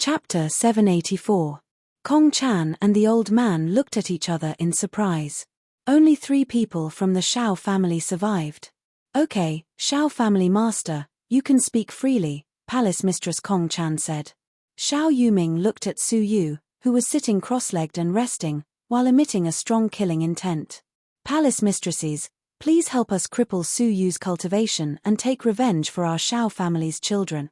Chapter 784. Kong Chan and the old man looked at each other in surprise. Only 3 people from the Shao family survived. Okay, Shao family master, you can speak freely, Palace Mistress Kong Chan said. Xiao Yuming looked at Su Yu, who was sitting cross-legged and resting, while emitting a strong killing intent. Palace Mistresses, please help us cripple Su Yu's cultivation and take revenge for our Shao family's children.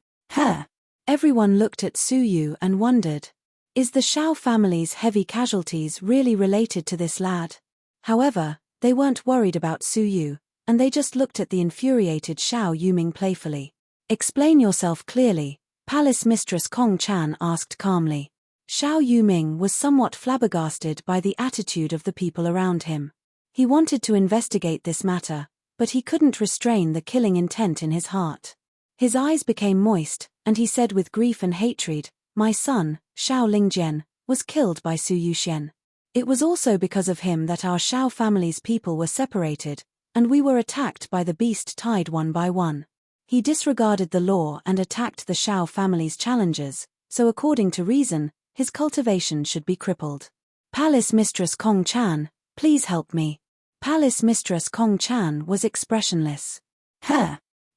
Everyone looked at Su Yu and wondered. Is the Shao family's heavy casualties really related to this lad? However, they weren't worried about Su Yu, and they just looked at the infuriated Xiao Yuming playfully. Explain yourself clearly, Palace Mistress Kong Chan asked calmly. Xiao Yuming was somewhat flabbergasted by the attitude of the people around him. He wanted to investigate this matter, but he couldn't restrain the killing intent in his heart. His eyes became moist, and he said with grief and hatred, "My son, Xiao Lingjian, was killed by Su Yuxian. It was also because of him that our Shao family's people were separated, and we were attacked by the beast tide one by one. He disregarded the law and attacked the Shao family's challengers, so according to reason, his cultivation should be crippled. Palace Mistress Kong Chan, please help me." Palace Mistress Kong Chan was expressionless.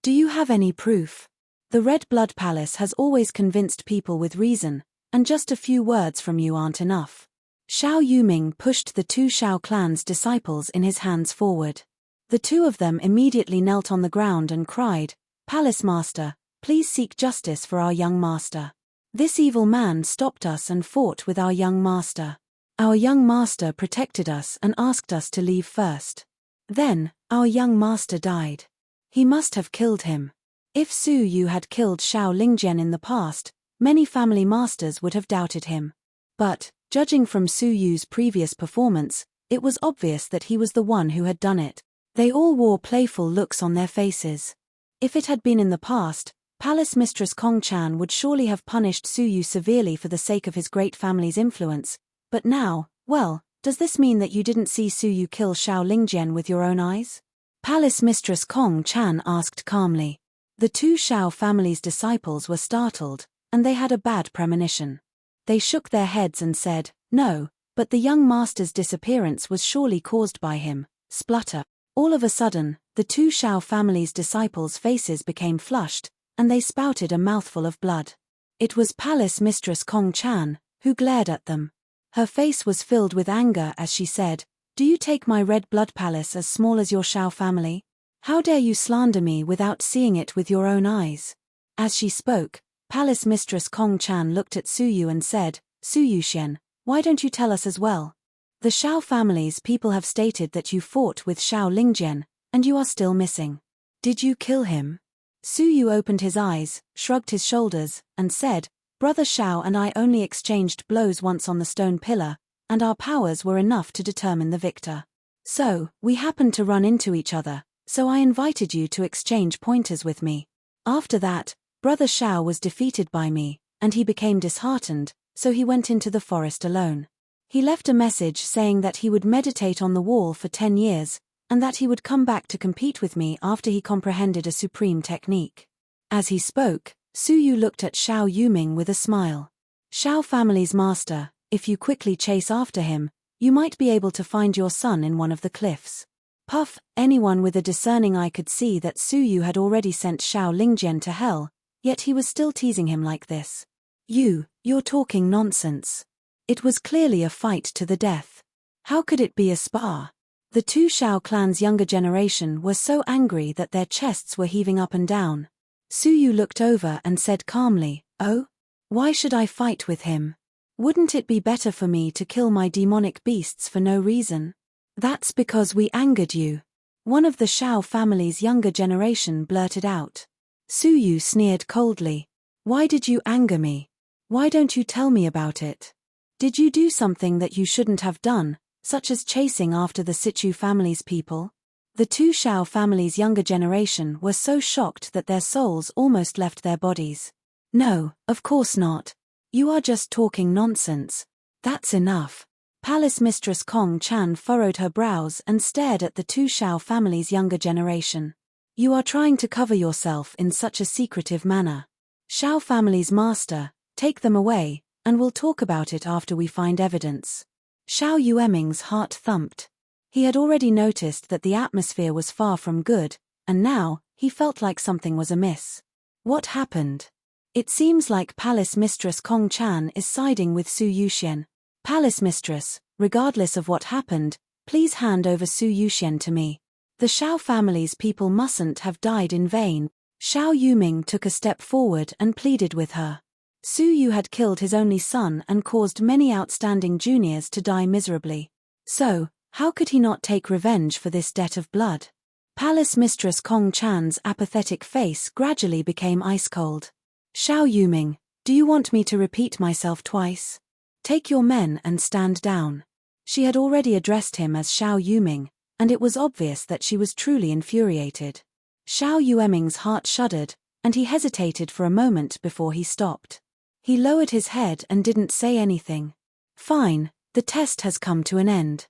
Do you have any proof? The Red Blood Palace has always convinced people with reason, and just a few words from you aren't enough. Xiao Yuming pushed the 2 Shao clan's disciples in his hands forward. The 2 of them immediately knelt on the ground and cried, "Palace Master, please seek justice for our young master. This evil man stopped us and fought with our young master. Our young master protected us and asked us to leave first. Then, our young master died. He must have killed him. If Su Yu had killed Xiao Lingjian in the past, many family masters would have doubted him. But, judging from Su Yu's previous performance, it was obvious that he was the one who had done it." They all wore playful looks on their faces. If it had been in the past, Palace Mistress Kong Chan would surely have punished Su Yu severely for the sake of his great family's influence, but now, well, does this mean that you didn't see Su Yu kill Xiao Lingjian with your own eyes? Palace Mistress Kong Chan asked calmly. The 2 Shao family's disciples were startled, and they had a bad premonition. They shook their heads and said, "No, but the young master's disappearance was surely caused by him." Splutter. All of a sudden, the 2 Shao family's disciples' faces became flushed, and they spouted a mouthful of blood. It was Palace Mistress Kong Chan, who glared at them. Her face was filled with anger as she said, "Do you take my Red Blood Palace as small as your Shao family? How dare you slander me without seeing it with your own eyes?" As she spoke, Palace Mistress Kong Chan looked at Su Yu and said, "Su Yuxian, why don't you tell us as well? The Shao family's people have stated that you fought with Xiao Lingjian, and you are still missing. Did you kill him?" Su Yu opened his eyes, shrugged his shoulders, and said, "Brother Xiao and I only exchanged blows once on the stone pillar, and our powers were enough to determine the victor. So, we happened to run into each other, so I invited you to exchange pointers with me. After that, Brother Xiao was defeated by me, and he became disheartened, so he went into the forest alone. He left a message saying that he would meditate on the wall for 10 years, and that he would come back to compete with me after he comprehended a supreme technique." As he spoke, Su Yu looked at Xiao Yuming with a smile. "Shao family's master, if you quickly chase after him, you might be able to find your son in one of the cliffs." Puff, anyone with a discerning eye could see that Su Yu had already sent Xiao Lingjian to hell, yet he was still teasing him like this. You're talking nonsense. It was clearly a fight to the death. How could it be a spar?" The 2 Shao clan's younger generation were so angry that their chests were heaving up and down. Su Yu looked over and said calmly, "Oh? Why should I fight with him? Wouldn't it be better for me to kill my demonic beasts for no reason?" "That's because we angered you," one of the Shao family's younger generation blurted out. Su Yu sneered coldly. "Why did you anger me? Why don't you tell me about it? Did you do something that you shouldn't have done, such as chasing after the Sichu family's people?" The 2 Shao family's younger generation were so shocked that their souls almost left their bodies. "No, of course not. You are just talking nonsense. That's enough." Palace Mistress Kong Chan furrowed her brows and stared at the 2 Shao family's younger generation. "You are trying to cover yourself in such a secretive manner. Shao family's master, Take them away, and we'll talk about it after we find evidence. Xiao Yueming's heart thumped. He had already noticed that the atmosphere was far from good, and now, he felt like something was amiss. What happened? It seems like Palace Mistress Kong Chan is siding with Su Yuxian. Palace Mistress, regardless of what happened, please hand over Su Yuxian to me. The Xiao family's people mustn't have died in vain. Xiao Yuming took a step forward and pleaded with her. Su Yu had killed his only son and caused many outstanding juniors to die miserably. So, how could he not take revenge for this debt of blood? Palace Mistress Kong Chan's apathetic face gradually became ice-cold. Xiao Yuming, do you want me to repeat myself twice? Take your men and stand down. She had already addressed him as Xiao Yuming, and it was obvious that she was truly infuriated. Xiao Yueming's heart shuddered, and he hesitated for a moment before he stopped. He lowered his head and didn't say anything. Fine, the test has come to an end.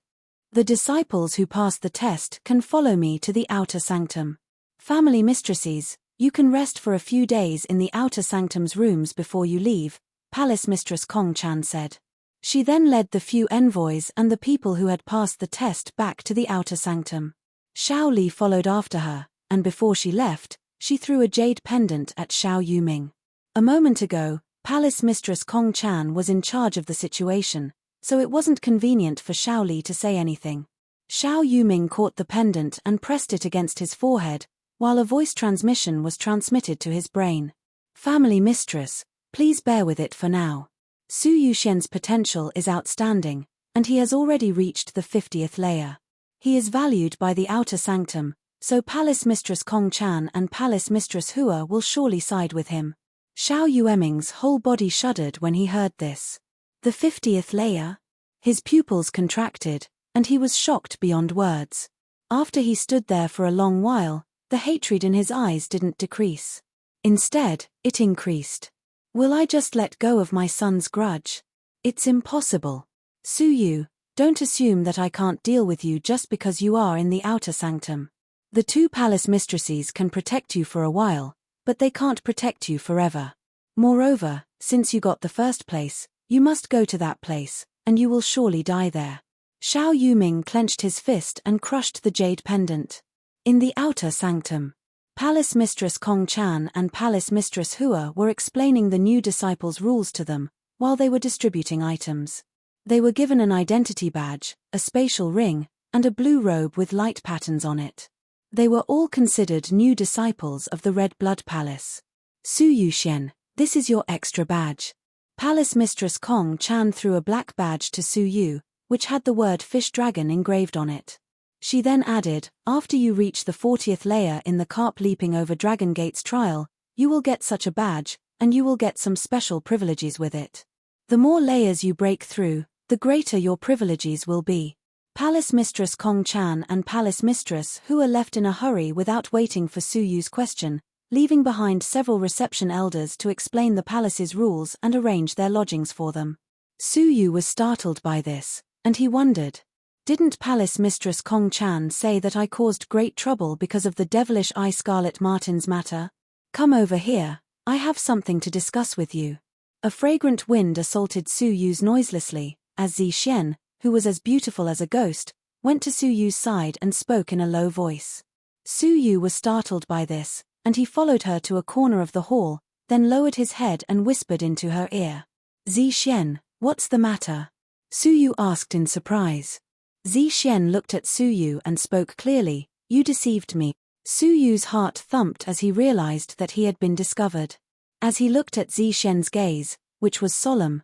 The disciples who pass the test can follow me to the outer sanctum. Family mistresses, you can rest for a few days in the outer sanctum's rooms before you leave, Palace Mistress Kong Chan said. She then led the few envoys and the people who had passed the test back to the outer sanctum. Xiao Li followed after her, and before she left, she threw a jade pendant at Xiao Yuming. A moment ago, Palace Mistress Kong Chan was in charge of the situation, so it wasn't convenient for Xiao Li to say anything. Xiao Yuming caught the pendant and pressed it against his forehead, while a voice transmission was transmitted to his brain. Family Mistress, please bear with it for now. Su Yuxian's potential is outstanding, and he has already reached the 50th layer. He is valued by the outer sanctum, so Palace Mistress Kong Chan and Palace Mistress Hua will surely side with him. Xiao Yueming's whole body shuddered when he heard this. The 50th layer? His pupils contracted, and he was shocked beyond words. After he stood there for a long while, the hatred in his eyes didn't decrease. Instead, it increased. Will I just let go of my son's grudge? It's impossible. Su Yu, don't assume that I can't deal with you just because you are in the outer sanctum. The two palace mistresses can protect you for a while, but they can't protect you forever. Moreover, since you got the first place, you must go to that place, and you will surely die there. Xiao Yuming clenched his fist and crushed the jade pendant. In the outer sanctum, Palace Mistress Kong Chan and Palace Mistress Hua were explaining the new disciples' rules to them, while they were distributing items. They were given an identity badge, a spatial ring, and a blue robe with light patterns on it. They were all considered new disciples of the Red Blood Palace. Su Yuxian, this is your extra badge. Palace Mistress Kong Chan threw a black badge to Su Yu, which had the word Fish Dragon engraved on it. She then added, after you reach the 40th layer in the Carp Leaping Over Dragon Gates trial, you will get such a badge, and you will get some special privileges with it. The more layers you break through, the greater your privileges will be. Palace Mistress Kong Chan and Palace Mistress Hua left in a hurry without waiting for Su Yu's question, leaving behind several reception elders to explain the palace's rules and arrange their lodgings for them. Su Yu was startled by this, and he wondered. Didn't Palace Mistress Kong Chan say that I caused great trouble because of the devilish eye Scarlet Martin's matter? Come over here, I have something to discuss with you. A fragrant wind assaulted Su Yu's noiselessly, as Zixian, who was as beautiful as a ghost, went to Su Yu's side and spoke in a low voice. Su Yu was startled by this, and he followed her to a corner of the hall, then lowered his head and whispered into her ear. Zixian, what's the matter? Su Yu asked in surprise. Zixian looked at Su Yu and spoke clearly, you deceived me. Su Yu's heart thumped as he realized that he had been discovered. As he looked at Zixian's gaze, which was solemn,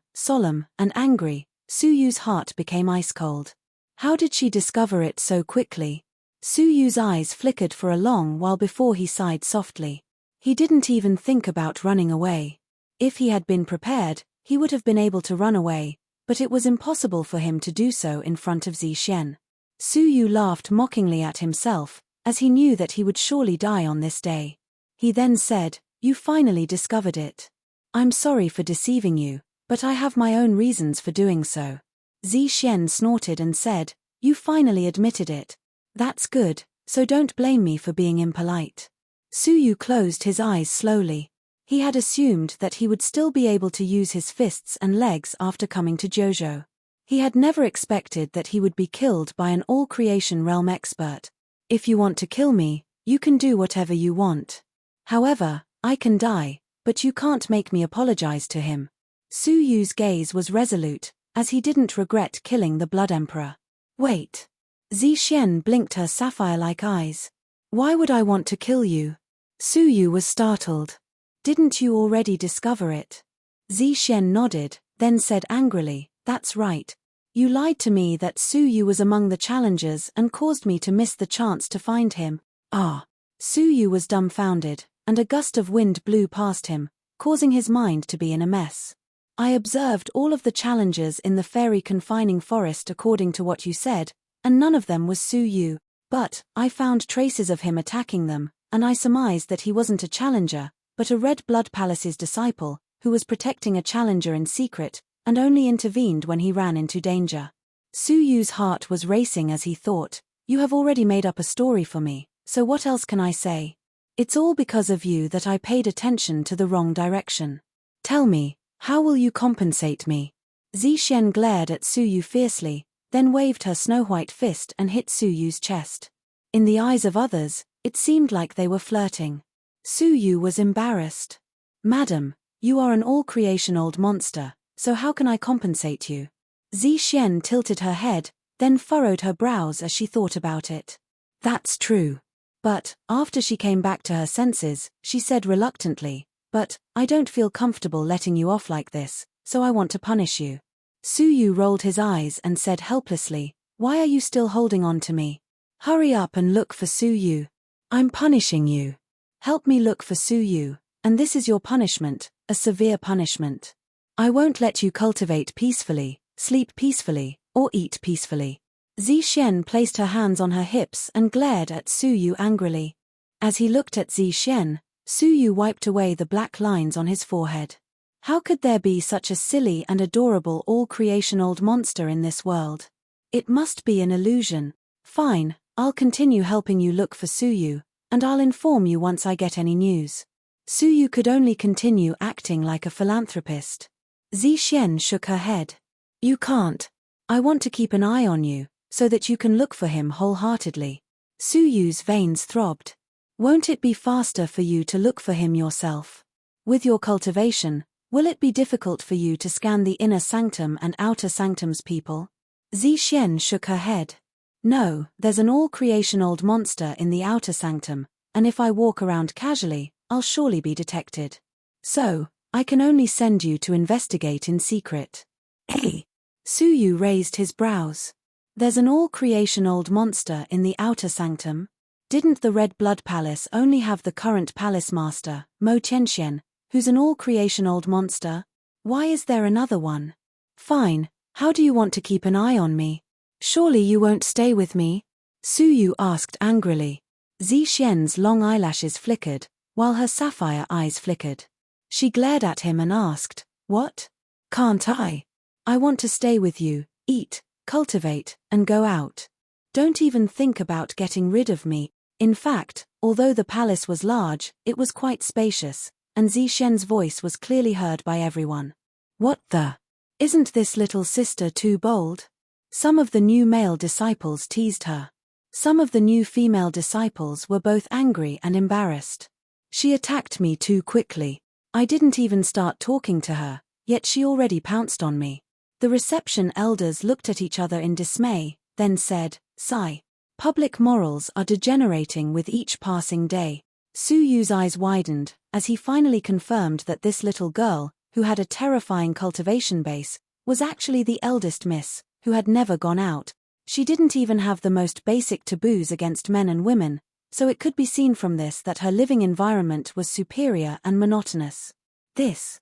and angry, Su Yu's heart became ice-cold. How did she discover it so quickly? Su Yu's eyes flickered for a long while before he sighed softly. He didn't even think about running away. If he had been prepared, he would have been able to run away, but it was impossible for him to do so in front of Zixian. Su Yu laughed mockingly at himself, as he knew that he would surely die on this day. He then said, you finally discovered it. I'm sorry for deceiving you, but I have my own reasons for doing so. Zixian snorted and said, you finally admitted it. That's good, so don't blame me for being impolite. Su Yu closed his eyes slowly. He had assumed that he would still be able to use his fists and legs after coming to Jojo. He had never expected that he would be killed by an all-creation realm expert. If you want to kill me, you can do whatever you want. However, I can die, but you can't make me apologize to him. Su Yu's gaze was resolute, as he didn't regret killing the Blood Emperor. Wait. Zixian blinked her sapphire-like eyes. Why would I want to kill you? Su Yu was startled. Didn't you already discover it? Zixian nodded, then said angrily, that's right. You lied to me that Su Yu was among the challengers and caused me to miss the chance to find him. Ah. Su Yu was dumbfounded, and a gust of wind blew past him, causing his mind to be in a mess. I observed all of the challengers in the fairy confining forest according to what you said, and none of them was Su Yu, but I found traces of him attacking them, and I surmised that he wasn't a challenger, but a Red Blood Palace's disciple, who was protecting a challenger in secret, and only intervened when he ran into danger. Su Yu's heart was racing as he thought, you have already made up a story for me, so what else can I say? It's all because of you that I paid attention to the wrong direction. Tell me, how will you compensate me? Zixian glared at Su Yu fiercely, then waved her snow-white fist and hit Su Yu's chest. In the eyes of others, it seemed like they were flirting. Su Yu was embarrassed. Madam, you are an all-creation old monster, so how can I compensate you? Zixian tilted her head, then furrowed her brows as she thought about it. That's true. But, after she came back to her senses, she said reluctantly, but, I don't feel comfortable letting you off like this, so I want to punish you. Su Yu rolled his eyes and said helplessly, why are you still holding on to me? Hurry up and look for Su Yu. I'm punishing you. Help me look for Su Yu, and this is your punishment, a severe punishment. I won't let you cultivate peacefully, sleep peacefully, or eat peacefully. Zixian placed her hands on her hips and glared at Su Yu angrily. As he looked at Zixian, Su Yu wiped away the black lines on his forehead. How could there be such a silly and adorable all-creation old monster in this world? It must be an illusion. Fine, I'll continue helping you look for Su Yu, and I'll inform you once I get any news. Su Yu could only continue acting like a philanthropist. Zixian shook her head. You can't. I want to keep an eye on you, so that you can look for him wholeheartedly. Su Yu's veins throbbed. Won't it be faster for you to look for him yourself? With your cultivation, will it be difficult for you to scan the inner sanctum and outer sanctum's people? Zixian shook her head. No, there's an all-creation old monster in the outer sanctum, and if I walk around casually, I'll surely be detected. So, I can only send you to investigate in secret. Hey! Su Yu raised his brows. There's an all-creation old monster in the outer sanctum? Didn't the Red Blood Palace only have the current palace master, Mo Tianxian, who's an all-creation old monster? Why is there another one? Fine, how do you want to keep an eye on me? Surely you won't stay with me? Su Yu asked angrily. Zixian's long eyelashes flickered, while her sapphire eyes flickered. She glared at him and asked, what? Can't I? I want to stay with you, eat, cultivate, and go out. Don't even think about getting rid of me. In fact, although the palace was large, it was quite spacious, and Zixian's voice was clearly heard by everyone. What the? Isn't this little sister too bold? Some of the new male disciples teased her. Some of the new female disciples were both angry and embarrassed. She attacked me too quickly. I didn't even start talking to her, yet she already pounced on me. The reception elders looked at each other in dismay, then said, sigh. Public morals are degenerating with each passing day. Su Yu's eyes widened, as he finally confirmed that this little girl, who had a terrifying cultivation base, was actually the eldest miss, who had never gone out. She didn't even have the most basic taboos against men and women, so it could be seen from this that her living environment was superior and monotonous. This.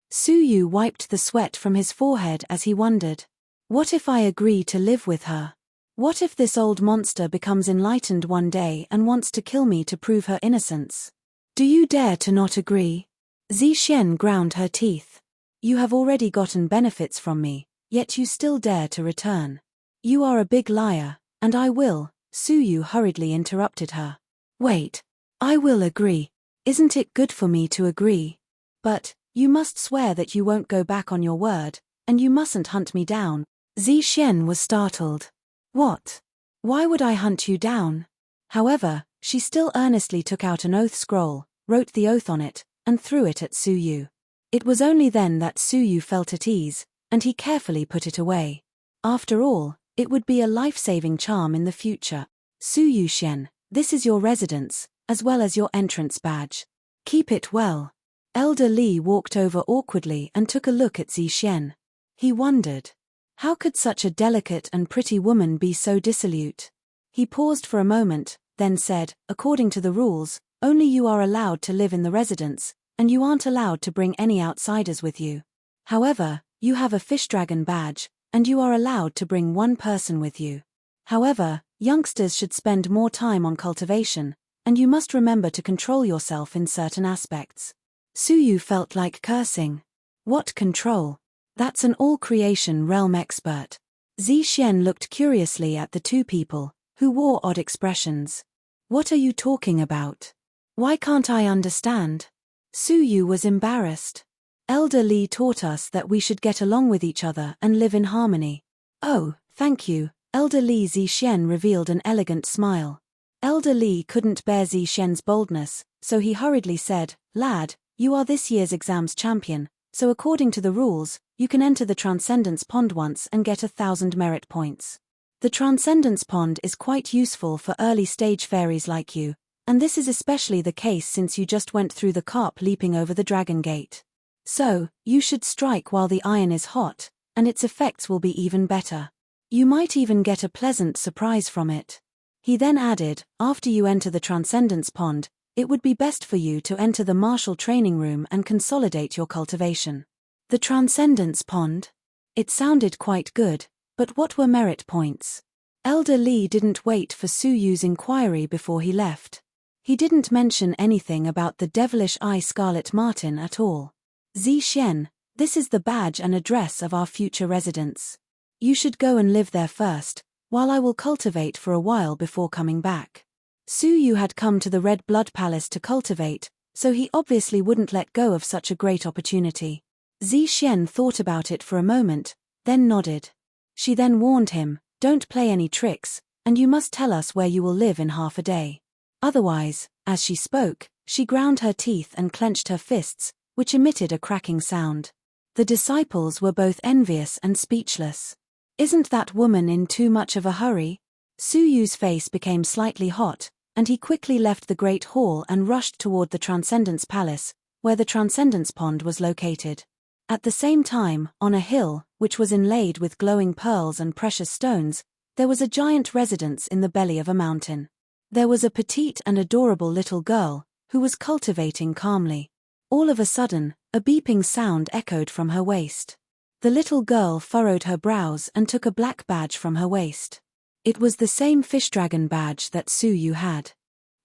Su Yu wiped the sweat from his forehead as he wondered. What if I agree to live with her? What if this old monster becomes enlightened one day and wants to kill me to prove her innocence? Do you dare to not agree? Zixian ground her teeth. You have already gotten benefits from me, yet you still dare to return. You are a big liar, and I will. Su Yu hurriedly interrupted her. Wait. I will agree. Isn't it good for me to agree? But, you must swear that you won't go back on your word, and you mustn't hunt me down. Zixian was startled. What? Why would I hunt you down? However, she still earnestly took out an oath scroll, wrote the oath on it, and threw it at Su Yu. It was only then that Su Yu felt at ease, and he carefully put it away. After all, it would be a life-saving charm in the future. Su Yu Xian, this is your residence, as well as your entrance badge. Keep it well. Elder Li walked over awkwardly and took a look at Zixian. He wondered. How could such a delicate and pretty woman be so dissolute? He paused for a moment, then said, according to the rules, only you are allowed to live in the residence, and you aren't allowed to bring any outsiders with you. However, you have a fish dragon badge, and you are allowed to bring one person with you. However, youngsters should spend more time on cultivation, and you must remember to control yourself in certain aspects. Su Yu felt like cursing. What control? That's an all-creation realm expert. Zixian looked curiously at the two people, who wore odd expressions. What are you talking about? Why can't I understand? Su Yu was embarrassed. Elder Li taught us that we should get along with each other and live in harmony. Oh, thank you, Elder Li. Zixian revealed an elegant smile. Elder Li couldn't bear Zixian's boldness, so he hurriedly said, Lad, you are this year's exams champion, so according to the rules, you can enter the Transcendence Pond once and get 1,000 merit points. The Transcendence Pond is quite useful for early-stage fairies like you, and this is especially the case since you just went through the carp leaping over the Dragon Gate. So, you should strike while the iron is hot, and its effects will be even better. You might even get a pleasant surprise from it. He then added, after you enter the Transcendence Pond, it would be best for you to enter the martial training room and consolidate your cultivation. The Transcendence Pond? It sounded quite good, but what were merit points? Elder Li didn't wait for Su Yu's inquiry before he left. He didn't mention anything about the devilish eye Scarlet Martin at all. Zixian, this is the badge and address of our future residence. You should go and live there first, while I will cultivate for a while before coming back. Su Yu had come to the Red Blood Palace to cultivate, so he obviously wouldn't let go of such a great opportunity. Zixian thought about it for a moment, then nodded. She then warned him, don't play any tricks, and you must tell us where you will live in half a day. Otherwise, as she spoke, she ground her teeth and clenched her fists, which emitted a cracking sound. The disciples were both envious and speechless. Isn't that woman in too much of a hurry? Su Yu's face became slightly hot, and he quickly left the Great Hall and rushed toward the Transcendence Palace, where the Transcendence Pond was located. At the same time, on a hill, which was inlaid with glowing pearls and precious stones, there was a giant residence in the belly of a mountain. There was a petite and adorable little girl, who was cultivating calmly. All of a sudden, a beeping sound echoed from her waist. The little girl furrowed her brows and took a black badge from her waist. It was the same fish dragon badge that Su Yu had.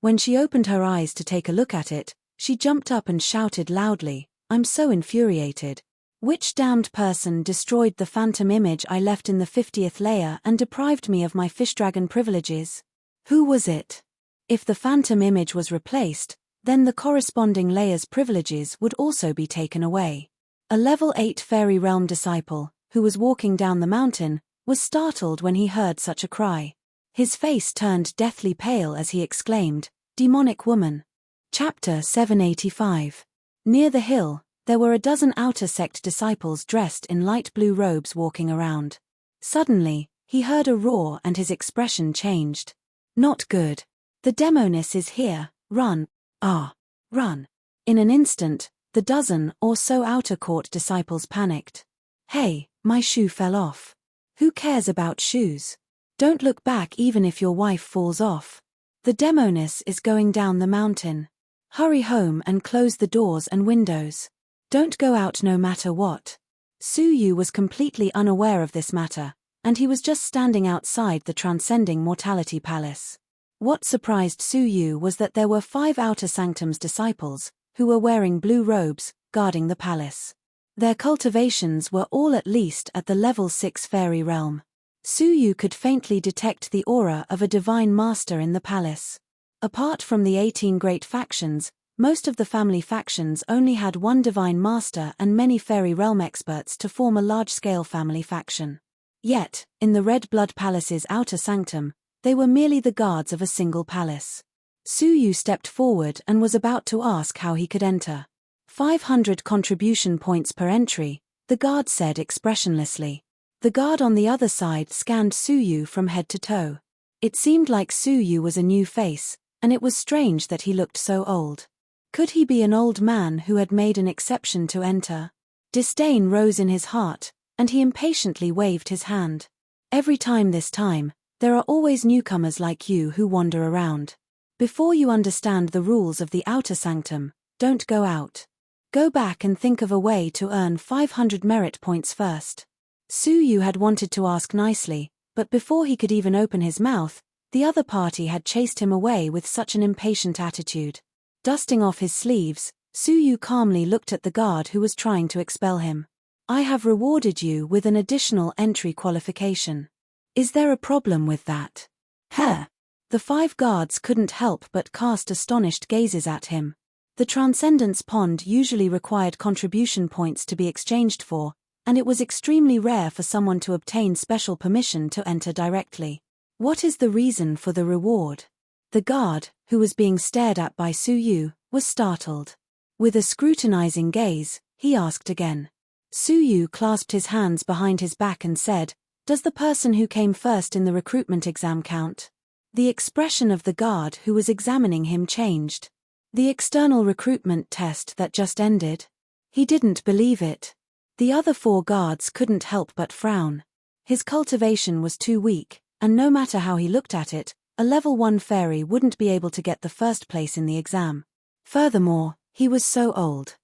When she opened her eyes to take a look at it, she jumped up and shouted loudly, I'm so infuriated. Which damned person destroyed the phantom image I left in the 50th layer and deprived me of my fish dragon privileges? Who was it? If the phantom image was replaced, then the corresponding layer's privileges would also be taken away. A level 8 fairy realm disciple, who was walking down the mountain, was startled when he heard such a cry. His face turned deathly pale as he exclaimed, Demonic woman. Chapter 785. Near the hill, there were a dozen outer sect disciples dressed in light blue robes walking around. Suddenly, he heard a roar and his expression changed. Not good. The demoness is here, run. Run. In an instant, the dozen or so outer court disciples panicked. Hey, my shoe fell off. Who cares about shoes? Don't look back even if your wife falls off. The demoness is going down the mountain. Hurry home and close the doors and windows. Don't go out no matter what. Su Yu was completely unaware of this matter, and he was just standing outside the Transcending Mortality Palace. What surprised Su Yu was that there were 5 Outer Sanctum's disciples, who were wearing blue robes, guarding the palace. Their cultivations were all at least at the level 6 fairy realm. Su Yu could faintly detect the aura of a divine master in the palace. Apart from the 18 great factions, Most of the family factions only had one divine master and many fairy realm experts to form a large-scale family faction. Yet, in the Red Blood Palace's outer sanctum, they were merely the guards of a single palace. Suyu stepped forward and was about to ask how he could enter. 500 contribution points per entry, the guard said expressionlessly. The guard on the other side scanned Suyu from head to toe. It seemed like Suyu was a new face, and it was strange that he looked so old. Could he be an old man who had made an exception to enter? Disdain rose in his heart, and he impatiently waved his hand. Every time this time, there are always newcomers like you who wander around. Before you understand the rules of the outer sanctum, don't go out. Go back and think of a way to earn 500 merit points first. Suyu had wanted to ask nicely, but before he could even open his mouth, the other party had chased him away with such an impatient attitude. Dusting off his sleeves, Suyu calmly looked at the guard who was trying to expel him. I have rewarded you with an additional entry qualification. Is there a problem with that? Huh? The 5 guards couldn't help but cast astonished gazes at him. The Transcendence Pond usually required contribution points to be exchanged for, and it was extremely rare for someone to obtain special permission to enter directly. What is the reason for the reward? The guard, who was being stared at by Suyu, was startled. With a scrutinizing gaze, he asked again. Suyu clasped his hands behind his back and said, "Does the person who came first in the recruitment exam count?" The expression of the guard who was examining him changed. The external recruitment test that just ended? He didn't believe it. The other 4 guards couldn't help but frown. His cultivation was too weak, and no matter how he looked at it, a level 1 fairy wouldn't be able to get the first place in the exam. Furthermore, he was so old.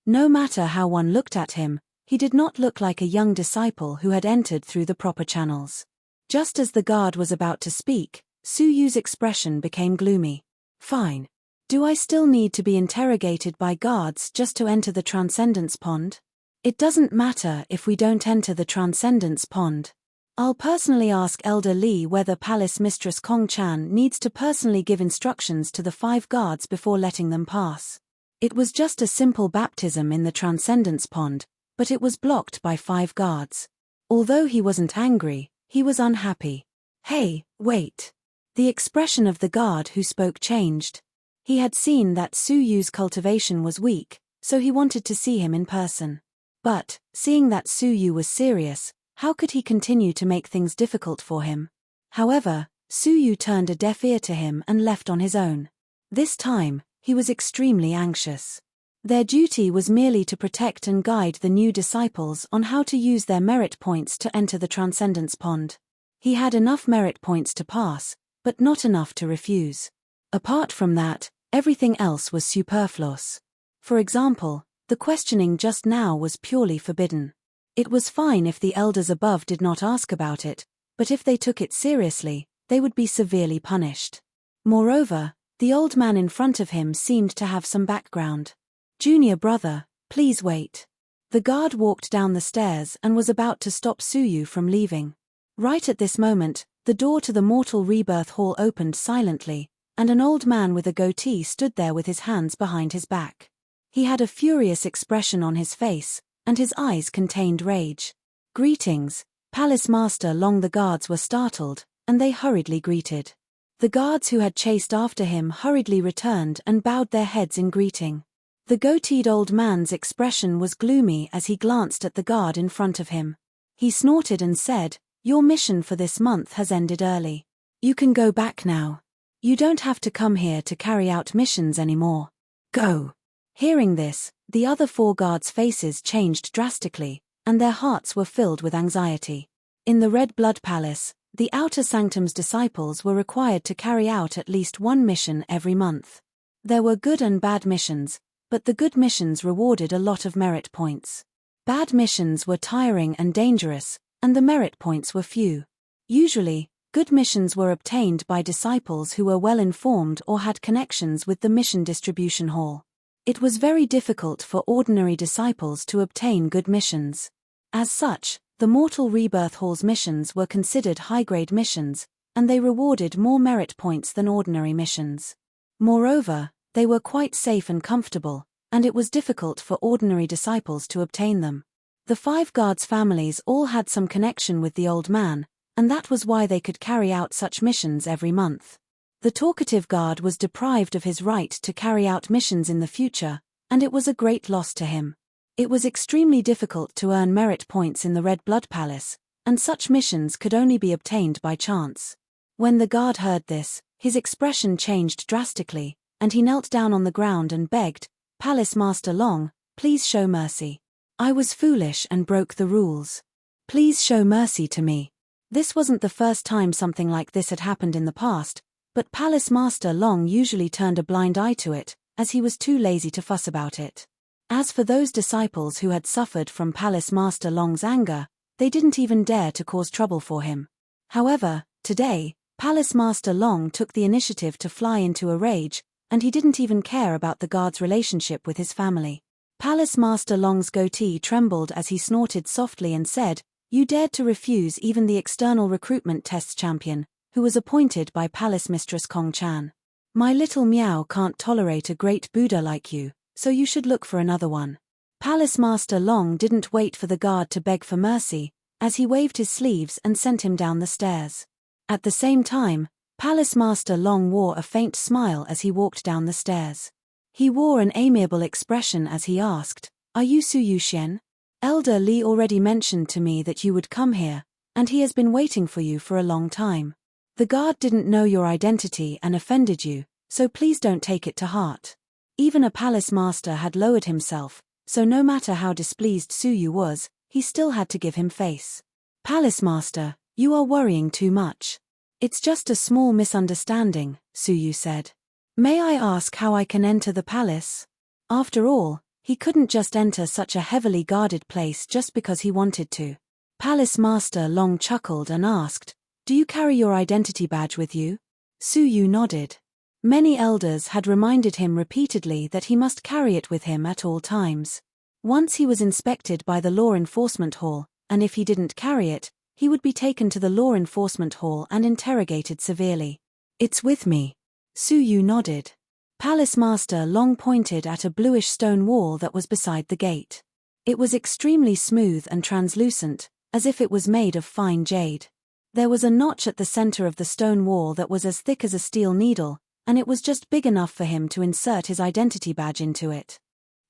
No matter how one looked at him, he did not look like a young disciple who had entered through the proper channels. Just as the guard was about to speak, Suyu's expression became gloomy. Fine. Do I still need to be interrogated by guards just to enter the Transcendence Pond? It doesn't matter if we don't enter the Transcendence Pond. I'll personally ask Elder Li whether Palace Mistress Kong Chan needs to personally give instructions to the 5 guards before letting them pass. It was just a simple baptism in the Transcendence Pond, but it was blocked by 5 guards. Although he wasn't angry, he was unhappy. Hey, wait. The expression of the guard who spoke changed. He had seen that Suyu's cultivation was weak, so he wanted to see him in person. But, seeing that Suyu was serious, how could he continue to make things difficult for him? However, Suyu turned a deaf ear to him and left on his own. This time, he was extremely anxious. Their duty was merely to protect and guide the new disciples on how to use their merit points to enter the Transcendence Pond. He had enough merit points to pass, but not enough to refuse. Apart from that, everything else was superfluous. For example, the questioning just now was purely forbidden. It was fine if the elders above did not ask about it, but if they took it seriously, they would be severely punished. Moreover, the old man in front of him seemed to have some background. Junior brother, please wait. The guard walked down the stairs and was about to stop Suyu from leaving. Right at this moment, the door to the Mortal Rebirth Hall opened silently, and an old man with a goatee stood there with his hands behind his back. He had a furious expression on his face, and his eyes contained rage. Greetings, Palace Master Long. The guards were startled, and they hurriedly greeted. The guards who had chased after him hurriedly returned and bowed their heads in greeting. The goateed old man's expression was gloomy as he glanced at the guard in front of him. He snorted and said, "Your mission for this month has ended early. You can go back now. You don't have to come here to carry out missions anymore. Go." Hearing this, the other 4 guards' faces changed drastically, and their hearts were filled with anxiety. In the Red Blood Palace, the Outer Sanctum's disciples were required to carry out at least 1 mission every month. There were good and bad missions, but the good missions rewarded a lot of merit points. Bad missions were tiring and dangerous, and the merit points were few. Usually, good missions were obtained by disciples who were well informed or had connections with the mission distribution hall. It was very difficult for ordinary disciples to obtain good missions. As such, the Mortal Rebirth Hall's missions were considered high-grade missions, and they rewarded more merit points than ordinary missions. Moreover, They were quite safe and comfortable, and it was difficult for ordinary disciples to obtain them. The 5 guards' families all had some connection with the old man, and that was why they could carry out such missions every month. The talkative guard was deprived of his right to carry out missions in the future, and it was a great loss to him. It was extremely difficult to earn merit points in the Red Blood Palace, and such missions could only be obtained by chance. When the guard heard this, his expression changed drastically, and he knelt down on the ground and begged, "Palace Master Long, please show mercy. I was foolish and broke the rules. Please show mercy to me." This wasn't the first time something like this had happened in the past, but Palace Master Long usually turned a blind eye to it, as he was too lazy to fuss about it. As for those disciples who had suffered from Palace Master Long's anger, they didn't even dare to cause trouble for him. However, today, Palace Master Long took the initiative to fly into a rage, and he didn't even care about the guard's relationship with his family. Palace Master Long's goatee trembled as he snorted softly and said, "You dared to refuse even the external recruitment tests champion, who was appointed by Palace Mistress Kong Chan. My little Meow can't tolerate a great Buddha like you, so you should look for another one." Palace Master Long didn't wait for the guard to beg for mercy, as he waved his sleeves and sent him down the stairs. At the same time, Palace Master Long wore a faint smile as he walked down the stairs. He wore an amiable expression as he asked, "Are you Su Yuxian? Elder Li already mentioned to me that you would come here, and he has been waiting for you for a long time. The guard didn't know your identity and offended you, so please don't take it to heart." Even a palace master had lowered himself, so no matter how displeased Su Yu was, he still had to give him face. "Palace Master, you are worrying too much. It's just a small misunderstanding," Su Yu said. "May I ask how I can enter the palace?" After all, he couldn't just enter such a heavily guarded place just because he wanted to. Palace Master Long chuckled and asked, "Do you carry your identity badge with you?" Su Yu nodded. Many elders had reminded him repeatedly that he must carry it with him at all times. Once he was inspected by the Law Enforcement Hall, and if he didn't carry it, he would be taken to the Law Enforcement Hall and interrogated severely. "It's with me." Su Yu nodded. Palace Master Long pointed at a bluish stone wall that was beside the gate. It was extremely smooth and translucent, as if it was made of fine jade. There was a notch at the center of the stone wall that was as thick as a steel needle, and it was just big enough for him to insert his identity badge into it.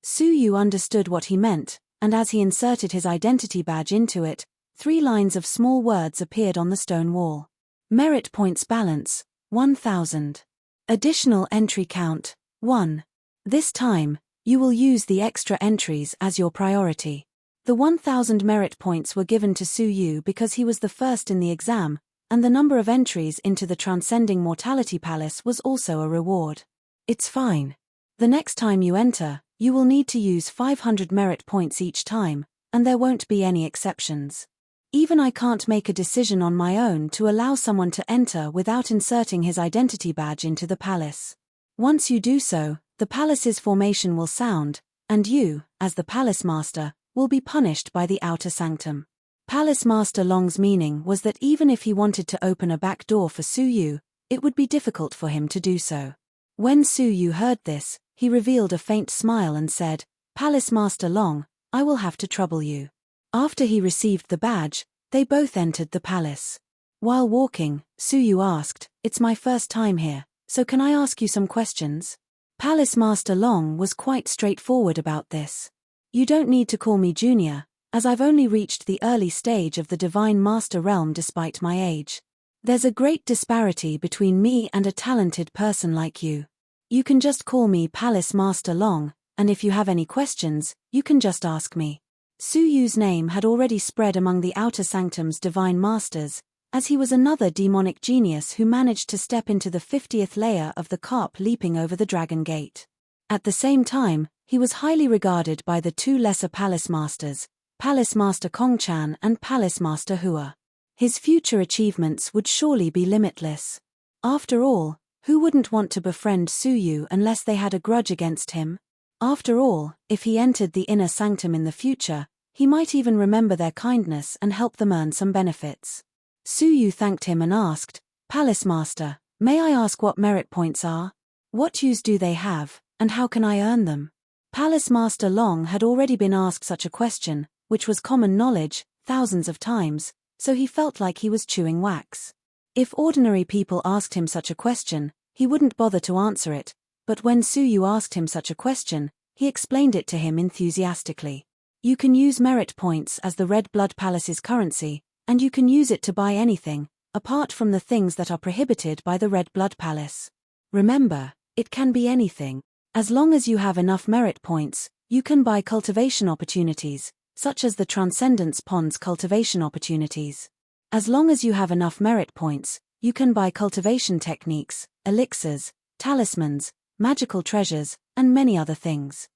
Su Yu understood what he meant, and as he inserted his identity badge into it, 3 lines of small words appeared on the stone wall. Merit points balance, 1,000. Additional entry count, 1. This time, you will use the extra entries as your priority. The 1,000 merit points were given to Su Yu because he was the first in the exam, and the number of entries into the Transcending Mortality Palace was also a reward. "It's fine. The next time you enter, you will need to use 500 merit points each time, and there won't be any exceptions. Even I can't make a decision on my own to allow someone to enter without inserting his identity badge into the palace. Once you do so, the palace's formation will sound, and you, as the palace master, will be punished by the outer sanctum." Palace Master Long's meaning was that even if he wanted to open a back door for Su Yu, it would be difficult for him to do so. When Su Yu heard this, he revealed a faint smile and said, "Palace Master Long, I will have to trouble you." After he received the badge, they both entered the palace. While walking, Su Yu asked, "It's my first time here, so can I ask you some questions?" Palace Master Long was quite straightforward about this. "You don't need to call me Junior, as I've only reached the early stage of the Divine Master realm despite my age. There's a great disparity between me and a talented person like you. You can just call me Palace Master Long, and if you have any questions, you can just ask me." Su Yu's name had already spread among the Outer Sanctum's Divine Masters, as he was another demonic genius who managed to step into the 50th layer of the carp leaping over the Dragon Gate. At the same time, he was highly regarded by the 2 lesser Palace Masters, Palace Master Kong Chan and Palace Master Hua. His future achievements would surely be limitless. After all, who wouldn't want to befriend Su Yu unless they had a grudge against him? After all, if he entered the inner sanctum in the future, he might even remember their kindness and help them earn some benefits. Su Yu thanked him and asked, "Palace Master, may I ask what merit points are?" What use do they have, and how can I earn them? Palace Master Long had already been asked such a question, which was common knowledge, thousands of times, so he felt like he was chewing wax. If ordinary people asked him such a question, he wouldn't bother to answer it, but when Su Yu asked him such a question, he explained it to him enthusiastically. You can use merit points as the Red Blood Palace's currency, and you can use it to buy anything, apart from the things that are prohibited by the Red Blood Palace. Remember, it can be anything. As long as you have enough merit points, you can buy cultivation opportunities, such as the Transcendence Pond's cultivation opportunities. As long as you have enough merit points, you can buy cultivation techniques, elixirs, talismans, magical treasures, and many other things.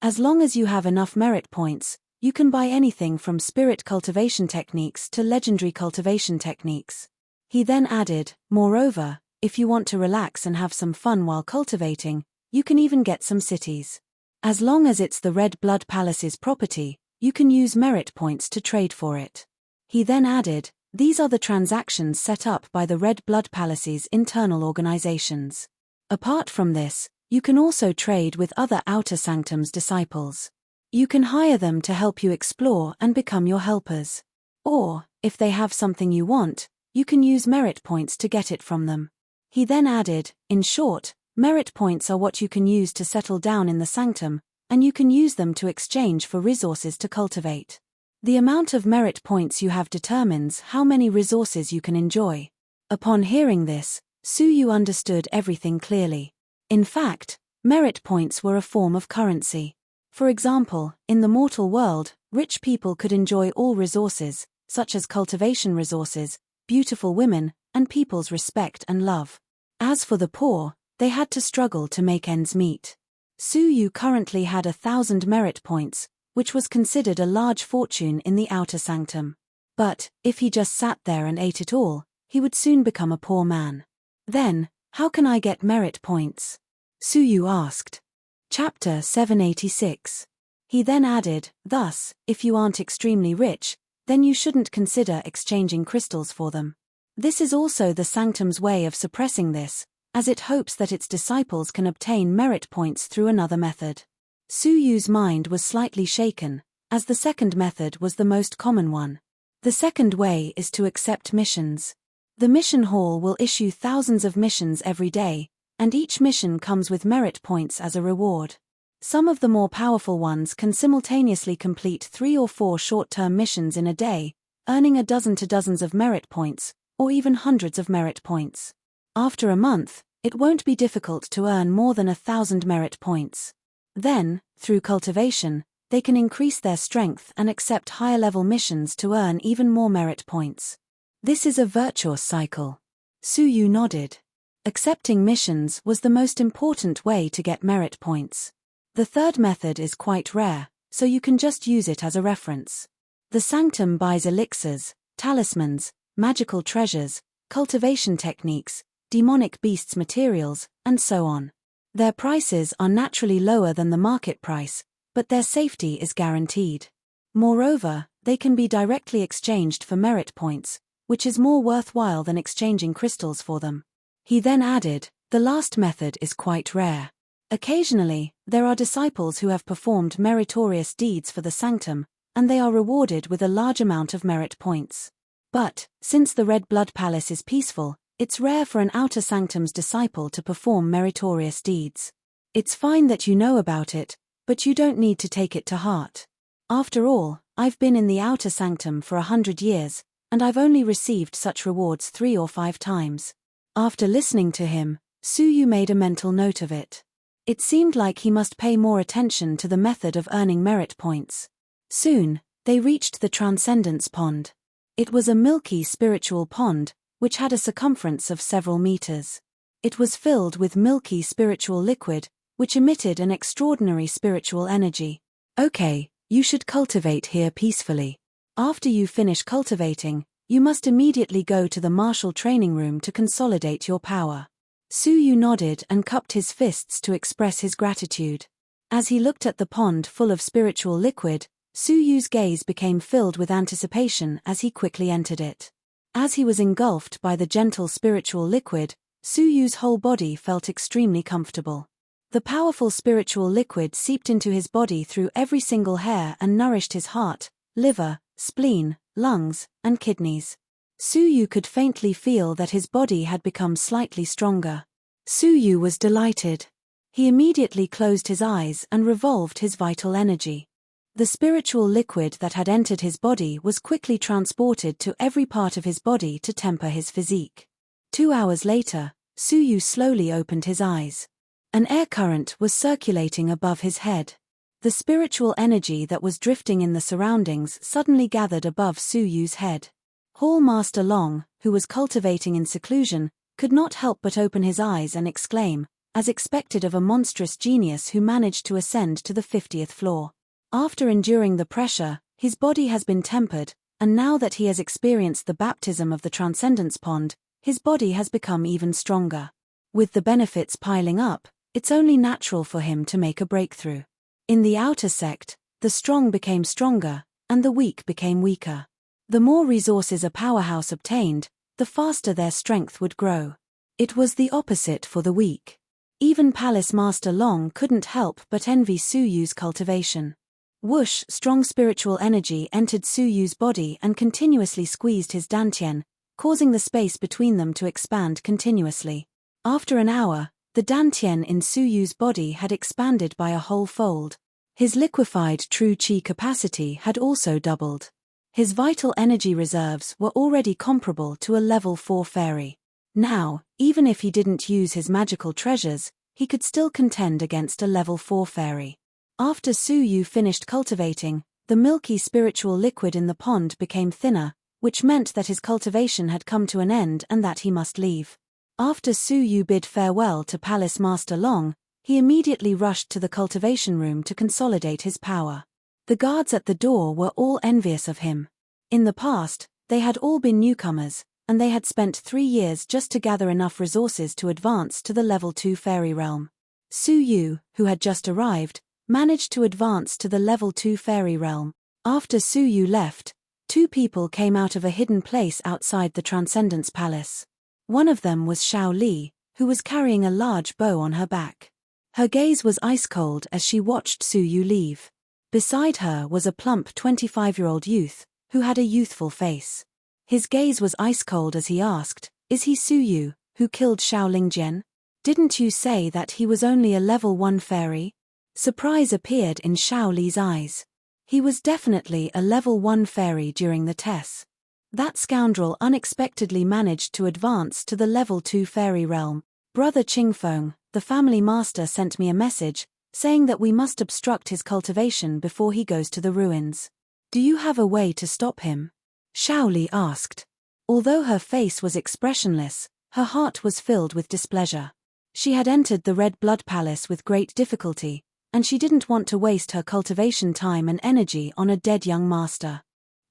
As long as you have enough merit points, you can buy anything from spirit cultivation techniques to legendary cultivation techniques. He then added, moreover, if you want to relax and have some fun while cultivating, you can even get some cities. As long as it's the Red Blood Palace's property, you can use merit points to trade for it. He then added, these are the transactions set up by the Red Blood Palace's internal organizations. Apart from this, you can also trade with other Outer Sanctum's disciples. You can hire them to help you explore and become your helpers. Or, if they have something you want, you can use merit points to get it from them. He then added, in short, merit points are what you can use to settle down in the sanctum, and you can use them to exchange for resources to cultivate. The amount of merit points you have determines how many resources you can enjoy. Upon hearing this, Su Yu understood everything clearly. In fact, merit points were a form of currency. For example, in the mortal world, rich people could enjoy all resources, such as cultivation resources, beautiful women, and people's respect and love. As for the poor, they had to struggle to make ends meet. Su Yu currently had 1,000 merit points, which was considered a large fortune in the Outer Sanctum. But, if he just sat there and ate it all, he would soon become a poor man. Then, how can I get merit points? Su Yu asked. Chapter 786. He then added, thus, if you aren't extremely rich, then you shouldn't consider exchanging crystals for them. This is also the Sanctum's way of suppressing this, as it hopes that its disciples can obtain merit points through another method. Su Yu's mind was slightly shaken, as the second method was the most common one. The second way is to accept missions. The mission hall will issue thousands of missions every day, and each mission comes with merit points as a reward. Some of the more powerful ones can simultaneously complete 3 or 4 short-term missions in a day, earning a dozen to dozens of merit points, or even hundreds of merit points. After a month, it won't be difficult to earn more than 1,000 merit points. Then, through cultivation, they can increase their strength and accept higher-level missions to earn even more merit points. This is a virtuous cycle. Su Yu nodded. Accepting missions was the most important way to get merit points. The third method is quite rare, so you can just use it as a reference. The Sanctum buys elixirs, talismans, magical treasures, cultivation techniques, demonic beasts materials, and so on. Their prices are naturally lower than the market price, but their safety is guaranteed. Moreover, they can be directly exchanged for merit points, which is more worthwhile than exchanging crystals for them. He then added, the last method is quite rare. Occasionally, there are disciples who have performed meritorious deeds for the Sanctum, and they are rewarded with a large amount of merit points. But, since the Red Blood Palace is peaceful, it's rare for an Outer Sanctum's disciple to perform meritorious deeds. It's fine that you know about it, but you don't need to take it to heart. After all, I've been in the Outer Sanctum for 100 years, and I've only received such rewards 3 or 5 times. After listening to him, Su Yu made a mental note of it. It seemed like he must pay more attention to the method of earning merit points. Soon, they reached the Transcendence Pond. It was a milky spiritual pond, which had a circumference of several meters. It was filled with milky spiritual liquid, which emitted an extraordinary spiritual energy. Okay, you should cultivate here peacefully. After you finish cultivating, you must immediately go to the martial training room to consolidate your power. Su Yu nodded and cupped his fists to express his gratitude. As he looked at the pond full of spiritual liquid, Su Yu's gaze became filled with anticipation as he quickly entered it. As he was engulfed by the gentle spiritual liquid, Su Yu's whole body felt extremely comfortable. The powerful spiritual liquid seeped into his body through every single hair and nourished his heart, liver, spleen, lungs, and kidneys. Su Yu could faintly feel that his body had become slightly stronger. Su Yu was delighted. He immediately closed his eyes and revolved his vital energy. The spiritual liquid that had entered his body was quickly transported to every part of his body to temper his physique. 2 hours later, Su Yu slowly opened his eyes. An air current was circulating above his head. The spiritual energy that was drifting in the surroundings suddenly gathered above Su Yu's head. Hall Master Long, who was cultivating in seclusion, could not help but open his eyes and exclaim, as expected of a monstrous genius who managed to ascend to the 50th floor. After enduring the pressure, his body has been tempered, and now that he has experienced the baptism of the Transcendence Pond, his body has become even stronger. With the benefits piling up, it's only natural for him to make a breakthrough. In the outer sect, the strong became stronger, and the weak became weaker. The more resources a powerhouse obtained, the faster their strength would grow. It was the opposite for the weak. Even Palace Master Long couldn't help but envy Su Yu's cultivation. Whoosh! Strong spiritual energy entered Su Yu's body and continuously squeezed his dantian, causing the space between them to expand continuously. After an hour, the dantian in Su Yu's body had expanded by a whole fold. His liquefied true qi capacity had also doubled. His vital energy reserves were already comparable to a level 4 fairy. Now, even if he didn't use his magical treasures, he could still contend against a level 4 fairy. After Su Yu finished cultivating, the milky spiritual liquid in the pond became thinner, which meant that his cultivation had come to an end and that he must leave. After Su Yu bid farewell to Palace Master Long, he immediately rushed to the cultivation room to consolidate his power. The guards at the door were all envious of him. In the past, they had all been newcomers, and they had spent 3 years just to gather enough resources to advance to the level 2 fairy realm. Su Yu, who had just arrived, managed to advance to the level 2 fairy realm. After Su Yu left, 2 people came out of a hidden place outside the Transcendence Palace. One of them was Xiao Li, who was carrying a large bow on her back. Her gaze was ice-cold as she watched Su Yu leave. Beside her was a plump 25-year-old youth, who had a youthful face. His gaze was ice-cold as he asked, "Is he Su Yu, who killed Xiao Lingjian? Didn't you say that he was only a level 1 fairy?" Surprise appeared in Xiao Li's eyes. He was definitely a level 1 fairy during the test. That scoundrel unexpectedly managed to advance to the level 2 fairy realm. Brother Qingfeng, the family master, sent me a message, saying that we must obstruct his cultivation before he goes to the ruins. Do you have a way to stop him? Xiao Li asked. Although her face was expressionless, her heart was filled with displeasure. She had entered the Red Blood Palace with great difficulty, and she didn't want to waste her cultivation time and energy on a dead young master.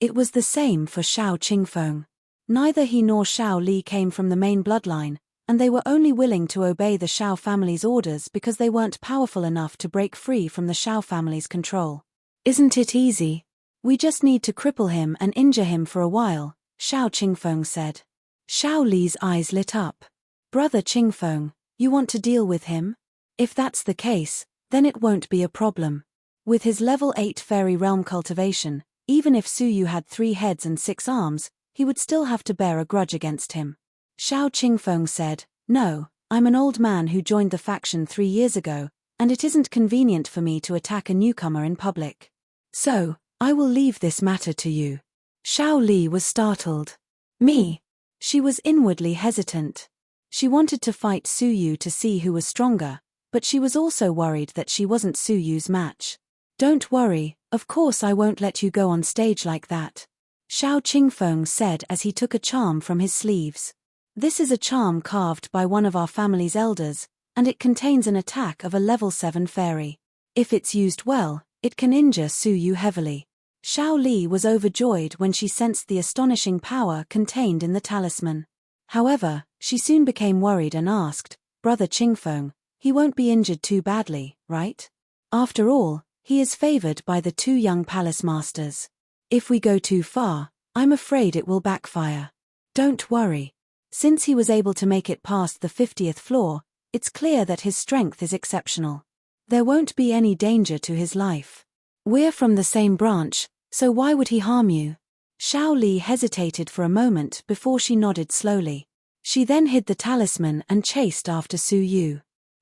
It was the same for Xiao Qingfeng. Neither he nor Xiao Li came from the main bloodline, and they were only willing to obey the Xiao family's orders because they weren't powerful enough to break free from the Xiao family's control. Isn't it easy? We just need to cripple him and injure him for a while, Xiao Qingfeng said. Xiao Li's eyes lit up. Brother Qingfeng, you want to deal with him? If that's the case, then it won't be a problem. With his level 8 fairy realm cultivation, even if Su Yu had 3 heads and 6 arms, he would still have to bear a grudge against him. Xiao Qingfeng said, "No, I'm an old man who joined the faction 3 years ago, and it isn't convenient for me to attack a newcomer in public. So, I will leave this matter to you." Xiao Li was startled. Me? She was inwardly hesitant. She wanted to fight Su Yu to see who was stronger, but she was also worried that she wasn't Su Yu's match. "Don't worry, of course I won't let you go on stage like that," Xiao Qingfeng said as he took a charm from his sleeves. "This is a charm carved by one of our family's elders, and it contains an attack of a level 7 fairy. If it's used well, it can injure Su Yu heavily." Xiao Li was overjoyed when she sensed the astonishing power contained in the talisman. However, she soon became worried and asked, "Brother Qingfeng, he won't be injured too badly, right? After all, he is favored by the 2 young palace masters. If we go too far, I'm afraid it will backfire." "Don't worry. Since he was able to make it past the 50th floor, it's clear that his strength is exceptional. There won't be any danger to his life. We're from the same branch, so why would he harm you? Xiao Li hesitated for a moment before she nodded slowly. She then hid the talisman and chased after Su Yu.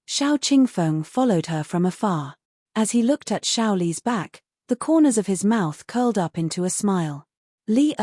Xiao Qingfeng followed her from afar. As he looked at Xiao Li's back, the corners of his mouth curled up into a smile. Li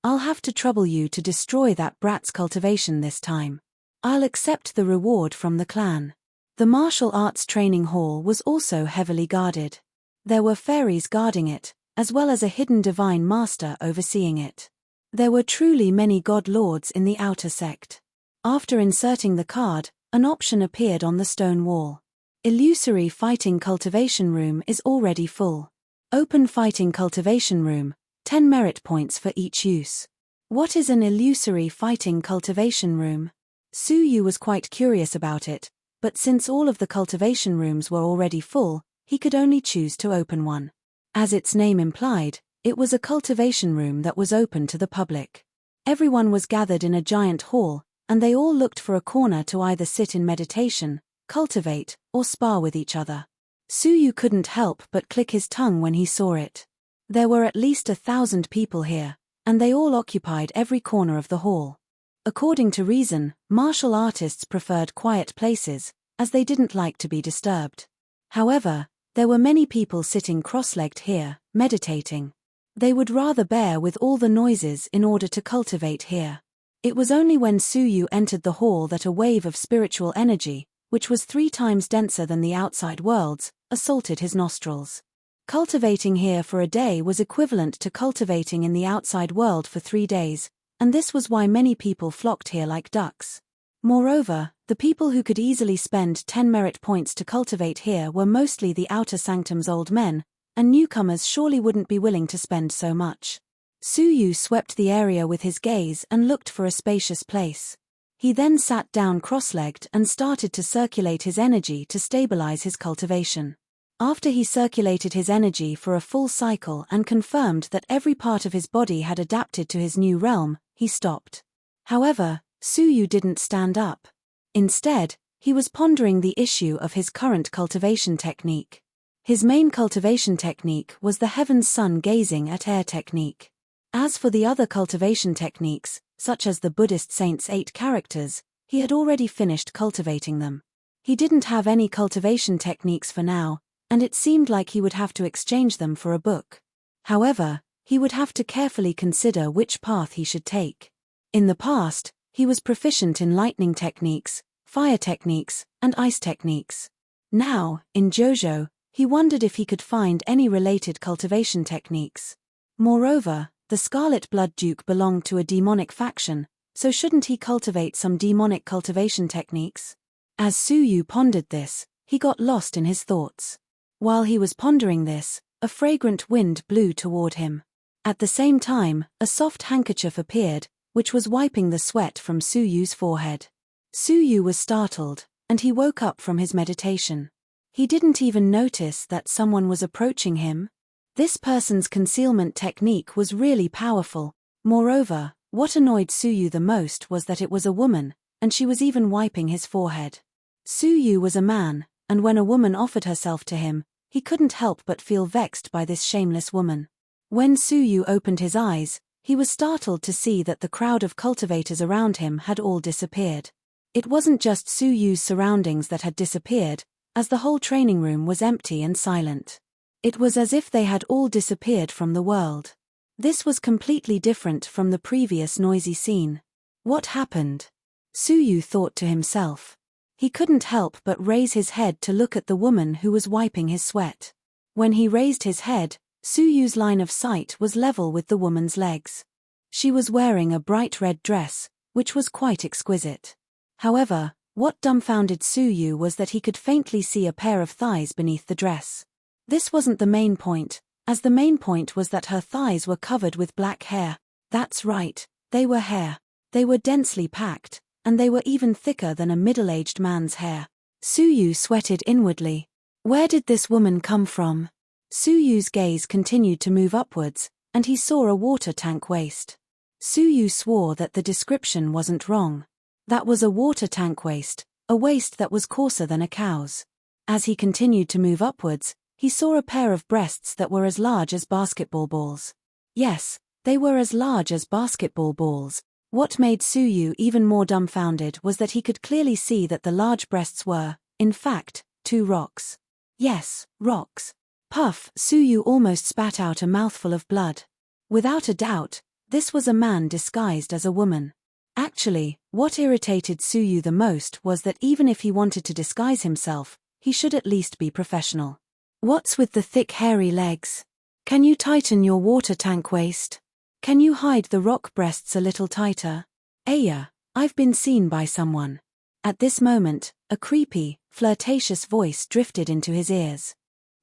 I'll have to trouble you to destroy that brat's cultivation this time. I'll accept the reward from the clan. The martial arts training hall was also heavily guarded. There were fairies guarding it, as well as a hidden divine master overseeing it. There were truly many god lords in the outer sect. After inserting the card, an option appeared on the stone wall. Illusory Fighting Cultivation Room is already full. Open Fighting Cultivation Room, 10 merit points for each use. What is an illusory fighting cultivation room? Su Yu was quite curious about it, but since all of the cultivation rooms were already full, he could only choose to open one. As its name implied, it was a cultivation room that was open to the public. Everyone was gathered in a giant hall, and they all looked for a corner to either sit in meditation, cultivate, or spar with each other. Su Yu couldn't help but click his tongue when he saw it. There were at least 1,000 people here, and they all occupied every corner of the hall. According to reason, martial artists preferred quiet places, as they didn't like to be disturbed. However, there were many people sitting cross-legged here, meditating. They would rather bear with all the noises in order to cultivate here. It was only when Su Yu entered the hall that a wave of spiritual energy, which was 3 times denser than the outside world's, assaulted his nostrils. Cultivating here for a day was equivalent to cultivating in the outside world for 3 days, and this was why many people flocked here like ducks. Moreover, the people who could easily spend 10 merit points to cultivate here were mostly the outer sanctum's old men, and newcomers surely wouldn't be willing to spend so much. Su Yu swept the area with his gaze and looked for a spacious place. He then sat down cross-legged and started to circulate his energy to stabilize his cultivation. After he circulated his energy for a full cycle and confirmed that every part of his body had adapted to his new realm, he stopped. However, Su Yu didn't stand up. Instead, he was pondering the issue of his current cultivation technique. His main cultivation technique was the heaven's sun gazing at air technique. As for the other cultivation techniques, such as the Buddhist saints' 8 characters, he had already finished cultivating them. He didn't have any cultivation techniques for now, and it seemed like he would have to exchange them for a book. However, he would have to carefully consider which path he should take. In the past, he was proficient in lightning techniques, fire techniques, and ice techniques. Now, in Jojo, he wondered if he could find any related cultivation techniques. Moreover, the Scarlet Blood Duke belonged to a demonic faction, so shouldn't he cultivate some demonic cultivation techniques? As Su Yu pondered this, he got lost in his thoughts. While he was pondering this, a fragrant wind blew toward him. At the same time, a soft handkerchief appeared, which was wiping the sweat from Su Yu's forehead. Su Yu was startled, and he woke up from his meditation. He didn't even notice that someone was approaching him. This person's concealment technique was really powerful. Moreover, what annoyed Su Yu the most was that it was a woman, and she was even wiping his forehead. Su Yu was a man, and when a woman offered herself to him, he couldn't help but feel vexed by this shameless woman. When Su Yu opened his eyes, he was startled to see that the crowd of cultivators around him had all disappeared. It wasn't just Su Yu's surroundings that had disappeared, as the whole training room was empty and silent. It was as if they had all disappeared from the world. This was completely different from the previous noisy scene. What happened? Su Yu thought to himself. He couldn't help but raise his head to look at the woman who was wiping his sweat. When he raised his head, Su Yu's line of sight was level with the woman's legs. She was wearing a bright red dress, which was quite exquisite. However, what dumbfounded Su Yu was that he could faintly see a pair of thighs beneath the dress. This wasn't the main point, as the main point was that her thighs were covered with black hair. That's right, they were hair. They were densely packed, and they were even thicker than a middle-aged man's hair. Su Yu sweated inwardly. Where did this woman come from? Su Yu's gaze continued to move upwards, and he saw a water tank waist. Suyu swore that the description wasn't wrong. That was a water tank waist, a waist that was coarser than a cow's. As he continued to move upwards, he saw a pair of breasts that were as large as basketball balls. Yes, they were as large as basketball balls. What made Suyu even more dumbfounded was that he could clearly see that the large breasts were, in fact, 2 rocks. Yes, rocks. Puff, Suyu almost spat out a mouthful of blood. Without a doubt, this was a man disguised as a woman. Actually, what irritated Suyu the most was that even if he wanted to disguise himself, he should at least be professional. What's with the thick hairy legs? Can you tighten your water tank waist? Can you hide the rock breasts a little tighter? Aya, I've been seen by someone. At this moment, a creepy, flirtatious voice drifted into his ears.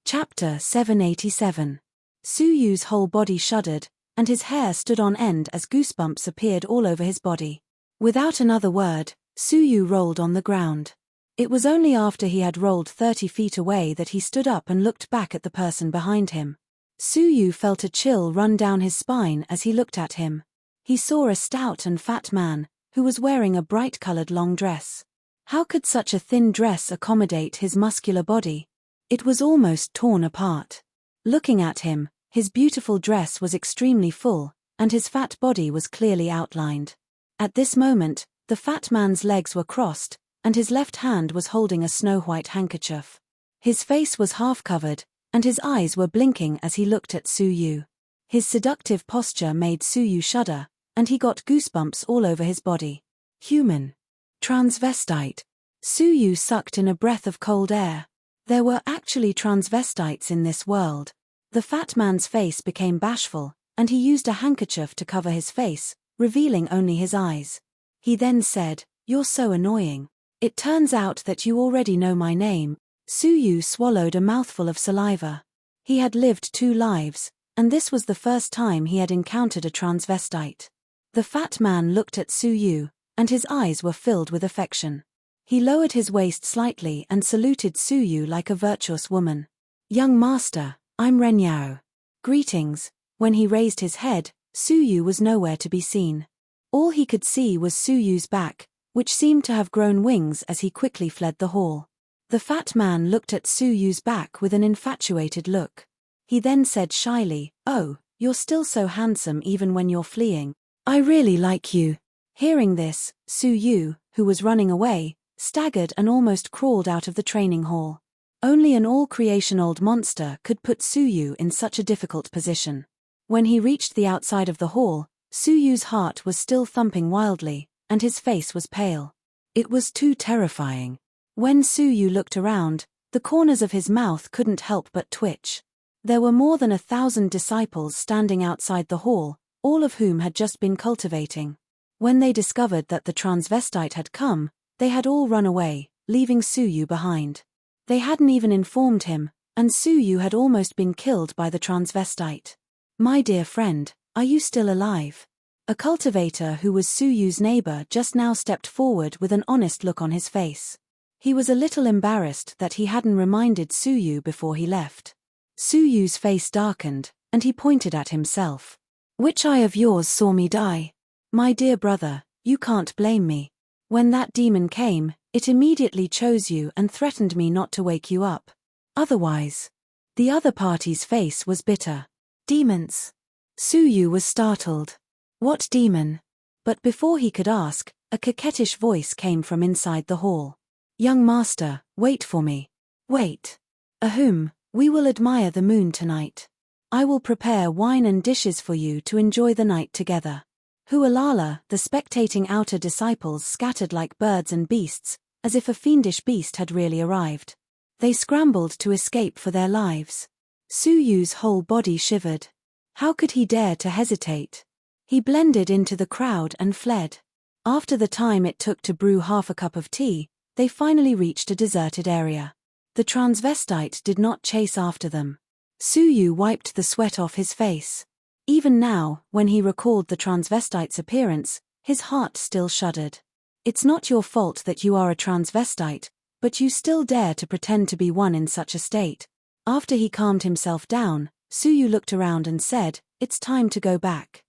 Chapter 787. Suyu's whole body shuddered, and his hair stood on end as goosebumps appeared all over his body. Without another word, Suyu rolled on the ground. It was only after he had rolled 30 feet away that he stood up and looked back at the person behind him. Suyu felt a chill run down his spine as he looked at him. He saw a stout and fat man, who was wearing a bright-colored long dress. How could such a thin dress accommodate his muscular body? It was almost torn apart. Looking at him, his beautiful dress was extremely full, and his fat body was clearly outlined. At this moment, the fat man's legs were crossed, and his left hand was holding a snow-white handkerchief. His face was half-covered, and his eyes were blinking as he looked at Suyu. His seductive posture made Suyu shudder, and he got goosebumps all over his body. Human. Transvestite. Suyu sucked in a breath of cold air. There were actually transvestites in this world. The fat man's face became bashful, and he used a handkerchief to cover his face, revealing only his eyes. He then said, "You're so annoying. It turns out that you already know my name." Suyu swallowed a mouthful of saliva. He had lived 2 lives, and this was the first time he had encountered a transvestite. The fat man looked at Suyu, and his eyes were filled with affection. He lowered his waist slightly and saluted Suyu like a virtuous woman. "Young master, I'm Renyao." Greetings. When he raised his head, Suyu was nowhere to be seen. All he could see was Suyu's back, which seemed to have grown wings as he quickly fled the hall. The fat man looked at Suyu's back with an infatuated look. He then said shyly, "Oh, you're still so handsome even when you're fleeing. I really like you." Hearing this, Suyu, who was running away, staggered and almost crawled out of the training hall. Only an all-creation old monster could put Suyu in such a difficult position. When he reached the outside of the hall, Suyu's heart was still thumping wildly, and his face was pale. It was too terrifying. When Suyu looked around, the corners of his mouth couldn't help but twitch. There were more than 1,000 disciples standing outside the hall, all of whom had just been cultivating. When they discovered that the transvestite had come, they had all run away, leaving Suyu behind. They hadn't even informed him, and Suyu had almost been killed by the transvestite. "My dear friend, are you still alive?" A cultivator who was Suyu's neighbor just now stepped forward with an honest look on his face. He was a little embarrassed that he hadn't reminded Suyu before he left. Suyu's face darkened, and he pointed at himself. "Which eye of yours saw me die? My dear brother, you can't blame me. When that demon came, it immediately chose you and threatened me not to wake you up. Otherwise." The other party's face was bitter. "Demons?" Suyu was startled. "What demon?" But before he could ask, a coquettish voice came from inside the hall. "Young master, wait for me." "Wait. Ahum, we will admire the moon tonight. I will prepare wine and dishes for you to enjoy the night together." Hualala, the spectating outer disciples scattered like birds and beasts, as if a fiendish beast had really arrived. They scrambled to escape for their lives. Suyu's whole body shivered. How could he dare to hesitate? He blended into the crowd and fled. After the time it took to brew half a cup of tea, they finally reached a deserted area. The transvestite did not chase after them. Suyu wiped the sweat off his face. Even now, when he recalled the transvestite's appearance, his heart still shuddered. It's not your fault that you are a transvestite, but you still dare to pretend to be one in such a state. After he calmed himself down, Suyu looked around and said, "It's time to go back."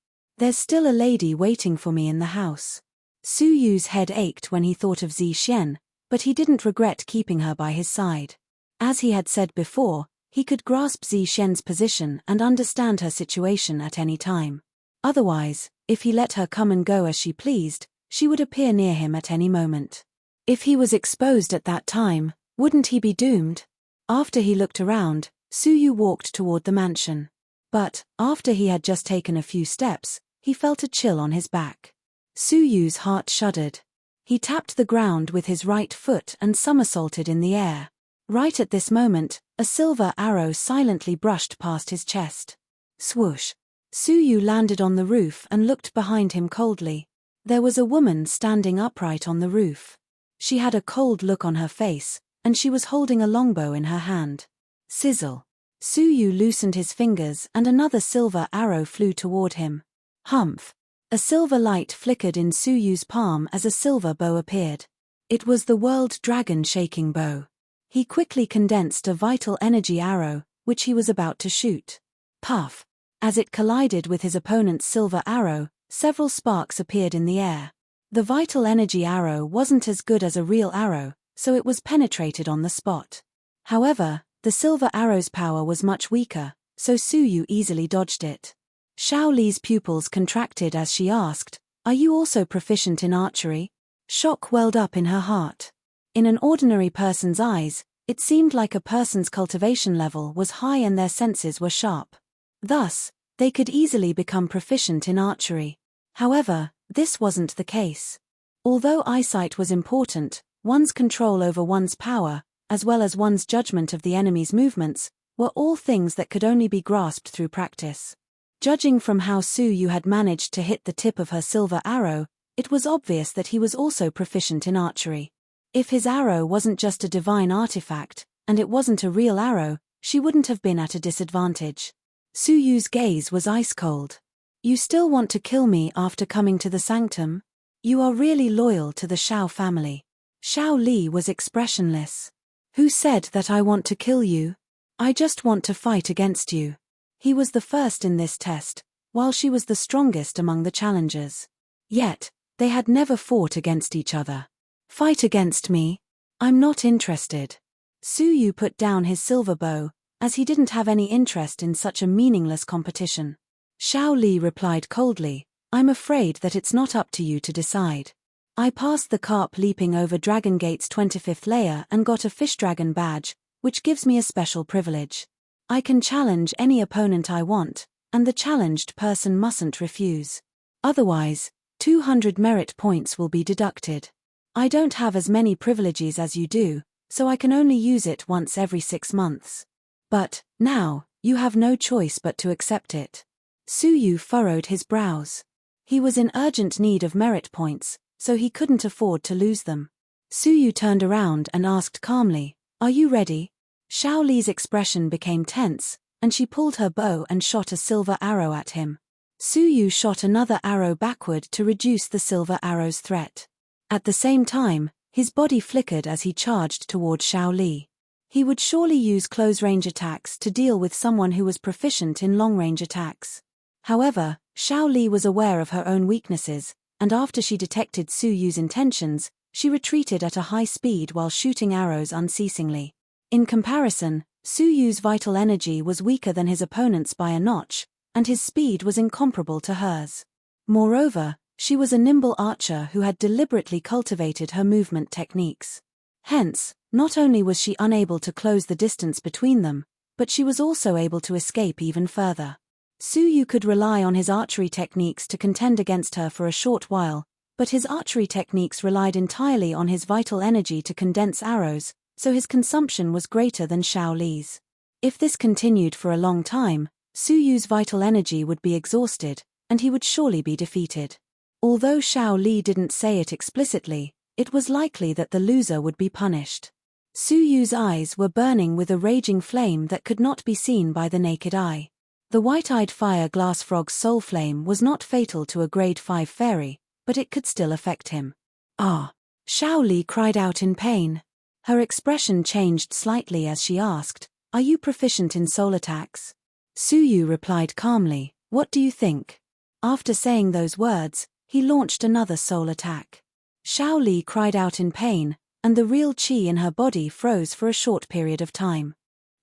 There's still a lady waiting for me in the house. Su Yu's head ached when he thought of Zixian, but he didn't regret keeping her by his side. As he had said before, he could grasp Zixian's position and understand her situation at any time. Otherwise, if he let her come and go as she pleased, she would appear near him at any moment. If he was exposed at that time, wouldn't he be doomed? After he looked around, Su Yu walked toward the mansion. But, after he had just taken a few steps, he felt a chill on his back. Su Yu's heart shuddered. He tapped the ground with his right foot and somersaulted in the air. Right at this moment, a silver arrow silently brushed past his chest. Swoosh! Su Yu landed on the roof and looked behind him coldly. There was a woman standing upright on the roof. She had a cold look on her face, and she was holding a longbow in her hand. Sizzle! Su Yu loosened his fingers and another silver arrow flew toward him. Humph! A silver light flickered in Su Yu's palm as a silver bow appeared. It was the World Dragon Shaking Bow. He quickly condensed a vital energy arrow, which he was about to shoot. Puff! As it collided with his opponent's silver arrow, several sparks appeared in the air. The vital energy arrow wasn't as good as a real arrow, so it was penetrated on the spot. However, the silver arrow's power was much weaker, so Su Yu easily dodged it. Xiao Li's pupils contracted as she asked, "Are you also proficient in archery?" Shock welled up in her heart. In an ordinary person's eyes, it seemed like a person's cultivation level was high and their senses were sharp. Thus, they could easily become proficient in archery. However, this wasn't the case. Although eyesight was important, one's control over one's power, as well as one's judgment of the enemy's movements, were all things that could only be grasped through practice. Judging from how Su Yu had managed to hit the tip of her silver arrow, it was obvious that he was also proficient in archery. If his arrow wasn't just a divine artifact, and it wasn't a real arrow, she wouldn't have been at a disadvantage. Su Yu's gaze was ice cold. "You still want to kill me after coming to the sanctum? You are really loyal to the Xiao family." Xiao Li was expressionless. "Who said that I want to kill you? I just want to fight against you." He was the first in this test, while she was the strongest among the challengers. Yet, they had never fought against each other. "Fight against me? I'm not interested." Su Yu put down his silver bow, as he didn't have any interest in such a meaningless competition. Xiao Li replied coldly, "I'm afraid that it's not up to you to decide. I passed the carp leaping over Dragon Gate's 25th layer and got a fish dragon badge, which gives me a special privilege. I can challenge any opponent I want, and the challenged person mustn't refuse. Otherwise, 200 merit points will be deducted. I don't have as many privileges as you do, so I can only use it once every 6 months. But, now, you have no choice but to accept it." Su Yu furrowed his brows. He was in urgent need of merit points, so he couldn't afford to lose them. Su Yu turned around and asked calmly, "Are you ready?" Xiao Li's expression became tense, and she pulled her bow and shot a silver arrow at him. Su Yu shot another arrow backward to reduce the silver arrow's threat. At the same time, his body flickered as he charged toward Xiao Li. He would surely use close-range attacks to deal with someone who was proficient in long-range attacks. However, Xiao Li was aware of her own weaknesses, and after she detected Su Yu's intentions, she retreated at a high speed while shooting arrows unceasingly. In comparison, Su Yu's vital energy was weaker than his opponent's by a notch, and his speed was incomparable to hers. Moreover, she was a nimble archer who had deliberately cultivated her movement techniques. Hence, not only was she unable to close the distance between them, but she was also able to escape even further. Su Yu could rely on his archery techniques to contend against her for a short while, but his archery techniques relied entirely on his vital energy to condense arrows, so his consumption was greater than Xiao Li's. If this continued for a long time, Su Yu's vital energy would be exhausted, and he would surely be defeated. Although Xiao Li didn't say it explicitly, it was likely that the loser would be punished. Su Yu's eyes were burning with a raging flame that could not be seen by the naked eye. The white-eyed fire glass frog's soul flame was not fatal to a grade 5 fairy, but it could still affect him. "Ah!" Xiao Li cried out in pain. Her expression changed slightly as she asked, "Are you proficient in soul attacks?" Su Yu replied calmly, "What do you think? After saying those words, he launched another soul attack. Xiao Li cried out in pain, and the real qi in her body froze for a short period of time.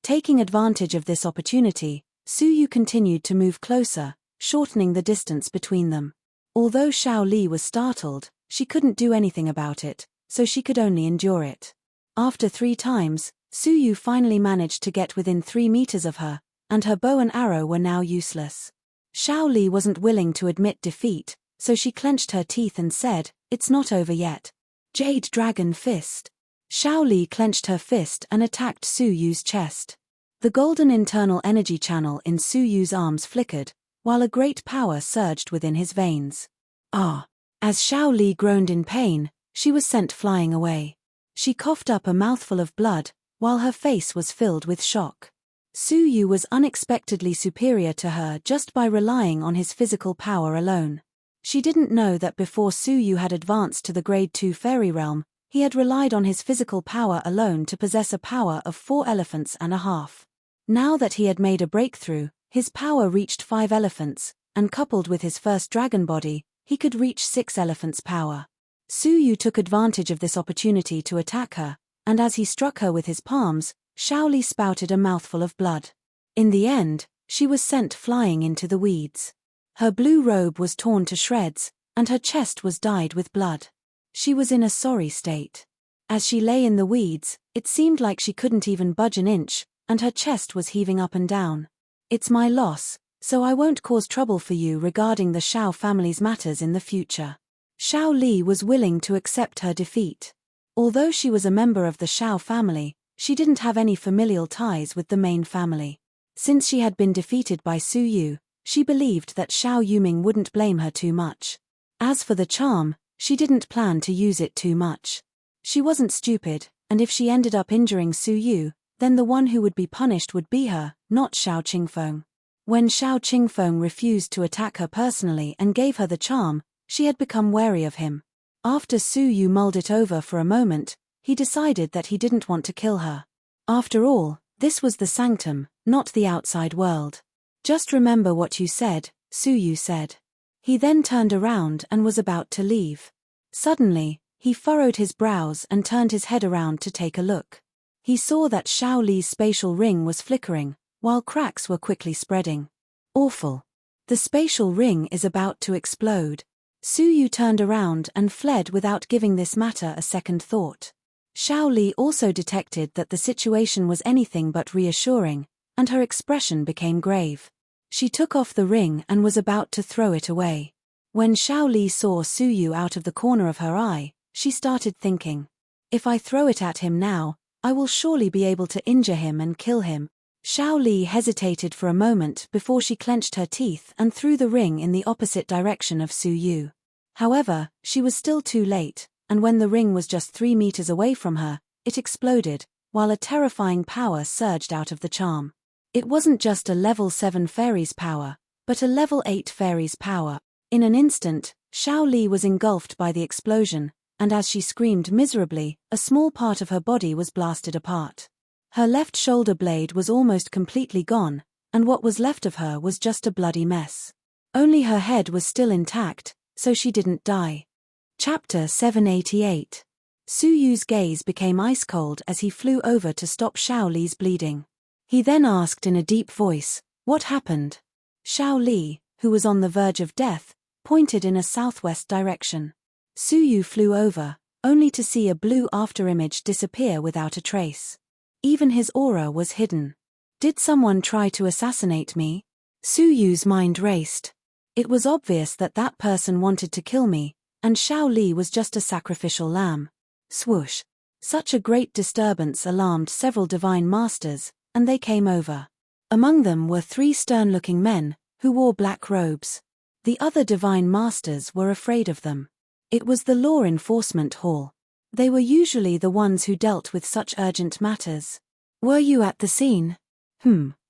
Taking advantage of this opportunity, Su Yu continued to move closer, shortening the distance between them. Although Xiao Li was startled, she couldn't do anything about it, so she could only endure it. After 3 times, Su Yu finally managed to get within 3 meters of her, and her bow and arrow were now useless. Xiao Li wasn't willing to admit defeat, so she clenched her teeth and said, "It's not over yet." Jade Dragon Fist. Xiao Li clenched her fist and attacked Su Yu's chest. The golden internal energy channel in Su Yu's arms flickered, while a great power surged within his veins. Ah! As Xiao Li groaned in pain, she was sent flying away. She coughed up a mouthful of blood, while her face was filled with shock. Su Yu was unexpectedly superior to her just by relying on his physical power alone. She didn't know that before Su Yu had advanced to the Grade 2 fairy realm, he had relied on his physical power alone to possess a power of 4 elephants and a half. Now that he had made a breakthrough, his power reached 5 elephants, and coupled with his first dragon body, he could reach 6 elephants' power. Su Yu took advantage of this opportunity to attack her, and as he struck her with his palms, Xiao Li spouted a mouthful of blood. In the end, she was sent flying into the weeds. Her blue robe was torn to shreds, and her chest was dyed with blood. She was in a sorry state. As she lay in the weeds, it seemed like she couldn't even budge an inch, and her chest was heaving up and down. "It's my loss, so I won't cause trouble for you regarding the Xiao family's matters in the future." Xiao Li was willing to accept her defeat. Although she was a member of the Xiao family, she didn't have any familial ties with the main family. Since she had been defeated by Su Yu, she believed that Xiao Yuming wouldn't blame her too much. As for the charm, she didn't plan to use it too much. She wasn't stupid, and if she ended up injuring Su Yu, then the one who would be punished would be her, not Xiao Qingfeng. When Xiao Qingfeng refused to attack her personally and gave her the charm, she had become wary of him. After Su Yu mulled it over for a moment, he decided that he didn't want to kill her. After all, this was the sanctum, not the outside world. "Just remember what you said," Su Yu said. He then turned around and was about to leave. Suddenly, he furrowed his brows and turned his head around to take a look. He saw that Xiao Li's spatial ring was flickering, while cracks were quickly spreading. Awful. The spatial ring is about to explode. Su Yu turned around and fled without giving this matter a second thought. Xiao Li also detected that the situation was anything but reassuring, and her expression became grave. She took off the ring and was about to throw it away. When Xiao Li saw Su Yu out of the corner of her eye, she started thinking, "If I throw it at him now, I will surely be able to injure him and kill him." Xiao Li hesitated for a moment before she clenched her teeth and threw the ring in the opposite direction of Su Yu. However, she was still too late, and when the ring was just 3 meters away from her, it exploded, while a terrifying power surged out of the charm. It wasn't just a level 7 fairy's power, but a level 8 fairy's power. In an instant, Xiao Li was engulfed by the explosion, and as she screamed miserably, a small part of her body was blasted apart. Her left shoulder blade was almost completely gone, and what was left of her was just a bloody mess. Only her head was still intact, so she didn't die. Chapter 788. Su Yu's gaze became ice cold as he flew over to stop Xiao Li's bleeding. He then asked in a deep voice, "What happened?" Xiao Li, who was on the verge of death, pointed in a southwest direction. Su Yu flew over, only to see a blue afterimage disappear without a trace. Even his aura was hidden. Did someone try to assassinate me? Su Yu's mind raced. It was obvious that that person wanted to kill me, and Xiao Li was just a sacrificial lamb. Swoosh. Such a great disturbance alarmed several divine masters, and they came over. Among them were 3 stern-looking men, who wore black robes. The other divine masters were afraid of them. It was the law enforcement hall. They were usually the ones who dealt with such urgent matters. "Were you at the scene?"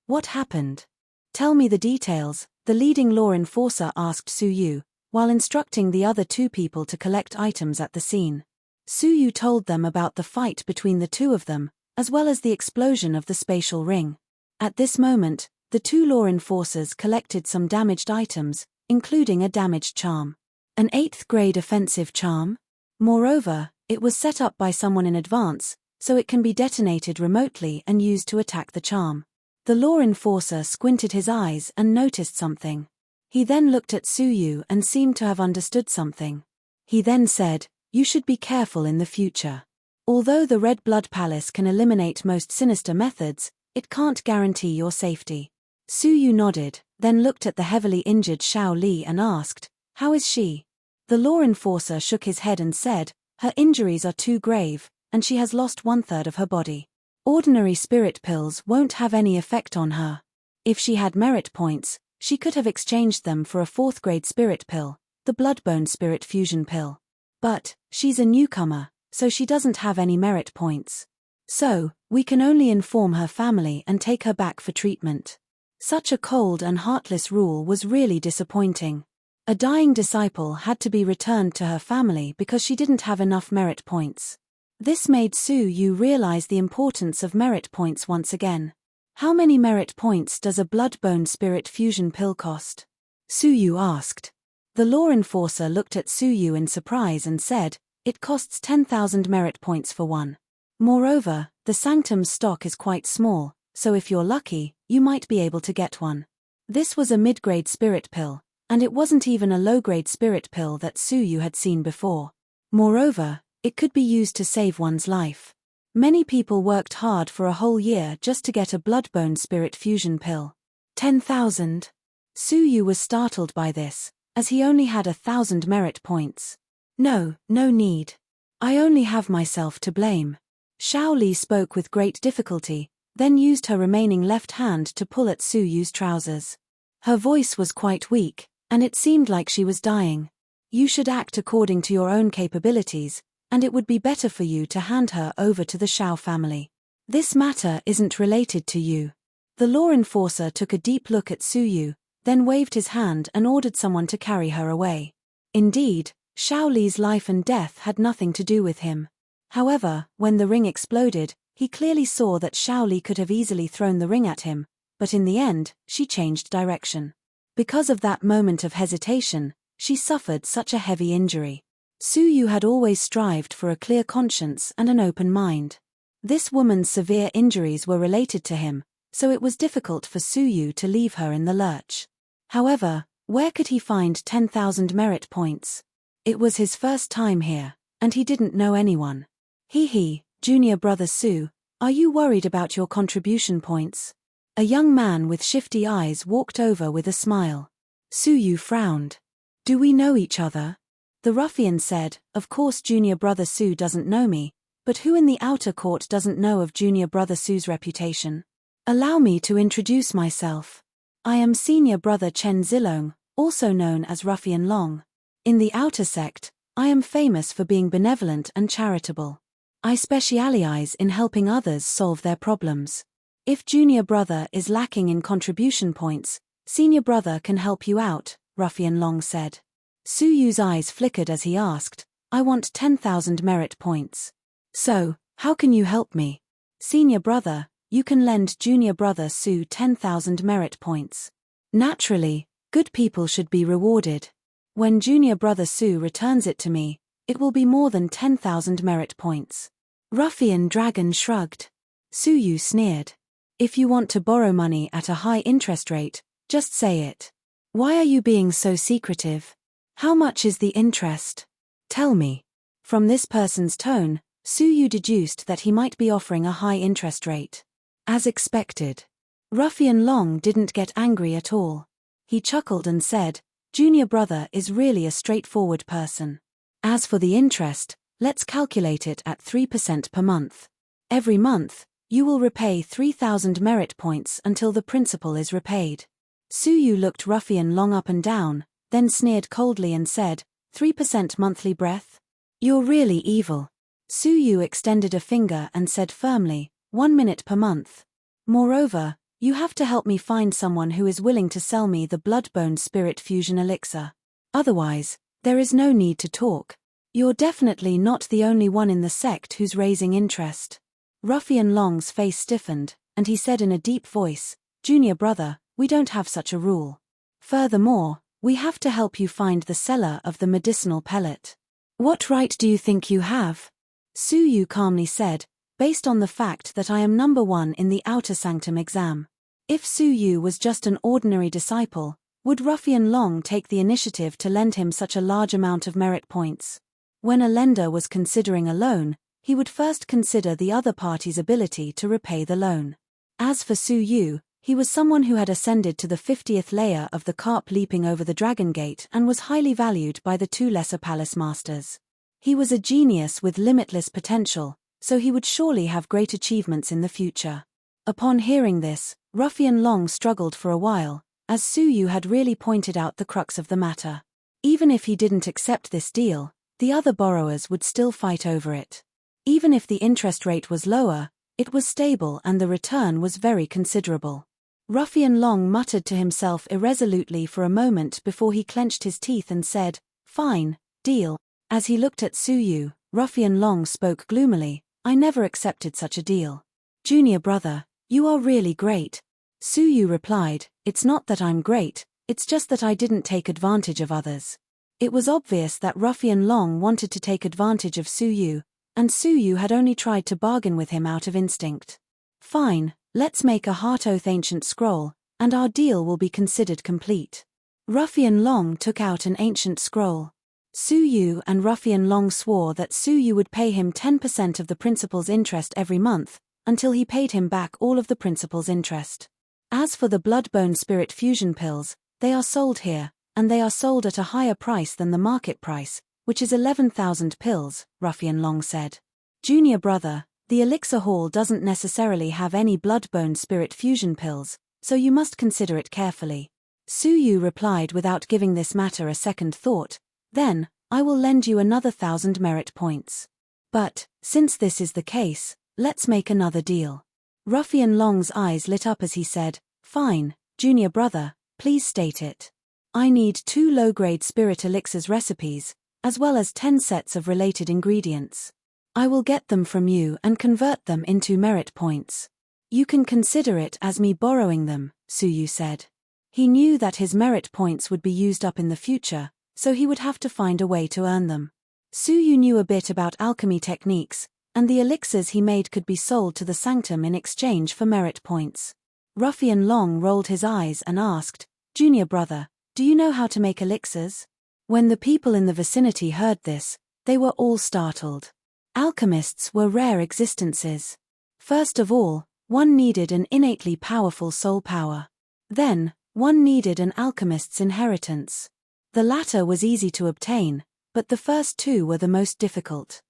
What happened?" "Tell me the details," the leading law enforcer asked Su Yu, while instructing the other 2 people to collect items at the scene. Su Yu told them about the fight between the 2 of them, as well as the explosion of the spatial ring. At this moment, the 2 law enforcers collected some damaged items, including a damaged charm. An 8th grade offensive charm? Moreover, it was set up by someone in advance, so it can be detonated remotely and used to attack the charm. The law enforcer squinted his eyes and noticed something. He then looked at Suyu and seemed to have understood something. He then said, "You should be careful in the future. Although the Red Blood Palace can eliminate most sinister methods, it can't guarantee your safety." Suyu nodded, then looked at the heavily injured Xiao Li and asked, "How is she?" The law enforcer shook his head and said, "Her injuries are too grave, and she has lost 1/3 of her body. Ordinary spirit pills won't have any effect on her. If she had merit points, she could have exchanged them for a 4th grade spirit pill, the Bloodbone Spirit Fusion pill. But, she's a newcomer, so she doesn't have any merit points. So, we can only inform her family and take her back for treatment." Such a cold and heartless rule was really disappointing. A dying disciple had to be returned to her family because she didn't have enough merit points. This made Suyu realize the importance of merit points once again. "How many merit points does a Bloodbone Spirit Fusion pill cost?" Suyu asked. The law enforcer looked at Suyu in surprise and said, "It costs 10,000 merit points for one. Moreover, the Sanctum's stock is quite small, so if you're lucky, you might be able to get one." This was a mid-grade spirit pill, and it wasn't even a low-grade spirit pill that Suyu had seen before. Moreover, it could be used to save one's life. Many people worked hard for a whole year just to get a Bloodbone Spirit Fusion pill. 10,000? Suyu was startled by this, as he only had 1,000 merit points. No need. I only have myself to blame." Xiao Li spoke with great difficulty, then used her remaining left hand to pull at Suyu's trousers. Her voice was quite weak, and it seemed like she was dying. "You should act according to your own capabilities, and it would be better for you to hand her over to the Xiao family. This matter isn't related to you." The law enforcer took a deep look at Suyu, then waved his hand and ordered someone to carry her away. Indeed, Xiao Li's life and death had nothing to do with him. However, when the ring exploded, he clearly saw that Xiao Li could have easily thrown the ring at him, but in the end, she changed direction. Because of that moment of hesitation, she suffered such a heavy injury. Suyu had always strived for a clear conscience and an open mind. This woman's severe injuries were related to him, so it was difficult for Suyu to leave her in the lurch. However, where could he find 10,000 merit points? It was his first time here, and he didn't know anyone. He, junior brother Su, are you worried about your contribution points?" A young man with shifty eyes walked over with a smile. Suyu frowned. "Do we know each other?" The ruffian said, "Of course junior brother Su doesn't know me, but who in the outer court doesn't know of junior brother Su's reputation? Allow me to introduce myself. I am senior brother Chen Zilong, also known as Ruffian Long. In the outer sect, I am famous for being benevolent and charitable. I specialize in helping others solve their problems. If junior brother is lacking in contribution points, senior brother can help you out," Ruffian Long said. Suyu's eyes flickered as he asked, "I want 10,000 merit points. So, how can you help me?" "Senior brother, you can lend junior brother Su 10,000 merit points. Naturally, good people should be rewarded. When junior brother Su returns it to me, it will be more than 10,000 merit points." Ruffian Dragon shrugged. Suyu sneered. "If you want to borrow money at a high interest rate, just say it. Why are you being so secretive? How much is the interest? Tell me." From this person's tone, Suyu deduced that he might be offering a high interest rate. As expected. Ruffian Long didn't get angry at all. He chuckled and said, "Junior brother is really a straightforward person. As for the interest, let's calculate it at 3% per month. Every month, you will repay 3,000 merit points until the principal is repaid." Suyu looked Ruffian Long up and down, then sneered coldly and said, 3% monthly breath? You're really evil." Suyu extended a finger and said firmly, 1 minute per month. Moreover, you have to help me find someone who is willing to sell me the Bloodbone Spirit Fusion elixir. Otherwise, there is no need to talk. You're definitely not the only one in the sect who's raising interest. Ruffian Long's face stiffened, and he said in a deep voice, "Junior brother, we don't have such a rule. Furthermore, We have to help you find the seller of the medicinal pellet. What right do you think you have? Su Yu calmly said, based on the fact that I am number 1 in the outer sanctum exam. If Su Yu was just an ordinary disciple, would Ruffian Long take the initiative to lend him such a large amount of merit points? When a lender was considering a loan, he would first consider the other party's ability to repay the loan. As for Su Yu, he was someone who had ascended to the 50th layer of the carp leaping over the dragon gate and was highly valued by the 2 lesser palace masters. He was a genius with limitless potential, so he would surely have great achievements in the future. Upon hearing this, Ruffian Long struggled for a while, as Su Yu had really pointed out the crux of the matter. Even if he didn't accept this deal, the other borrowers would still fight over it. Even if the interest rate was lower, it was stable and the return was very considerable. Ruffian Long muttered to himself irresolutely for a moment before he clenched his teeth and said, "Fine, deal." As he looked at Su Yu, Ruffian Long spoke gloomily, "I never accepted such a deal." "Junior brother, you are really great." Su Yu replied, "It's not that I'm great, it's just that I didn't take advantage of others." It was obvious that Ruffian Long wanted to take advantage of Su Yu, and Su Yu had only tried to bargain with him out of instinct. "Fine, let's make a Heart Oath ancient scroll, and our deal will be considered complete." Ruffian Long took out an ancient scroll. Su Yu and Ruffian Long swore that Su Yu would pay him 10% of the principal's interest every month, until he paid him back all of the principal's interest. As for the Bloodbone Spirit Fusion pills, they are sold here, and they are sold at a higher price than the market price, which is 11,000 pills, Ruffian Long said. "Junior brother, the Elixir Hall doesn't necessarily have any Bloodbone Spirit Fusion pills, so you must consider it carefully." Su Yu replied without giving this matter a second thought, "Then, I will lend you another 1,000 merit points. But, since this is the case, let's make another deal." Ruffian Long's eyes lit up as he said, "Fine, junior brother, please state it." "I need 2 low-grade spirit elixirs recipes, as well as 10 sets of related ingredients. I will get them from you and convert them into merit points. You can consider it as me borrowing them," Su Yu said. He knew that his merit points would be used up in the future, so he would have to find a way to earn them. Su Yu knew a bit about alchemy techniques, and the elixirs he made could be sold to the sanctum in exchange for merit points. Ruffian Long rolled his eyes and asked, "Junior brother, do you know how to make elixirs?" When the people in the vicinity heard this, they were all startled. Alchemists were rare existences. First of all, one needed an innately powerful soul power. Then, one needed an alchemist's inheritance. The latter was easy to obtain, but the first 2 were the most difficult.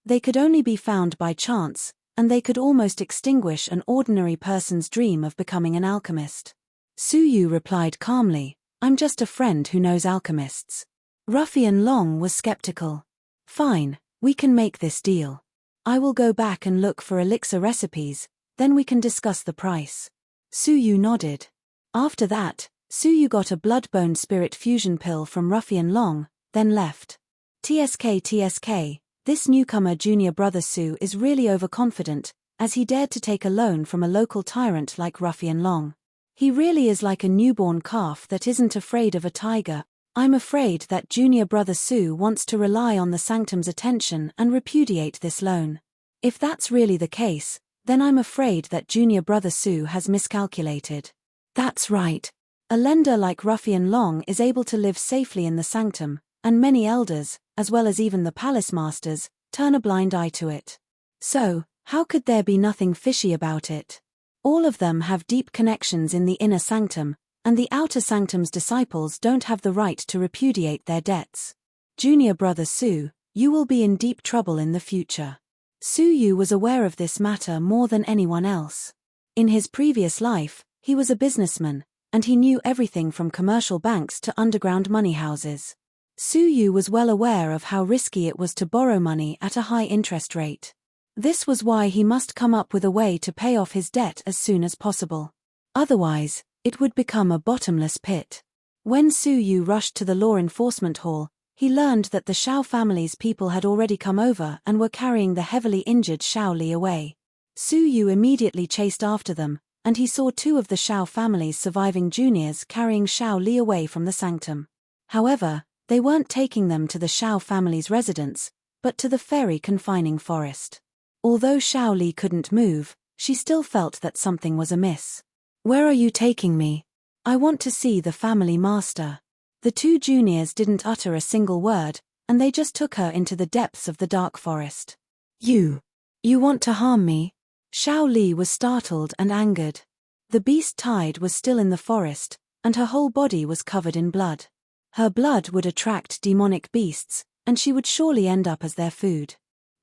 They could only be found by chance, and they could almost extinguish an ordinary person's dream of becoming an alchemist. Su Yu replied calmly, "I'm just a friend who knows alchemists." Ruffian Long was skeptical. "Fine, we can make this deal. I will go back and look for elixir recipes, then we can discuss the price." Su Yu nodded. After that, Su Yu got a Bloodbone Spirit Fusion pill from Ruffian Long, then left. TSK, this newcomer junior brother Su is really overconfident, as he dared to take a loan from a local tyrant like Ruffian Long. He really is like a newborn calf that isn't afraid of a tiger. I'm afraid that junior brother Su wants to rely on the sanctum's attention and repudiate this loan. If that's really the case, then I'm afraid that junior brother Su has miscalculated. That's right. A lender like Ruffian Long is able to live safely in the sanctum, and many elders, as well as even the palace masters, turn a blind eye to it. So, how could there be nothing fishy about it? All of them have deep connections in the inner sanctum, and the outer sanctum's disciples don't have the right to repudiate their debts. Junior brother Su, you will be in deep trouble in the future. Su Yu was aware of this matter more than anyone else. In his previous life, he was a businessman, and he knew everything from commercial banks to underground money houses. Su Yu was well aware of how risky it was to borrow money at a high interest rate. This was why he must come up with a way to pay off his debt as soon as possible. Otherwise, it would become a bottomless pit. When Su Yu rushed to the law enforcement hall, he learned that the Shao family's people had already come over and were carrying the heavily injured Shao Li away. Su Yu immediately chased after them, and he saw 2 of the Shao family's surviving juniors carrying Shao Li away from the sanctum. However, they weren't taking them to the Shao family's residence, but to the fairy confining forest. Although Xiao Li couldn't move, she still felt that something was amiss. "Where are you taking me? I want to see the family master." The two juniors didn't utter a single word, and they just took her into the depths of the dark forest. You want to harm me?" Xiao Li was startled and angered. The beast tide was still in the forest, and her whole body was covered in blood. Her blood would attract demonic beasts, and she would surely end up as their food.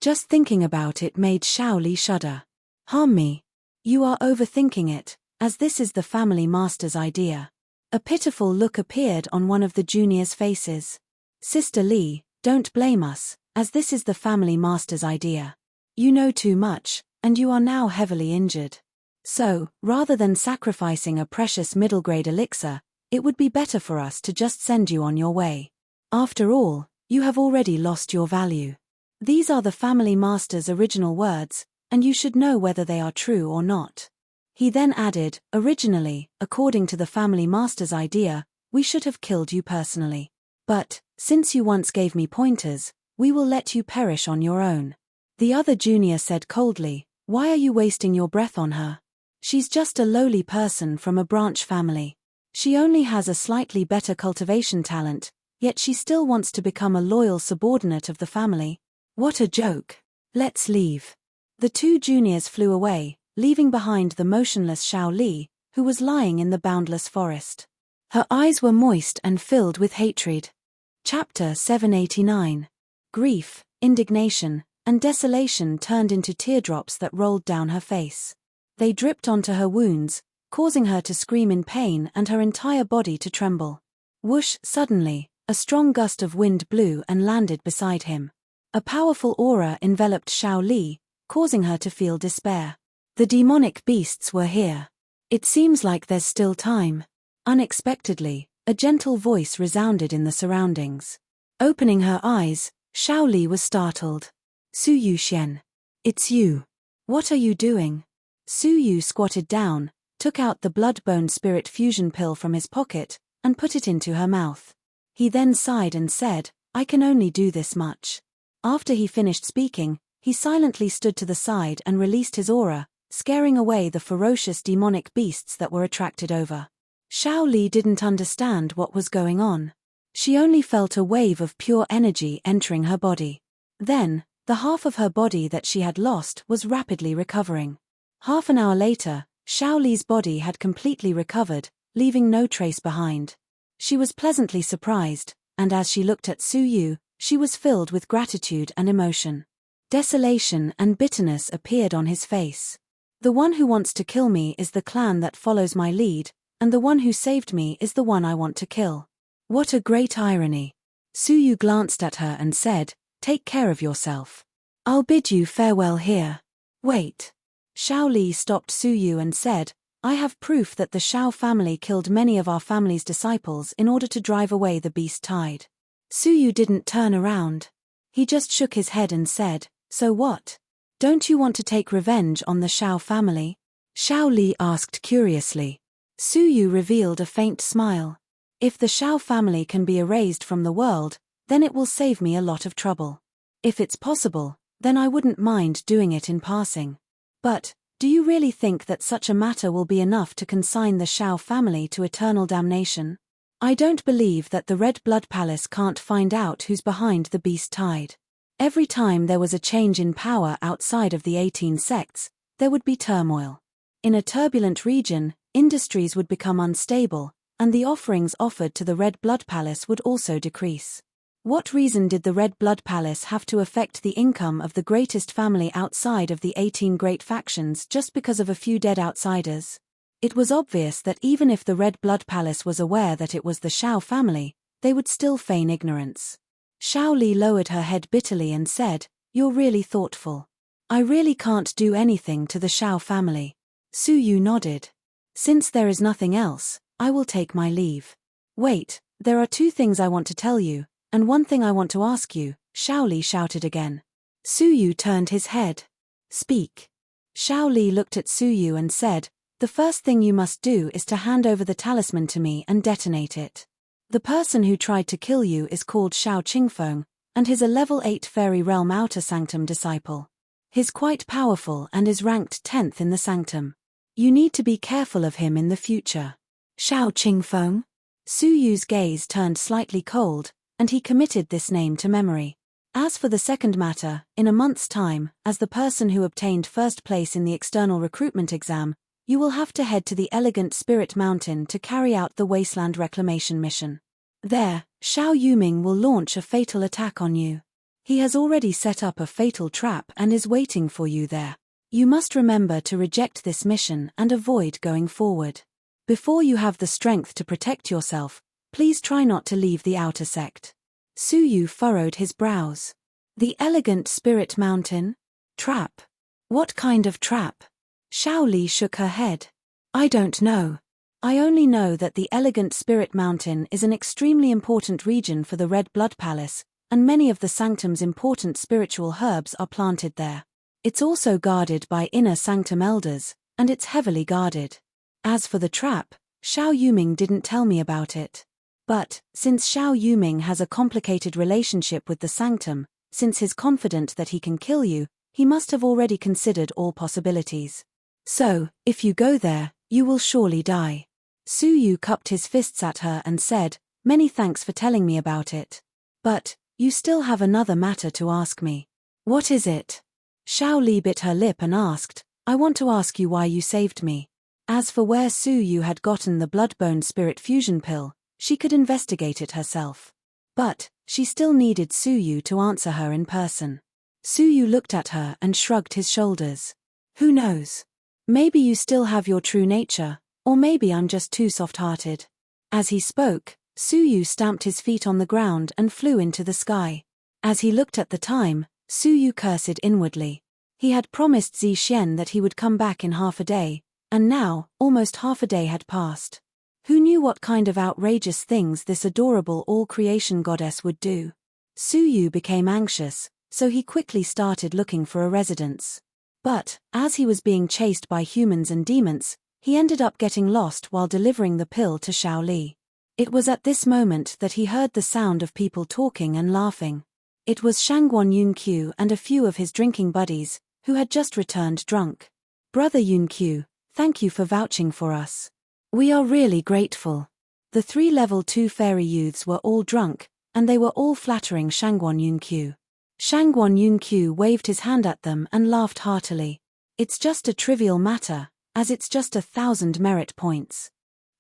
Just thinking about it made Xiao Li shudder. "Harm me? You are overthinking it, as this is the family master's idea." A pitiful look appeared on one of the juniors' faces. "Sister Li, don't blame us, as this is the family master's idea. You know too much, and you are now heavily injured. So, rather than sacrificing a precious middle-grade elixir, it would be better for us to just send you on your way. After all, you have already lost your value." These are the family master's original words, and you should know whether they are true or not. He then added, "Originally, according to the family master's idea, we should have killed you personally. But, since you once gave me pointers, we will let you perish on your own." The other junior said coldly, "Why are you wasting your breath on her? She's just a lowly person from a branch family. She only has a slightly better cultivation talent, yet she still wants to become a loyal subordinate of the family. What a joke. Let's leave." The two juniors flew away, leaving behind the motionless Xiao Li, who was lying in the boundless forest. Her eyes were moist and filled with hatred. Chapter 789. Grief, indignation, and desolation turned into teardrops that rolled down her face. They dripped onto her wounds, causing her to scream in pain and her entire body to tremble. Whoosh! Suddenly, a strong gust of wind blew and landed beside him. A powerful aura enveloped Xiao Li, causing her to feel despair. The demonic beasts were here. "It seems like there's still time." Unexpectedly, a gentle voice resounded in the surroundings. Opening her eyes, Xiao Li was startled. "Su Yuxian. It's you. What are you doing?" Su Yu squatted down, took out the blood-bone spirit fusion pill from his pocket, and put it into her mouth. He then sighed and said, "I can only do this much." After he finished speaking, he silently stood to the side and released his aura, scaring away the ferocious demonic beasts that were attracted over. Xiao Li didn't understand what was going on. She only felt a wave of pure energy entering her body. Then, the half of her body that she had lost was rapidly recovering. Half an hour later, Xiao Li's body had completely recovered, leaving no trace behind. She was pleasantly surprised, and as she looked at Su Yu, she was filled with gratitude and emotion. Desolation and bitterness appeared on his face. "The one who wants to kill me is the clan that follows my lead, and the one who saved me is the one I want to kill. What a great irony." Su Yu glanced at her and said, "Take care of yourself. I'll bid you farewell here." "Wait." Xiao Li stopped Su Yu and said, "I have proof that the Shao family killed many of our family's disciples in order to drive away the beast tide." Su Yu didn't turn around. He just shook his head and said, "So what? Don't you want to take revenge on the Shao family?" Xiao Li asked curiously. Su Yu revealed a faint smile. "If the Shao family can be erased from the world, then it will save me a lot of trouble. If it's possible, then I wouldn't mind doing it in passing. But, do you really think that such a matter will be enough to consign the Shao family to eternal damnation? I don't believe that the Red Blood Palace can't find out who's behind the beast tide. Every time there was a change in power outside of the 18 sects, there would be turmoil. In a turbulent region, industries would become unstable, and the offerings offered to the Red Blood Palace would also decrease. What reason did the Red Blood Palace have to affect the income of the greatest family outside of the 18 great factions just because of a few dead outsiders? It was obvious that even if the Red Blood Palace was aware that it was the Shao family, they would still feign ignorance. Xiao Li lowered her head bitterly and said, "You're really thoughtful. I really can't do anything to the Shao family." Su Yu nodded. "Since there is nothing else, I will take my leave." "Wait, there are two things I want to tell you, and one thing I want to ask you," Xiao Li shouted again. Su Yu turned his head. "Speak." Xiao Li looked at Su Yu and said, "The first thing you must do is to hand over the talisman to me and detonate it." The person who tried to kill you is called Shao Qingfeng, and is a level 8 Fairy Realm Outer Sanctum disciple. He's quite powerful and is ranked 10th in the sanctum. You need to be careful of him in the future. Shao Qingfeng? Su Yu's gaze turned slightly cold, and he committed this name to memory. As for the second matter, in a month's time, as the person who obtained first place in the external recruitment exam, you will have to head to the Elegant Spirit Mountain to carry out the Wasteland Reclamation mission. There, Xiao Yuming will launch a fatal attack on you. He has already set up a fatal trap and is waiting for you there. You must remember to reject this mission and avoid going forward. Before you have the strength to protect yourself, please try not to leave the outer sect. Su Yu furrowed his brows. The Elegant Spirit Mountain? Trap? What kind of trap? Xiao Li shook her head. I don't know. I only know that the Elegant Spirit Mountain is an extremely important region for the Red Blood Palace, and many of the sanctum's important spiritual herbs are planted there. It's also guarded by inner sanctum elders, and it's heavily guarded. As for the trap, Xiao Yuming didn't tell me about it. But, since Xiao Yuming has a complicated relationship with the sanctum, since he's confident that he can kill you, he must have already considered all possibilities. So, if you go there, you will surely die. Su Yu cupped his fists at her and said, Many thanks for telling me about it. But, you still have another matter to ask me. What is it? Xiao Li bit her lip and asked, I want to ask you why you saved me. As for where Su Yu had gotten the Bloodbone Spirit Fusion Pill, she could investigate it herself. But, she still needed Su Yu to answer her in person. Su Yu looked at her and shrugged his shoulders. Who knows? Maybe you still have your true nature, or maybe I'm just too soft-hearted. As he spoke, Su Yu stamped his feet on the ground and flew into the sky. As he looked at the time, Su Yu cursed inwardly. He had promised Zi Xian that he would come back in half a day, and now, almost half a day had passed. Who knew what kind of outrageous things this adorable all-creation goddess would do? Su Yu became anxious, so he quickly started looking for a residence. But, as he was being chased by humans and demons, he ended up getting lost while delivering the pill to Xiao Li. It was at this moment that he heard the sound of people talking and laughing. It was Shangguan Yunqiu and a few of his drinking buddies, who had just returned drunk. Brother Yunqiu, thank you for vouching for us. We are really grateful. The 3 level 2 fairy youths were all drunk, and they were all flattering Shangguan Yunqiu. Shangguan Yunqiu waved his hand at them and laughed heartily. It's just a trivial matter, as it's just 1,000 merit points.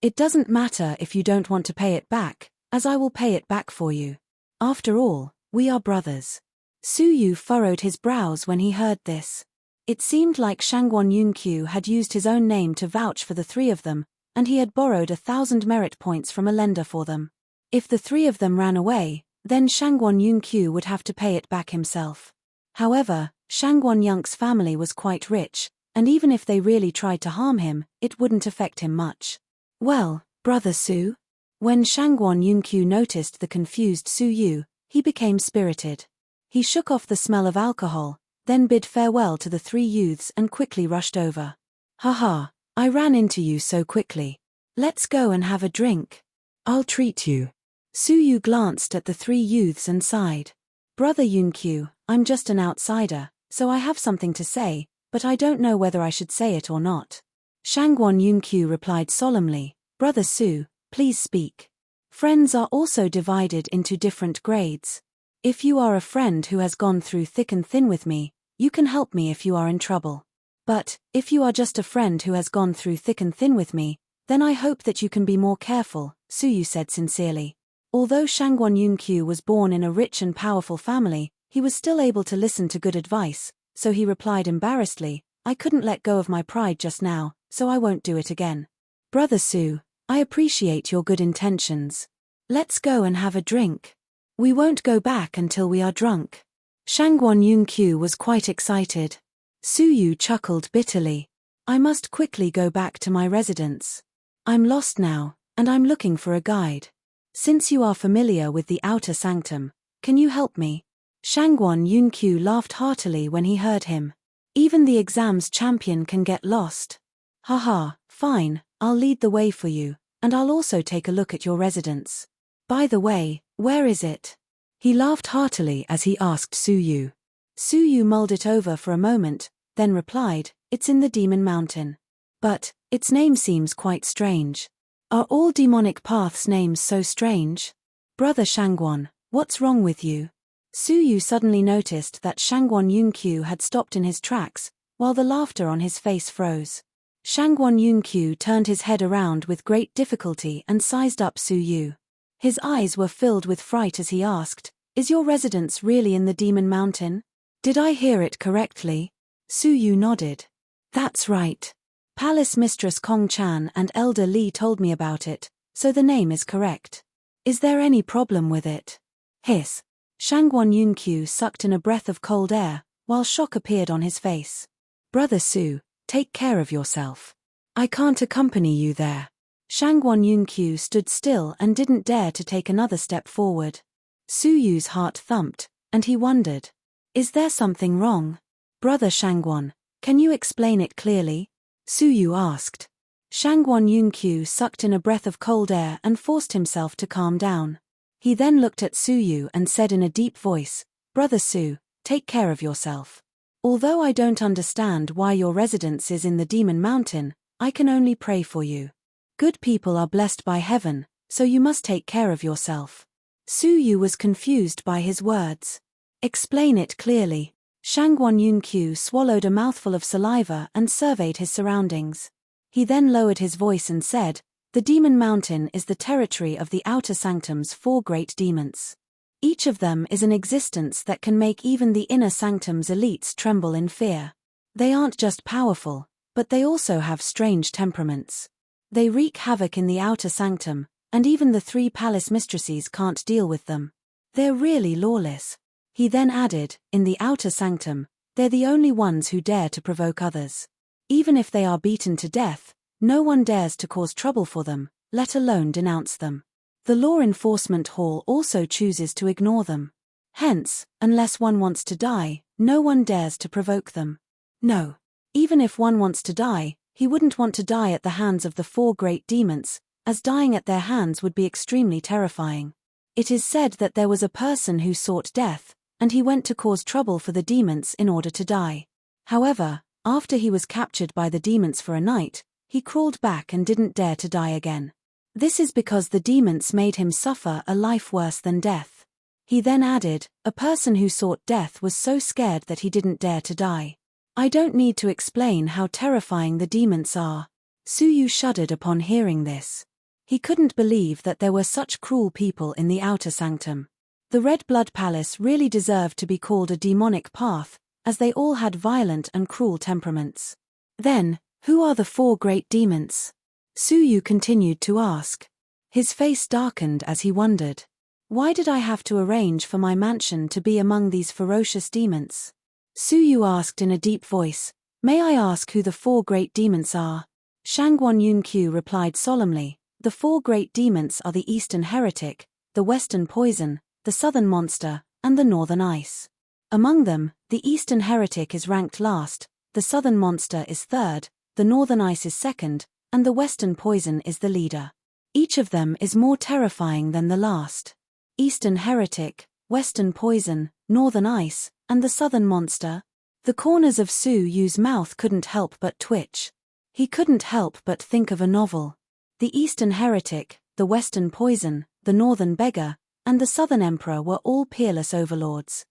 It doesn't matter if you don't want to pay it back, as I will pay it back for you. After all, we are brothers. Su Yu furrowed his brows when he heard this. It seemed like Shangguan Yunqiu had used his own name to vouch for the 3 of them, and he had borrowed 1,000 merit points from a lender for them. If the 3 of them ran away, then Shangguan Yunqiu would have to pay it back himself. However, Shangguan Yunqi's family was quite rich, and even if they really tried to harm him, it wouldn't affect him much. Well, Brother Su? When Shangguan Yunqiu noticed the confused Su Yu, he became spirited. He shook off the smell of alcohol, then bid farewell to the 3 youths and quickly rushed over. Haha, I ran into you so quickly. Let's go and have a drink. I'll treat you. Su Yu glanced at the 3 youths and sighed. Brother Yunqiu, I'm just an outsider, so I have something to say, but I don't know whether I should say it or not. Shangguan Yunqiu replied solemnly, Brother Su, please speak. Friends are also divided into different grades. If you are a friend who has gone through thick and thin with me, you can help me if you are in trouble. But, if you are just a friend who has gone through thick and thin with me, then I hope that you can be more careful, Su Yu said sincerely. Although Shangguan Yunqiu was born in a rich and powerful family, he was still able to listen to good advice, so he replied embarrassedly, I couldn't let go of my pride just now, so I won't do it again. Brother Su, I appreciate your good intentions. Let's go and have a drink. We won't go back until we are drunk. Shangguan Yunqiu was quite excited. Su Yu chuckled bitterly. I must quickly go back to my residence. I'm lost now, and I'm looking for a guide. Since you are familiar with the outer sanctum, can you help me? Shangguan Yunqiu laughed heartily when he heard him. Even the exam's champion can get lost. Haha, fine, I'll lead the way for you, and I'll also take a look at your residence. By the way, where is it? He laughed heartily as he asked Su Yu. Su Yu mulled it over for a moment, then replied, "It's in the Demon Mountain. But, its name seems quite strange. Are all demonic paths' names so strange? Brother Shangguan, what's wrong with you?" Su Yu suddenly noticed that Shangguan Yunqiu had stopped in his tracks, while the laughter on his face froze. Shangguan Yunqiu turned his head around with great difficulty and sized up Su Yu. His eyes were filled with fright as he asked, "Is your residence really in the Demon Mountain? Did I hear it correctly?" Su Yu nodded. "That's right. Palace Mistress Kong Chan and Elder Li told me about it, so the name is correct. Is there any problem with it?" Hiss. Shangguan Yunqiu sucked in a breath of cold air, while shock appeared on his face. "Brother Su, take care of yourself. I can't accompany you there." Shangguan Yunqiu stood still and didn't dare to take another step forward. Su Yu's heart thumped, and he wondered. Is there something wrong? "Brother Shangguan, can you explain it clearly?" Su Yu asked. Shangguan Yunqiu sucked in a breath of cold air and forced himself to calm down. He then looked at Su Yu and said in a deep voice, "Brother Su, take care of yourself. Although I don't understand why your residence is in the Demon Mountain, I can only pray for you. Good people are blessed by heaven, so you must take care of yourself." Su Yu was confused by his words. "Explain it clearly." Shangguan Yunqiu swallowed a mouthful of saliva and surveyed his surroundings. He then lowered his voice and said, "The Demon Mountain is the territory of the Outer Sanctum's 4 great demons. Each of them is an existence that can make even the Inner Sanctum's elites tremble in fear. They aren't just powerful, but they also have strange temperaments. They wreak havoc in the Outer Sanctum, and even the 3 palace mistresses can't deal with them. They're really lawless." He then added, "In the Outer Sanctum, they're the only ones who dare to provoke others. Even if they are beaten to death, no one dares to cause trouble for them, let alone denounce them. The Law Enforcement Hall also chooses to ignore them. Hence, unless one wants to die, no one dares to provoke them. No. Even if one wants to die, he wouldn't want to die at the hands of the 4 great demons, as dying at their hands would be extremely terrifying. It is said that there was a person who sought death, and he went to cause trouble for the demons in order to die. However, after he was captured by the demons for a night, he crawled back and didn't dare to die again. This is because the demons made him suffer a life worse than death." He then added, "A person who sought death was so scared that he didn't dare to die. I don't need to explain how terrifying the demons are." Su Yu shuddered upon hearing this. He couldn't believe that there were such cruel people in the Outer Sanctum. The Red Blood Palace really deserved to be called a demonic path, as they all had violent and cruel temperaments. "Then, who are the 4 great demons?" Su Yu continued to ask. His face darkened as he wondered. Why did I have to arrange for my mansion to be among these ferocious demons? Su Yu asked in a deep voice, "May I ask who the 4 great demons are?" Shangguan Yunqiu replied solemnly, "The 4 great demons are the Eastern Heretic, the Western Poison, the Southern Monster, and the Northern Ice. Among them, the Eastern Heretic is ranked last, the Southern Monster is 3rd, the Northern Ice is 2nd, and the Western Poison is the leader. Each of them is more terrifying than the last. Eastern Heretic, Western Poison, Northern Ice, and the Southern Monster." The corners of Su Yu's mouth couldn't help but twitch. He couldn't help but think of a novel. The Eastern Heretic, the Western Poison, the Northern Beggar, and the Southern Emperor were all peerless overlords.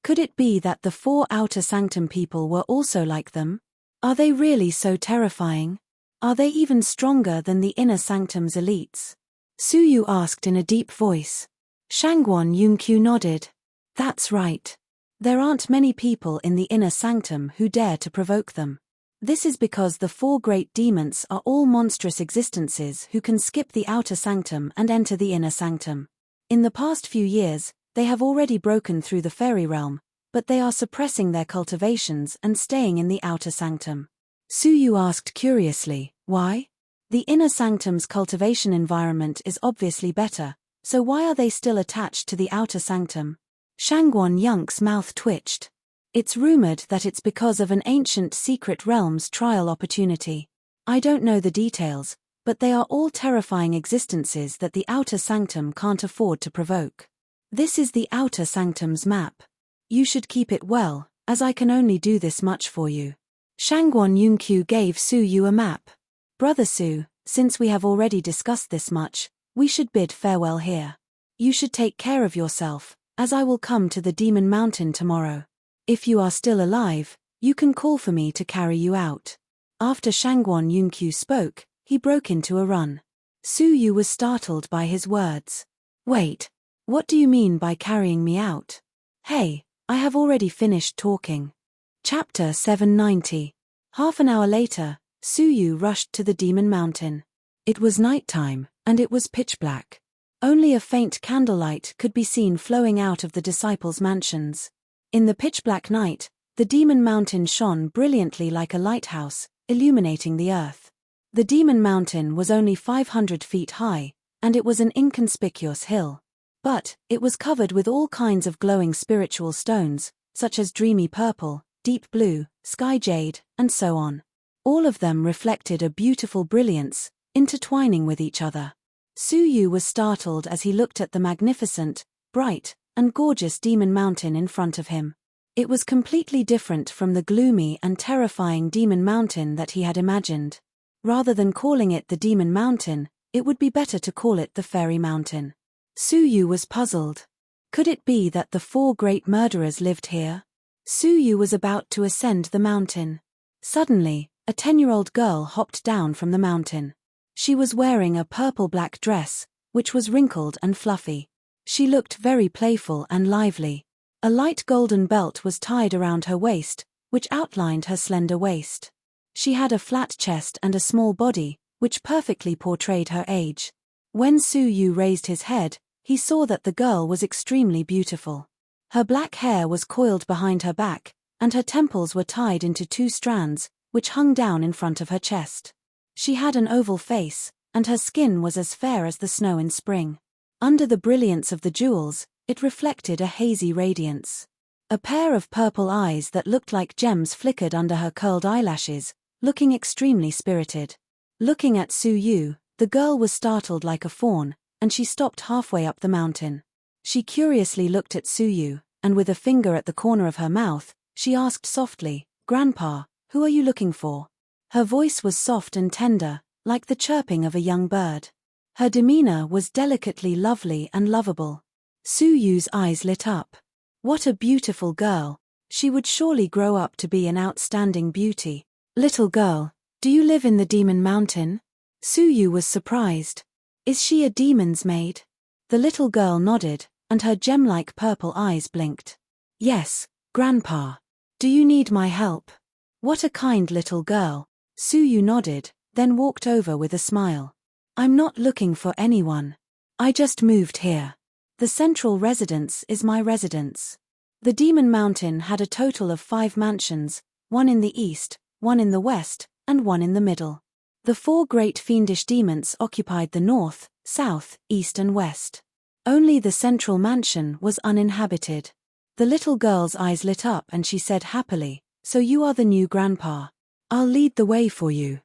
Could it be that the 4 Outer Sanctum people were also like them? Are they really so terrifying? Are they even stronger than the Inner Sanctum's elites? Su Yu asked in a deep voice. Shangguan Yunqiu nodded. That's right. There aren't many people in the Inner Sanctum who dare to provoke them. This is because the 4 great demons are all monstrous existences who can skip the Outer Sanctum and enter the Inner Sanctum. In the past few years, they have already broken through the fairy realm, but they are suppressing their cultivations and staying in the Outer Sanctum. Su Yu asked curiously, why? The Inner Sanctum's cultivation environment is obviously better, so why are they still attached to the Outer Sanctum? Shangguan Yunqi's mouth twitched. It's rumored that it's because of an ancient secret realm's trial opportunity. I don't know the details, but they are all terrifying existences that the outer sanctum can't afford to provoke. This is the outer sanctum's map. You should keep it well, as I can only do this much for you. Shangguan Yunqiu gave Su Yu a map. Brother Su, since we have already discussed this much, we should bid farewell here. You should take care of yourself, as I will come to the Demon Mountain tomorrow. If you are still alive, you can call for me to carry you out. After Shangguan Yunqiu spoke, he broke into a run. Su Yu was startled by his words. Wait, what do you mean by carrying me out? Hey, I have already finished talking. Chapter 790. Half an hour later, Su Yu rushed to the Demon Mountain. It was nighttime, and it was pitch black. Only a faint candlelight could be seen flowing out of the disciples' mansions. In the pitch-black night, the Demon Mountain shone brilliantly like a lighthouse, illuminating the earth. The Demon Mountain was only 500 feet high, and it was an inconspicuous hill. But it was covered with all kinds of glowing spiritual stones, such as dreamy purple, deep blue, sky jade, and so on. All of them reflected a beautiful brilliance, intertwining with each other. Su Yu was startled as he looked at the magnificent, bright, and gorgeous Demon Mountain in front of him. It was completely different from the gloomy and terrifying Demon Mountain that he had imagined. Rather than calling it the Demon Mountain, it would be better to call it the Fairy Mountain. Su Yu was puzzled. Could it be that the 4 great murderers lived here? Su Yu was about to ascend the mountain. Suddenly, a 10-year-old girl hopped down from the mountain. She was wearing a purple-black dress, which was wrinkled and fluffy. She looked very playful and lively. A light golden belt was tied around her waist, which outlined her slender waist. She had a flat chest and a small body, which perfectly portrayed her age. When Su Yu raised his head, he saw that the girl was extremely beautiful. Her black hair was coiled behind her back, and her temples were tied into 2 strands, which hung down in front of her chest. She had an oval face, and her skin was as fair as the snow in spring. Under the brilliance of the jewels, it reflected a hazy radiance. A pair of purple eyes that looked like gems flickered under her curled eyelashes, looking extremely spirited. Looking at Su Yu, the girl was startled like a fawn, and she stopped halfway up the mountain. She curiously looked at Su Yu, and with a finger at the corner of her mouth, she asked softly, "Grandpa, who are you looking for?" Her voice was soft and tender, like the chirping of a young bird. Her demeanor was delicately lovely and lovable. Su Yu's eyes lit up. What a beautiful girl. She would surely grow up to be an outstanding beauty. "Little girl, do you live in the Demon Mountain?" Su Yu was surprised. "Is she a demon's maid?" The little girl nodded, and her gem-like purple eyes blinked. "Yes, Grandpa. Do you need my help?" What a kind little girl. Su Yu nodded, then walked over with a smile. "I'm not looking for anyone. I just moved here. The central residence is my residence." The Demon Mountain had a total of 5 mansions, 1 in the east, 1 in the west, and 1 in the middle. The 4 great fiendish demons occupied the north, south, east and west. Only the central mansion was uninhabited. The little girl's eyes lit up and she said happily, "So you are the new grandpa. I'll lead the way for you."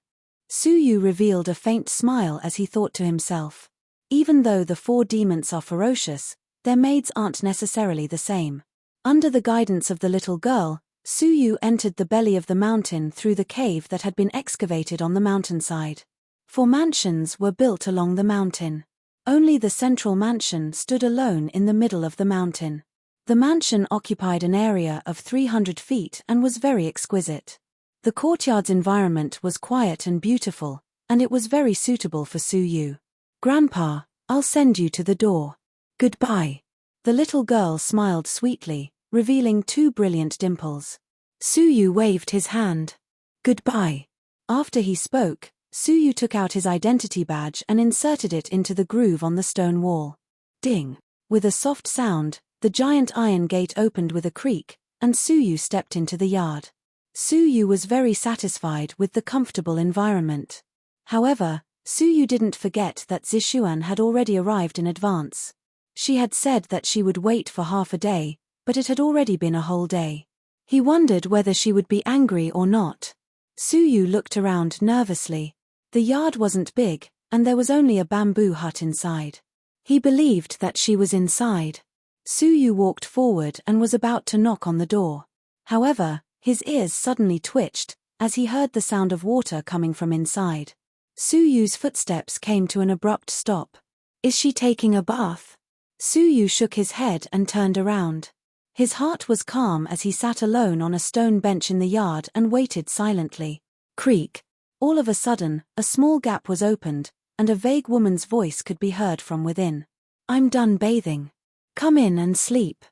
Su Yu revealed a faint smile as he thought to himself. Even though the 4 demons are ferocious, their maids aren't necessarily the same. Under the guidance of the little girl, Su Yu entered the belly of the mountain through the cave that had been excavated on the mountainside. 4 mansions were built along the mountain. Only the central mansion stood alone in the middle of the mountain. The mansion occupied an area of 300 feet and was very exquisite. The courtyard's environment was quiet and beautiful, and it was very suitable for Su Yu. "Grandpa, I'll send you to the door. Goodbye." The little girl smiled sweetly, revealing 2 brilliant dimples. Su Yu waved his hand. "Goodbye." After he spoke, Su Yu took out his identity badge and inserted it into the groove on the stone wall. Ding! With a soft sound, the giant iron gate opened with a creak, and Su Yu stepped into the yard. Su Yu was very satisfied with the comfortable environment. However, Su Yu didn't forget that Zishuan had already arrived in advance. She had said that she would wait for half a day, but it had already been a whole day. He wondered whether she would be angry or not. Su Yu looked around nervously. The yard wasn't big, and there was only a bamboo hut inside. He believed that she was inside. Suyu walked forward and was about to knock on the door. However, his ears suddenly twitched, as he heard the sound of water coming from inside. Suyu's footsteps came to an abrupt stop. Is she taking a bath? Suyu shook his head and turned around. His heart was calm as he sat alone on a stone bench in the yard and waited silently. Creak. All of a sudden, a small gap was opened, and a vague woman's voice could be heard from within. I'm done bathing. Come in and sleep.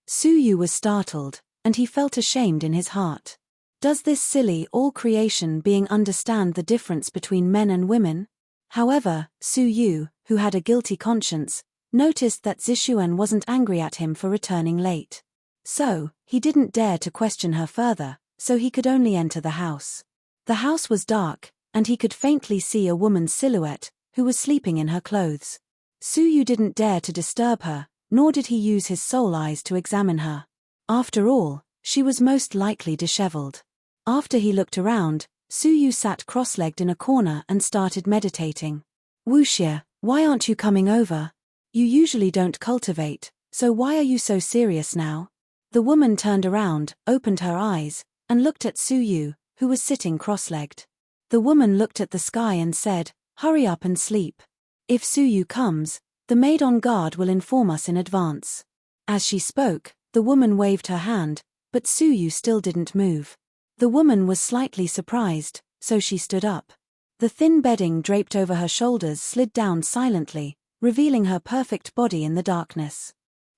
Suyu was startled, and he felt ashamed in his heart. Does this silly all-creation being understand the difference between men and women? However, Suyu, who had a guilty conscience, noticed that Zishuan wasn't angry at him for returning late. So, he didn't dare to question her further, so he could only enter the house. The house was dark, and he could faintly see a woman's silhouette, who was sleeping in her clothes. Suyu didn't dare to disturb her, nor did he use his soul eyes to examine her. After all, she was most likely disheveled. After he looked around, Suyu sat cross-legged in a corner and started meditating. Wuxia, why aren't you coming over? You usually don't cultivate, so why are you so serious now? The woman turned around, opened her eyes, and looked at Suyu, who was sitting cross-legged. The woman looked at the sky and said, hurry up and sleep. If Suyu comes, the maid on guard will inform us in advance. As she spoke, the woman waved her hand, but Suyu still didn't move. The woman was slightly surprised, so she stood up. The thin bedding draped over her shoulders slid down silently, revealing her perfect body in the darkness.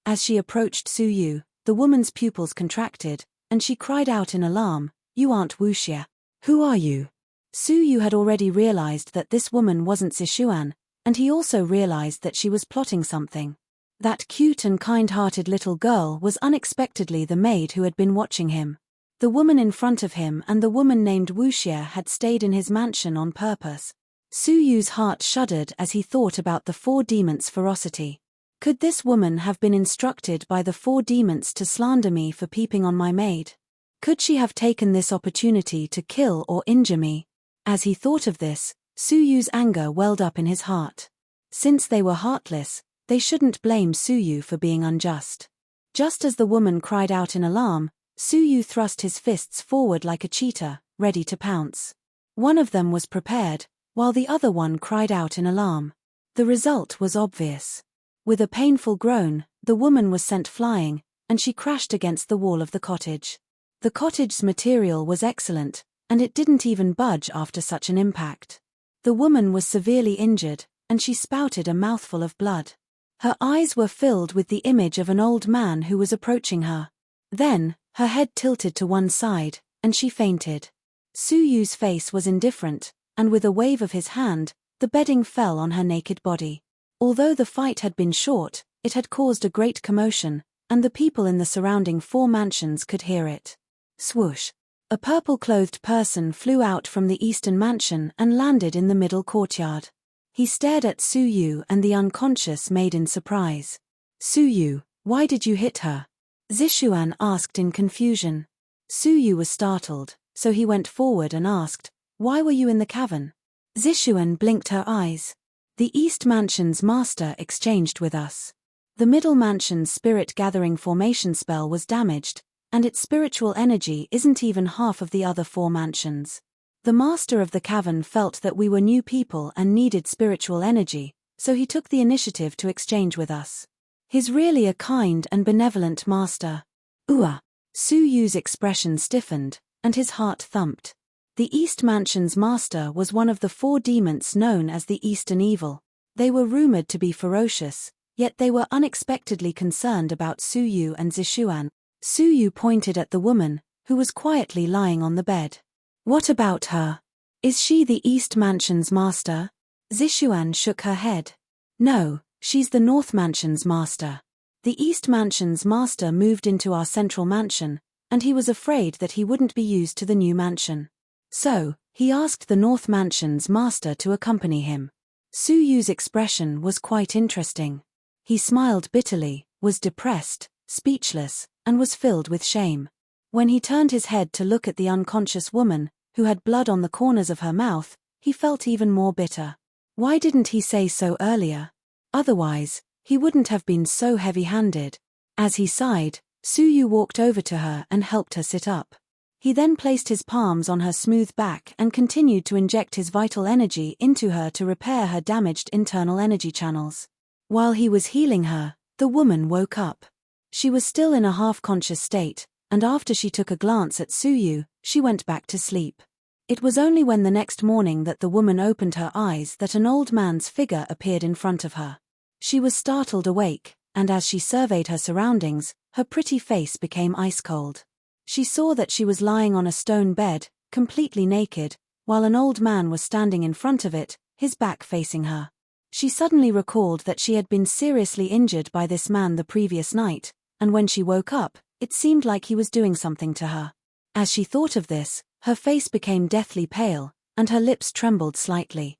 As she approached Suyu, the woman's pupils contracted, and she cried out in alarm, You aren't Wuxia. Who are you? Suyu had already realized that this woman wasn't Zishuan, and he also realized that she was plotting something. That cute and kind-hearted little girl was unexpectedly the maid who had been watching him. The woman in front of him and the woman named Wuxia had stayed in his mansion on purpose. Suyu's heart shuddered as he thought about the four demons' ferocity. Could this woman have been instructed by the four demons to slander me for peeping on my maid? Could she have taken this opportunity to kill or injure me? As he thought of this, Suyu's anger welled up in his heart. Since they were heartless, they shouldn't blame Suyu for being unjust. Just as the woman cried out in alarm, Suyu thrust his fists forward like a cheetah, ready to pounce. One of them was prepared, while the other one cried out in alarm. The result was obvious. With a painful groan, the woman was sent flying, and she crashed against the wall of the cottage. The cottage's material was excellent, and it didn't even budge after such an impact. The woman was severely injured, and she spouted a mouthful of blood. Her eyes were filled with the image of an old man who was approaching her. Then, her head tilted to one side, and she fainted. Suyu's face was indifferent, and with a wave of his hand, the bedding fell on her naked body. Although the fight had been short, it had caused a great commotion, and the people in the surrounding four mansions could hear it. Swoosh! A purple-clothed person flew out from the eastern mansion and landed in the middle courtyard. He stared at Suyu and the unconscious maid in surprise. Suyu, why did you hit her? Zishuan asked in confusion. Suyu was startled, so he went forward and asked, Why were you in the cavern? Zishuan blinked her eyes. The East Mansion's master exchanged with us. The Middle Mansion's spirit-gathering formation spell was damaged, and its spiritual energy isn't even half of the other four mansions. The master of the cavern felt that we were new people and needed spiritual energy, so he took the initiative to exchange with us. He's really a kind and benevolent master. Ooh! Suyu's expression stiffened, and his heart thumped. The East Mansion's master was one of the four demons known as the Eastern Evil. They were rumored to be ferocious, yet they were unexpectedly concerned about Suyu and Zishuan. Suyu pointed at the woman, who was quietly lying on the bed. What about her? Is she the East Mansion's master? Zishuan shook her head. No, she's the North Mansion's master. The East Mansion's master moved into our central mansion, and he was afraid that he wouldn't be used to the new mansion. So, he asked the North Mansion's master to accompany him. Suyu's expression was quite interesting. He smiled bitterly, was depressed, speechless, and was filled with shame. When he turned his head to look at the unconscious woman, who had blood on the corners of her mouth, he felt even more bitter. Why didn't he say so earlier? Otherwise, he wouldn't have been so heavy-handed. As he sighed, Suyu walked over to her and helped her sit up. He then placed his palms on her smooth back and continued to inject his vital energy into her to repair her damaged internal energy channels. While he was healing her, the woman woke up. She was still in a half-conscious state, and after she took a glance at Suyu, she went back to sleep. It was only when the next morning that the woman opened her eyes that an old man's figure appeared in front of her. She was startled awake, and as she surveyed her surroundings, her pretty face became ice-cold. She saw that she was lying on a stone bed, completely naked, while an old man was standing in front of it, his back facing her. She suddenly recalled that she had been seriously injured by this man the previous night, and when she woke up, it seemed like he was doing something to her. As she thought of this, her face became deathly pale, and her lips trembled slightly.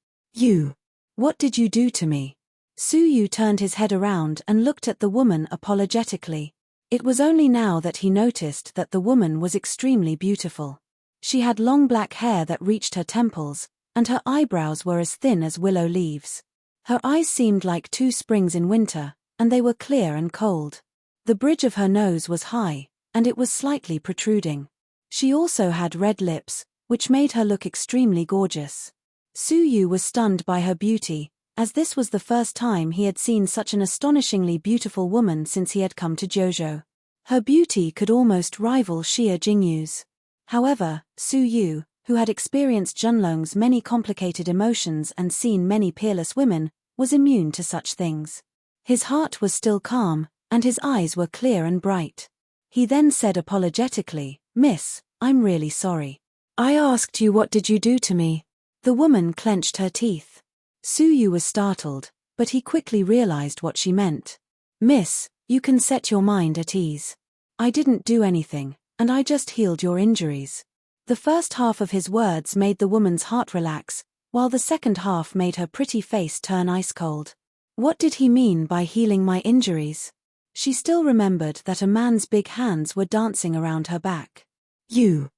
What did you do to me? Suyu turned his head around and looked at the woman apologetically. It was only now that he noticed that the woman was extremely beautiful. She had long black hair that reached her temples, and her eyebrows were as thin as willow leaves. Her eyes seemed like two springs in winter, and they were clear and cold. The bridge of her nose was high, and it was slightly protruding. She also had red lips, which made her look extremely gorgeous. Suyu was stunned by her beauty, as this was the first time he had seen such an astonishingly beautiful woman since he had come to Jojo. Her beauty could almost rival Xia Jingyu's. However, Suyu, who had experienced Junlong's many complicated emotions and seen many peerless women, was immune to such things. His heart was still calm, and his eyes were clear and bright. He then said apologetically, "Miss, I'm really sorry. I asked you what did you do to me?" The woman clenched her teeth. Suyu was startled, but he quickly realized what she meant. "Miss, you can set your mind at ease. I didn't do anything, and I just healed your injuries." The first half of his words made the woman's heart relax, while the second half made her pretty face turn ice-cold. What did he mean by healing my injuries? She still remembered that a man's big hands were dancing around her back. You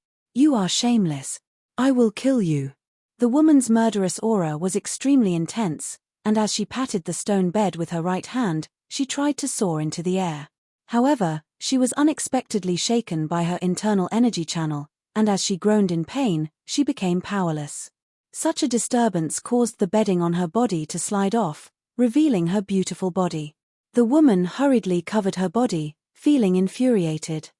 are shameless. I will kill you." The woman's murderous aura was extremely intense, and as she patted the stone bed with her right hand, she tried to soar into the air. However, she was unexpectedly shaken by her internal energy channel, and as she groaned in pain, she became powerless. Such a disturbance caused the bedding on her body to slide off, revealing her beautiful body. The woman hurriedly covered her body, feeling infuriated.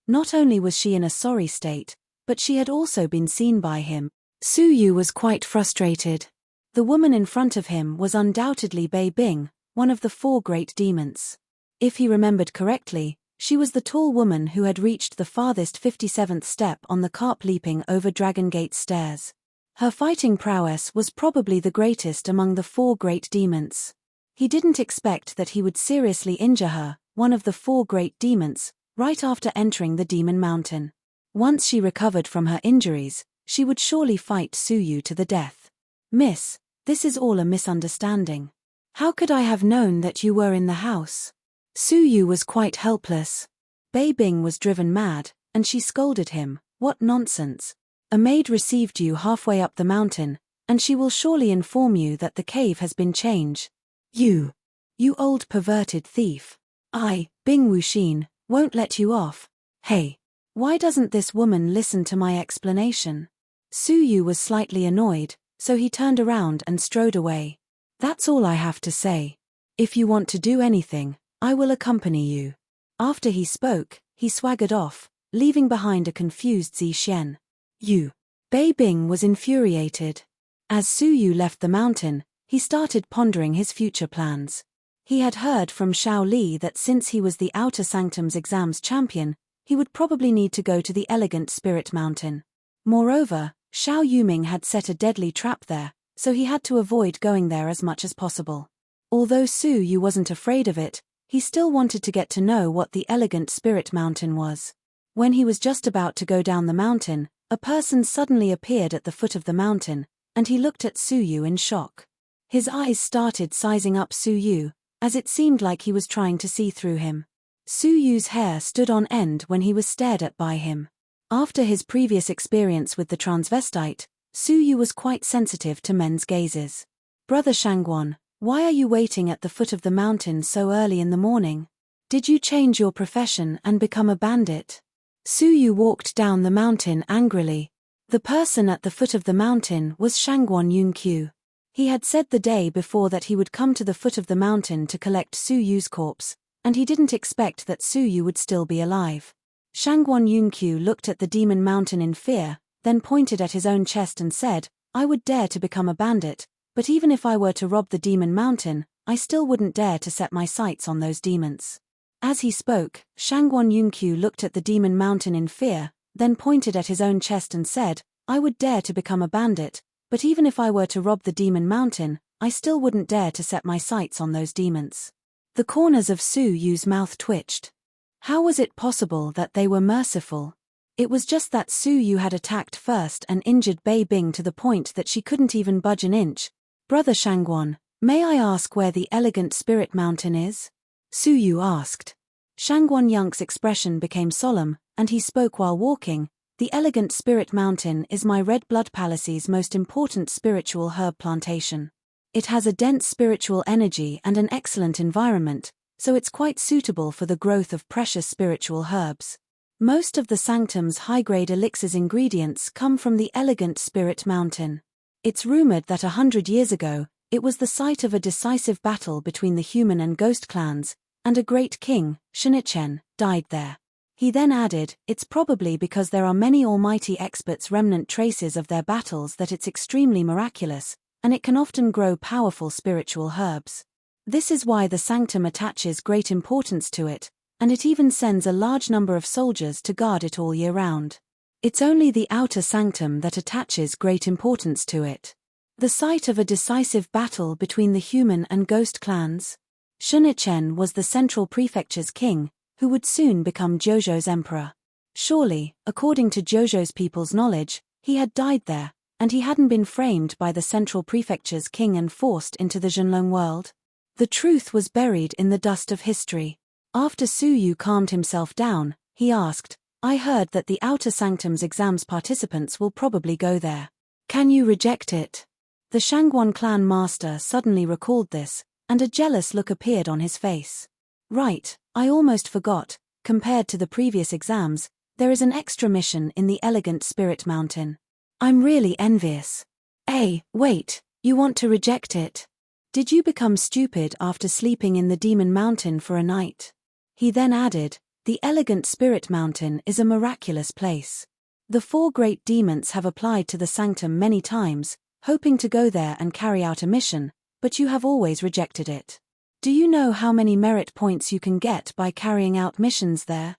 Not only was she in a sorry state, but she had also been seen by him. Suyu was quite frustrated. The woman in front of him was undoubtedly Bei Bing, one of the 4 great demons. If he remembered correctly, she was the tall woman who had reached the farthest 57th step on the carp leaping over Dragon Gate stairs. Her fighting prowess was probably the greatest among the 4 great demons. He didn't expect that he would seriously injure her, one of the 4 great demons, right after entering the Demon Mountain. Once she recovered from her injuries, she would surely fight Suyu to the death. "Miss, this is all a misunderstanding. How could I have known that you were in the house?" Suyu was quite helpless. Bei Bing was driven mad, and she scolded him, "What nonsense. A maid received you halfway up the mountain, and she will surely inform you that the cave has been changed. You old perverted thief. I, Bing Wuxin, won't let you off. Hey, why doesn't this woman listen to my explanation?" Suyu was slightly annoyed, so he turned around and strode away. "That's all I have to say. If you want to do anything, I will accompany you." After he spoke, he swaggered off, leaving behind a confused Zixuan. Bei Bing was infuriated. As Suyu left the mountain, he started pondering his future plans. He had heard from Xiao Li that since he was the Outer Sanctum's exams champion, he would probably need to go to the Elegant Spirit Mountain. Moreover, Xiao Yuming had set a deadly trap there, so he had to avoid going there as much as possible. Although Suyu wasn't afraid of it, he still wanted to get to know what the Elegant Spirit Mountain was. When he was just about to go down the mountain, a person suddenly appeared at the foot of the mountain, and he looked at Suyu in shock. His eyes started sizing up Suyu, as it seemed like he was trying to see through him. Suyu's hair stood on end when he was stared at by him. After his previous experience with the transvestite, Su Yu was quite sensitive to men's gazes. Brother Shangguan, why are you waiting at the foot of the mountain so early in the morning? Did you change your profession and become a bandit? Su Yu walked down the mountain angrily. The person at the foot of the mountain was Shangguan Yunqiu. He had said the day before that he would come to the foot of the mountain to collect Su Yu's corpse, and he didn't expect that Su Yu would still be alive. Shangguan Yunqiu looked at the demon mountain in fear, then pointed at his own chest and said, I would dare to become a bandit, but even if I were to rob the demon mountain, I still wouldn't dare to set my sights on those demons. As he spoke, Shangguan Yunqiu looked at the demon mountain in fear, then pointed at his own chest and said, I would dare to become a bandit, but even if I were to rob the demon mountain, I still wouldn't dare to set my sights on those demons. The corners of Su Yu's mouth twitched. How was it possible that they were merciful? It was just that Su Yu had attacked first and injured Bei Bing to the point that she couldn't even budge an inch. Brother Shangguan, may I ask where the elegant spirit mountain is? Su Yu asked. Shangguan Yang's expression became solemn, and he spoke while walking. The elegant spirit mountain is my Red Blood Palace's most important spiritual herb plantation. It has a dense spiritual energy and an excellent environment, so it's quite suitable for the growth of precious spiritual herbs. Most of the sanctum's high-grade elixir's ingredients come from the elegant spirit mountain. It's rumored that 100 years ago, it was the site of a decisive battle between the human and ghost clans, and a great king, Shinichen, died there. He then added, it's probably because there are many almighty experts' remnant traces of their battles that it's extremely miraculous, and it can often grow powerful spiritual herbs. This is why the sanctum attaches great importance to it, and it even sends a large number of soldiers to guard it all year round. It's only the outer sanctum that attaches great importance to it. The site of a decisive battle between the human and ghost clans. Shinichen was the central prefecture's king, who would soon become Jojo's emperor. Surely, according to Jojo's people's knowledge, he had died there, and he hadn't been framed by the central prefecture's king and forced into the Zhenlong world. The truth was buried in the dust of history. After Su Yu calmed himself down, he asked, I heard that the outer sanctum's exams participants will probably go there. Can you reject it? The Shangguan clan master suddenly recalled this, and a jealous look appeared on his face. Right, I almost forgot, compared to the previous exams, there is an extra mission in the elegant spirit mountain. I'm really envious. Wait, you want to reject it? Did you become stupid after sleeping in the demon mountain for a night? He then added, the elegant spirit mountain is a miraculous place. The 4 great demons have applied to the sanctum many times, hoping to go there and carry out a mission, but you have always rejected it. Do you know how many merit points you can get by carrying out missions there?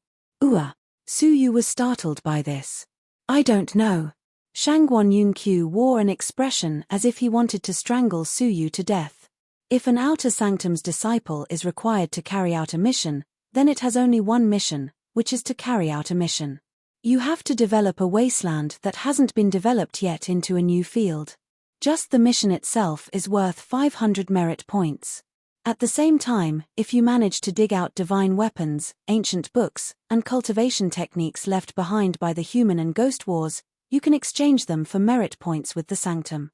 Su Yu was startled by this. I don't know. Shangguan Yunqiu wore an expression as if he wanted to strangle Su Yu to death. If an outer sanctum's disciple is required to carry out a mission, then it has only one mission, which is to carry out a mission. You have to develop a wasteland that hasn't been developed yet into a new field. Just the mission itself is worth 500 merit points. At the same time, if you manage to dig out divine weapons, ancient books, and cultivation techniques left behind by the human and ghost wars, you can exchange them for merit points with the sanctum.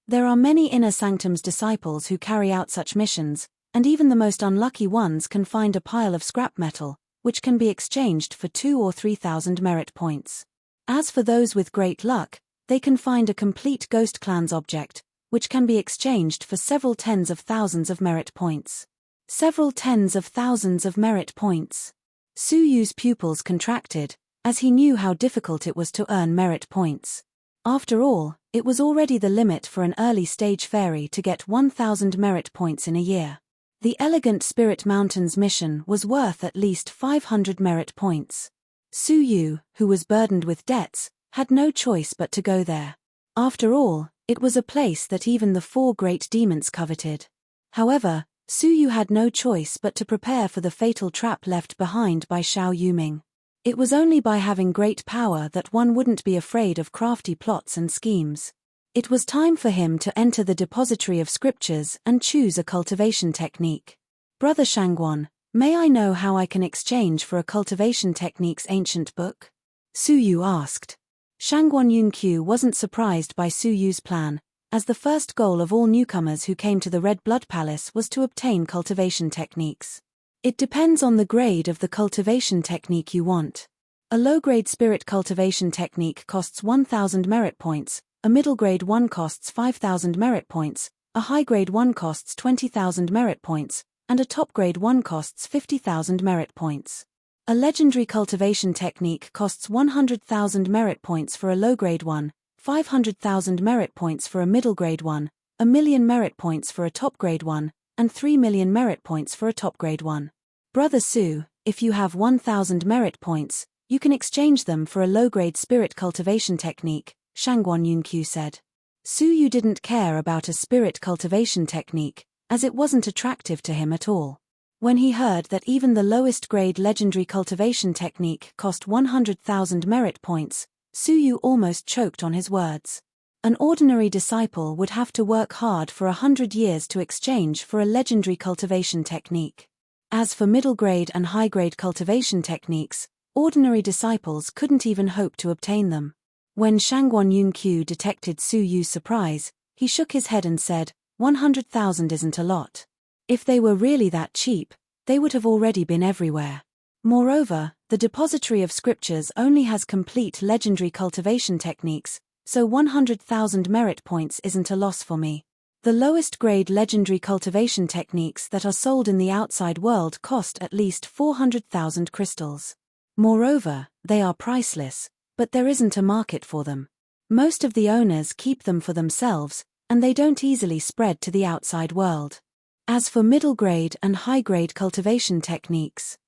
There are many inner sanctum's disciples who carry out such missions, and even the most unlucky ones can find a pile of scrap metal, which can be exchanged for 2,000 or 3,000 merit points. As for those with great luck, they can find a complete ghost clan's object, which can be exchanged for several tens of thousands of merit points. Several tens of thousands of merit points. Su Yu's pupils contracted, as he knew how difficult it was to earn merit points. After all, it was already the limit for an early-stage fairy to get 1,000 merit points in a year. The elegant Spirit Mountain's mission was worth at least 500 merit points. Su Yu, who was burdened with debts, had no choice but to go there. After all, it was a place that even the 4 great demons coveted. However, Su Yu had no choice but to prepare for the fatal trap left behind by Xiao Yuming. It was only by having great power that one wouldn't be afraid of crafty plots and schemes. It was time for him to enter the depository of scriptures and choose a cultivation technique. Brother Shangguan, may I know how I can exchange for a cultivation technique's ancient book? Su Yu asked. Shangguan Yunqiu wasn't surprised by Su Yu's plan, as the first goal of all newcomers who came to the Red Blood Palace was to obtain cultivation techniques. It depends on the grade of the cultivation technique you want. A low-grade spirit cultivation technique costs 1,000 merit points, a middle-grade one costs 5,000 merit points, a high-grade one costs 20,000 merit points, and a top-grade one costs 50,000 merit points. A legendary cultivation technique costs 100,000 merit points for a low-grade one, 500,000 merit points for a middle-grade one, 1,000,000 merit points for a top-grade one, and 3,000,000 merit points for a top-grade one. Brother Su, if you have 1,000 merit points, you can exchange them for a low-grade spirit cultivation technique, Shangguan Yunqiu said. Su Yu didn't care about a spirit cultivation technique, as it wasn't attractive to him at all. When he heard that even the lowest grade legendary cultivation technique cost 100,000 merit points, Su Yu almost choked on his words. An ordinary disciple would have to work hard for 100 years to exchange for a legendary cultivation technique. As for middle grade and high grade cultivation techniques, ordinary disciples couldn't even hope to obtain them. When Shangguan Yunqiu detected Su Yu's surprise, he shook his head and said, 100,000 isn't a lot. If they were really that cheap, they would have already been everywhere. Moreover, the depository of scriptures only has complete legendary cultivation techniques, so 100,000 merit points isn't a loss for me. The lowest grade legendary cultivation techniques that are sold in the outside world cost at least 400,000 crystals. Moreover, they are priceless, but there isn't a market for them. Most of the owners keep them for themselves, and they don't easily spread to the outside world. As for middle grade and high grade cultivation techniques,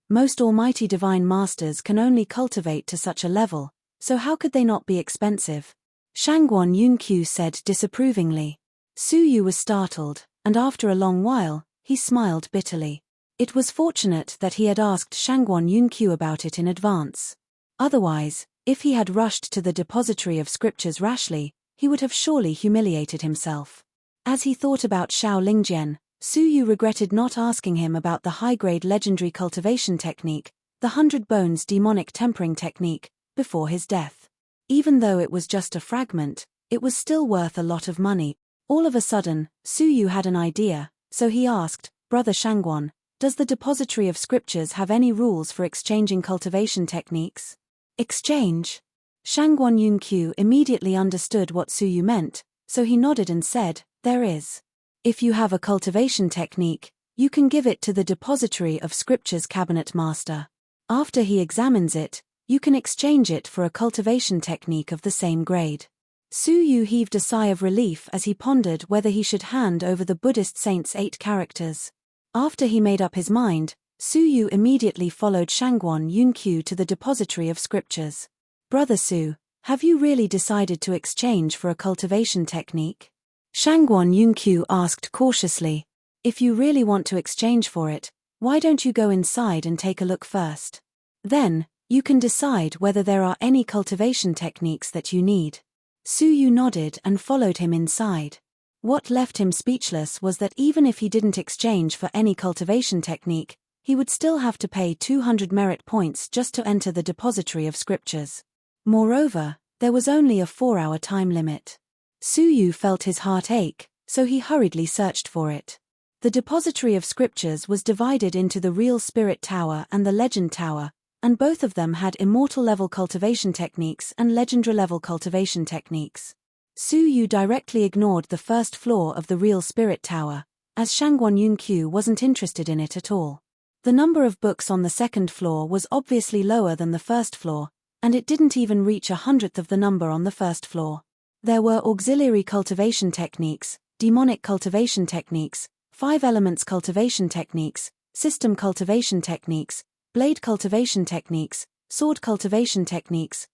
most almighty divine masters can only cultivate to such a level, so how could they not be expensive? Shangguan Yunqiu said disapprovingly. Su Yu was startled, and after a long while, he smiled bitterly. It was fortunate that he had asked Shangguan Yunqiu about it in advance. Otherwise, if he had rushed to the depository of scriptures rashly, he would have surely humiliated himself. As he thought about Xiao Lingjian, Su Yu regretted not asking him about the high-grade legendary cultivation technique, the 100 Bones demonic tempering technique, before his death. Even though it was just a fragment, it was still worth a lot of money. All of a sudden, Su Yu had an idea, so he asked, Brother Shangguan, does the depository of scriptures have any rules for exchanging cultivation techniques? Exchange? Shangguan Yunqiu immediately understood what Su Yu meant, so he nodded and said, there is. If you have a cultivation technique, you can give it to the depository of scriptures cabinet master. After he examines it, you can exchange it for a cultivation technique of the same grade. Su Yu heaved a sigh of relief as he pondered whether he should hand over the Buddhist saint's 8 characters. After he made up his mind, Su Yu immediately followed Shangguan Yunqiu to the depository of scriptures. Brother Su, have you really decided to exchange for a cultivation technique? Shangguan Yunqiu asked cautiously. If you really want to exchange for it, why don't you go inside and take a look first? Then, you can decide whether there are any cultivation techniques that you need. Su Yu nodded and followed him inside. What left him speechless was that even if he didn't exchange for any cultivation technique, he would still have to pay 200 merit points just to enter the depository of scriptures. Moreover, there was only a 4-hour time limit. Su Yu felt his heart ache, so he hurriedly searched for it. The depository of scriptures was divided into the Real Spirit Tower and the Legend Tower, and both of them had immortal-level cultivation techniques and legendary-level cultivation techniques. Su Yu directly ignored the first floor of the Real Spirit Tower, as Shangguan Yunqiu wasn't interested in it at all. The number of books on the second floor was obviously lower than the first floor, and it didn't even reach 1/100th of the number on the first floor. There were auxiliary cultivation techniques, demonic cultivation techniques, 5 elements cultivation techniques, system cultivation techniques, blade cultivation techniques, sword cultivation techniques,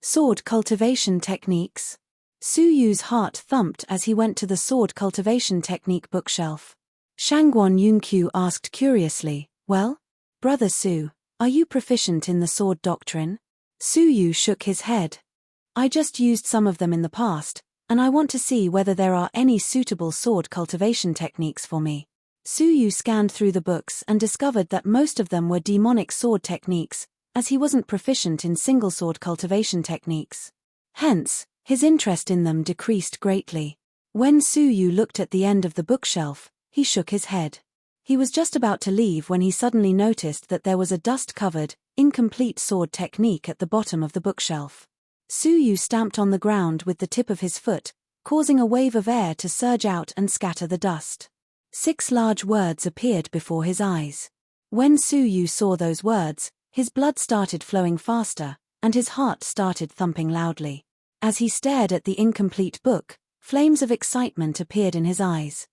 sword cultivation techniques. Su Yu's heart thumped as he went to the sword cultivation technique bookshelf. Shangguan Yunqiu asked curiously, well? Brother Su, are you proficient in the sword doctrine? Su Yu shook his head. I just used some of them in the past, and I want to see whether there are any suitable sword cultivation techniques for me. Su Yu scanned through the books and discovered that most of them were demonic sword techniques, as he wasn't proficient in single-sword cultivation techniques. Hence, his interest in them decreased greatly. When Su Yu looked at the end of the bookshelf, he shook his head. He was just about to leave when he suddenly noticed that there was a dust-covered, incomplete sword technique at the bottom of the bookshelf. Su Yu stamped on the ground with the tip of his foot, causing a wave of air to surge out and scatter the dust. 6 large words appeared before his eyes. When Su Yu saw those words, his blood started flowing faster, and his heart started thumping loudly. As he stared at the incomplete book, flames of excitement appeared in his eyes.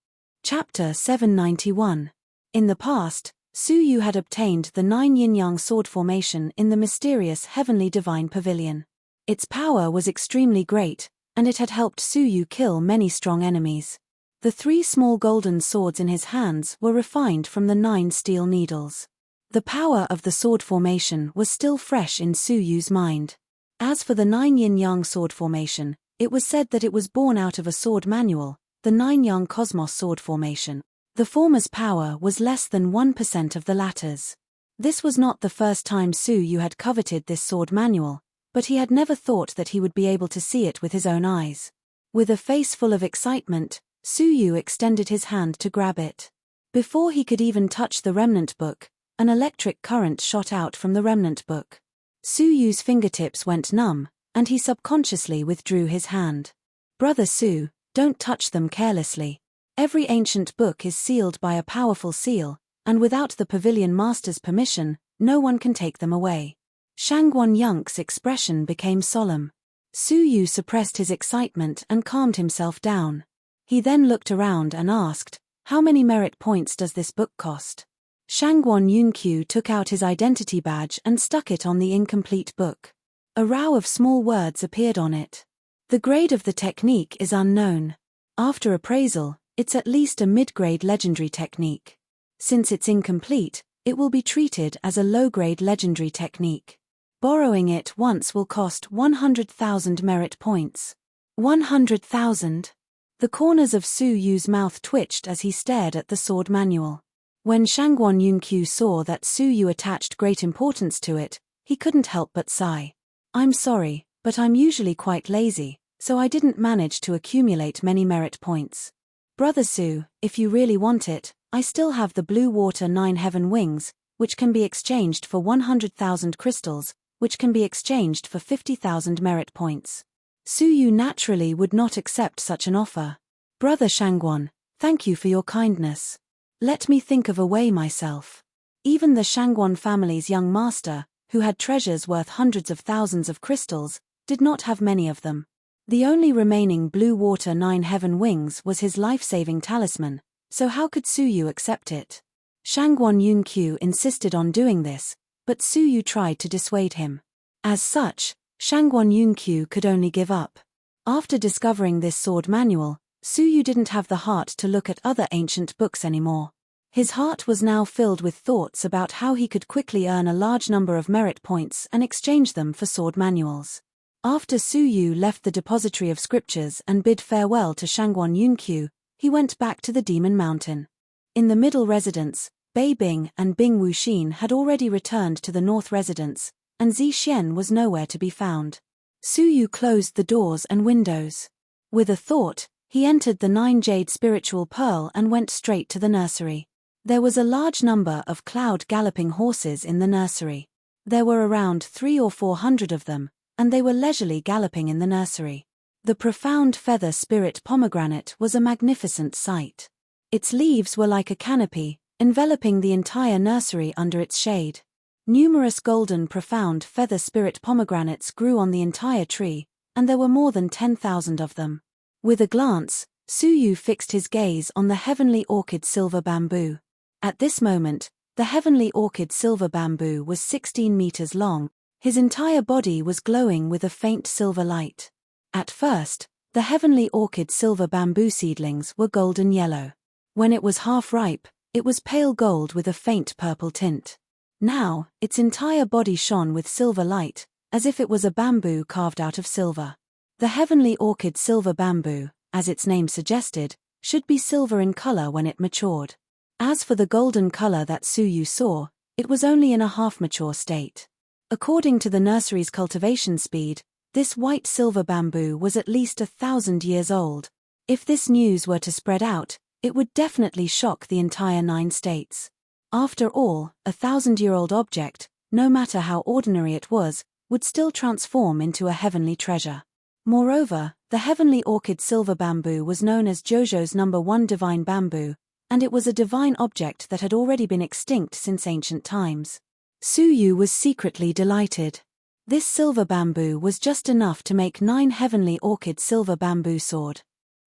Chapter 791. In the past, Su Yu had obtained the 9 yin-yang sword formation in the mysterious Heavenly Divine Pavilion. Its power was extremely great, and it had helped Su Yu kill many strong enemies. The 3 small golden swords in his hands were refined from the 9 steel needles. The power of the sword formation was still fresh in Su Yu's mind. As for the 9 yin-yang sword formation, it was said that it was born out of a sword manual, the 9 yang cosmos sword formation. The former's power was less than 1% of the latter's. This was not the first time Su Yu had coveted this sword manual, but he had never thought that he would be able to see it with his own eyes. With a face full of excitement, Su Yu extended his hand to grab it. Before he could even touch the remnant book, an electric current shot out from the remnant book. Su Yu's fingertips went numb, and he subconsciously withdrew his hand. "Brother Su, don't touch them carelessly. Every ancient book is sealed by a powerful seal, and without the pavilion master's permission, no one can take them away." Shangguan Yunk's expression became solemn. Su Yu suppressed his excitement and calmed himself down. He then looked around and asked, "How many merit points does this book cost?" Shangguan Yunqiu took out his identity badge and stuck it on the incomplete book. A row of small words appeared on it. "The grade of the technique is unknown. After appraisal, it's at least a mid-grade legendary technique. Since it's incomplete, it will be treated as a low-grade legendary technique. Borrowing it once will cost 100,000 merit points." 100,000? The corners of Su Yu's mouth twitched as he stared at the sword manual. When Shangguan Yunqiu saw that Su Yu attached great importance to it, he couldn't help but sigh. "I'm sorry, but I'm usually quite lazy, so I didn't manage to accumulate many merit points. Brother Su, if you really want it, I still have the blue water 9 heaven wings, which can be exchanged for 100,000 crystals, which can be exchanged for 50,000 merit points." Su Yu naturally would not accept such an offer. "Brother Shangguan, thank you for your kindness. Let me think of a way myself." Even the Shangguan family's young master, who had treasures worth hundreds of thousands of crystals, did not have many of them. The only remaining blue water 9 heaven wings was his life-saving talisman, so how could Su Yu accept it? Shangguan Yunqiu insisted on doing this, but Su Yu tried to dissuade him. As such, Shangguan Yunqiu could only give up. After discovering this sword manual, Su Yu didn't have the heart to look at other ancient books anymore. His heart was now filled with thoughts about how he could quickly earn a large number of merit points and exchange them for sword manuals. After Su Yu left the depository of scriptures and bid farewell to Shangguan Yunqiu, he went back to the Demon Mountain. In the middle residence, Bei Bing and Bing Wuxin had already returned to the north residence, and Zi Xian was nowhere to be found. Su Yu closed the doors and windows. With a thought, he entered the 9 jade spiritual pearl and went straight to the nursery. There was a large number of cloud galloping horses in the nursery. There were around 300 or 400 of them, and they were leisurely galloping in the nursery. The profound feather spirit pomegranate was a magnificent sight. Its leaves were like a canopy, enveloping the entire nursery under its shade. Numerous golden profound feather spirit pomegranates grew on the entire tree, and there were more than 10,000 of them. With a glance, Su Yu fixed his gaze on the heavenly orchid silver bamboo. At this moment, the heavenly orchid silver bamboo was 16 meters long. His entire body was glowing with a faint silver light. At first, the heavenly orchid silver bamboo seedlings were golden yellow. When it was half ripe, it was pale gold with a faint purple tint. Now, its entire body shone with silver light, as if it was a bamboo carved out of silver. The heavenly orchid silver bamboo, as its name suggested, should be silver in color when it matured. As for the golden color that Su Yu saw, it was only in a half-mature state. According to the nursery's cultivation speed, this white silver bamboo was at least 1,000 years old. If this news were to spread out, it would definitely shock the entire 9 states. After all, 1,000-year-old object, no matter how ordinary it was, would still transform into a heavenly treasure. Moreover, the heavenly orchid silver bamboo was known as Jojo's #1 divine bamboo, and it was a divine object that had already been extinct since ancient times. Suyu was secretly delighted. This silver bamboo was just enough to make 9 heavenly orchid silver bamboo sword.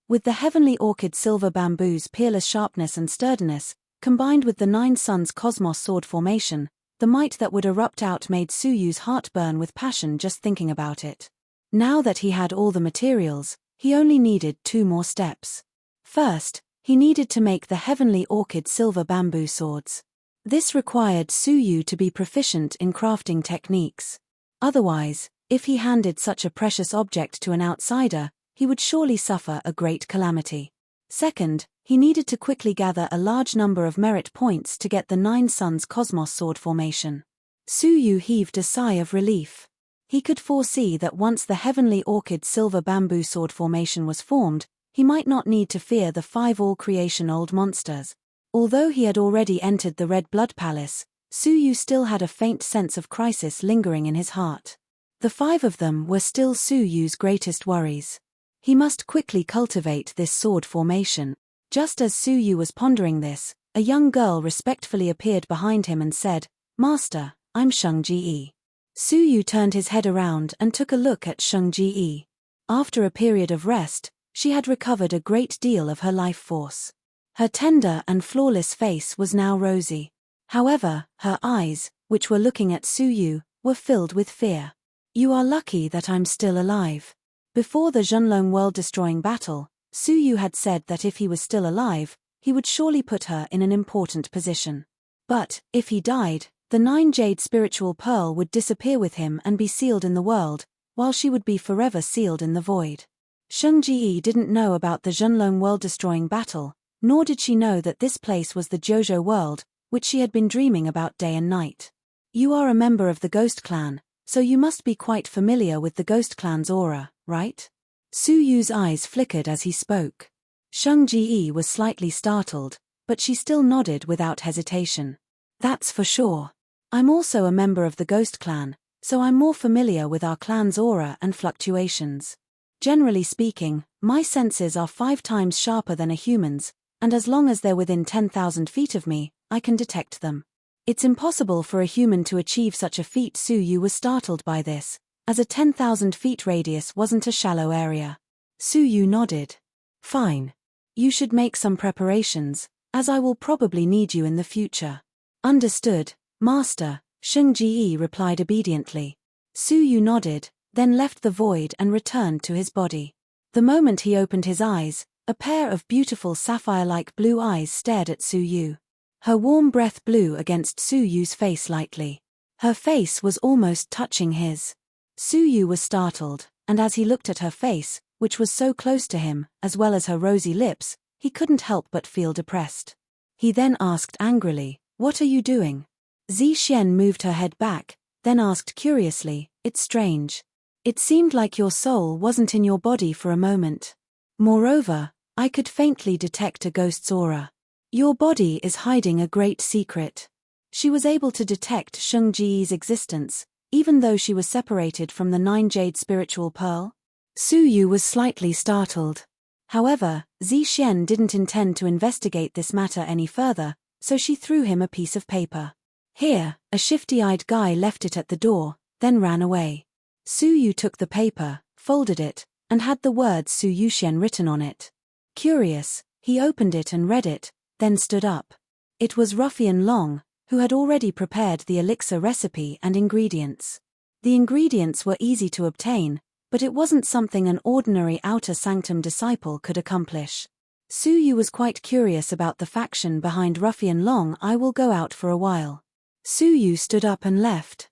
With the heavenly orchid silver bamboo's peerless sharpness and sturdiness, combined with the 9 suns cosmos sword formation, the might that would erupt out made Suyu's heart burn with passion just thinking about it. Now that he had all the materials, he only needed 2 more steps. First, he needed to make the heavenly orchid silver bamboo swords. This required Suyu to be proficient in crafting techniques. Otherwise, if he handed such a precious object to an outsider, he would surely suffer a great calamity. Second, he needed to quickly gather a large number of merit points to get the 9 suns cosmos sword formation. Suyu heaved a sigh of relief. He could foresee that once the heavenly orchid silver bamboo sword formation was formed, he might not need to fear the 5 all-creation-old monsters. Although he had already entered the Red Blood Palace, Suyu still had a faint sense of crisis lingering in his heart. The 5 of them were still Suyu's greatest worries. He must quickly cultivate this sword formation. Just as Suyu was pondering this, a young girl respectfully appeared behind him and said, "Master, I'm Sheng-Ji." Suyu turned his head around and took a look at Sheng-Ji. After a period of rest, she had recovered a great deal of her life force. Her tender and flawless face was now rosy. However, her eyes, which were looking at Suyu, were filled with fear. "You are lucky that I'm still alive." Before the Zhenlong world-destroying battle, Suyu had said that if he was still alive, he would surely put her in an important position. But, if he died, the 9 jade spiritual pearl would disappear with him and be sealed in the world, while she would be forever sealed in the void. Sheng-Ji didn't know about the Zhenlong world-destroying battle, nor did she know that this place was the Jojo world, which she had been dreaming about day and night. "You are a member of the Ghost Clan, so you must be quite familiar with the Ghost Clan's aura, right?" Suyu's eyes flickered as he spoke. Sheng-Ji was slightly startled, but she still nodded without hesitation. "That's for sure. I'm also a member of the Ghost Clan, so I'm more familiar with our clan's aura and fluctuations. Generally speaking, my senses are 5 times sharper than a human's, and as long as they're within 10,000 feet of me, I can detect them. It's impossible for a human to achieve such a feat." Suyu was startled by this, as a 10,000 feet radius wasn't a shallow area. Suyu nodded. "Fine. You should make some preparations, as I will probably need you in the future." "Understood, Master," Sheng-Ji replied obediently. Suyu nodded, then left the void and returned to his body. The moment he opened his eyes, a pair of beautiful sapphire-like blue eyes stared at Suyu. Her warm breath blew against Suyu's face lightly. Her face was almost touching his. Suyu was startled, and as he looked at her face, which was so close to him, as well as her rosy lips, he couldn't help but feel depressed. He then asked angrily, "What are you doing?" Zixian moved her head back, then asked curiously, "It's strange. It seemed like your soul wasn't in your body for a moment. Moreover, I could faintly detect a ghost's aura. Your body is hiding a great secret." She was able to detect Sheng-Ji's existence, even though she was separated from the 9 jade spiritual pearl. Suyu was slightly startled. However, Zixian didn't intend to investigate this matter any further, so she threw him a piece of paper. "Here," a shifty-eyed guy left it at the door, then ran away. Suyu took the paper, folded it, and had the words Suyuxian written on it. Curious, he opened it and read it, then stood up. It was Ruffian Long, who had already prepared the elixir recipe and ingredients. The ingredients were easy to obtain, but it wasn't something an ordinary outer sanctum disciple could accomplish. Suyu was quite curious about the faction behind Ruffian Long. "I will go out for a while." Suyu stood up and left.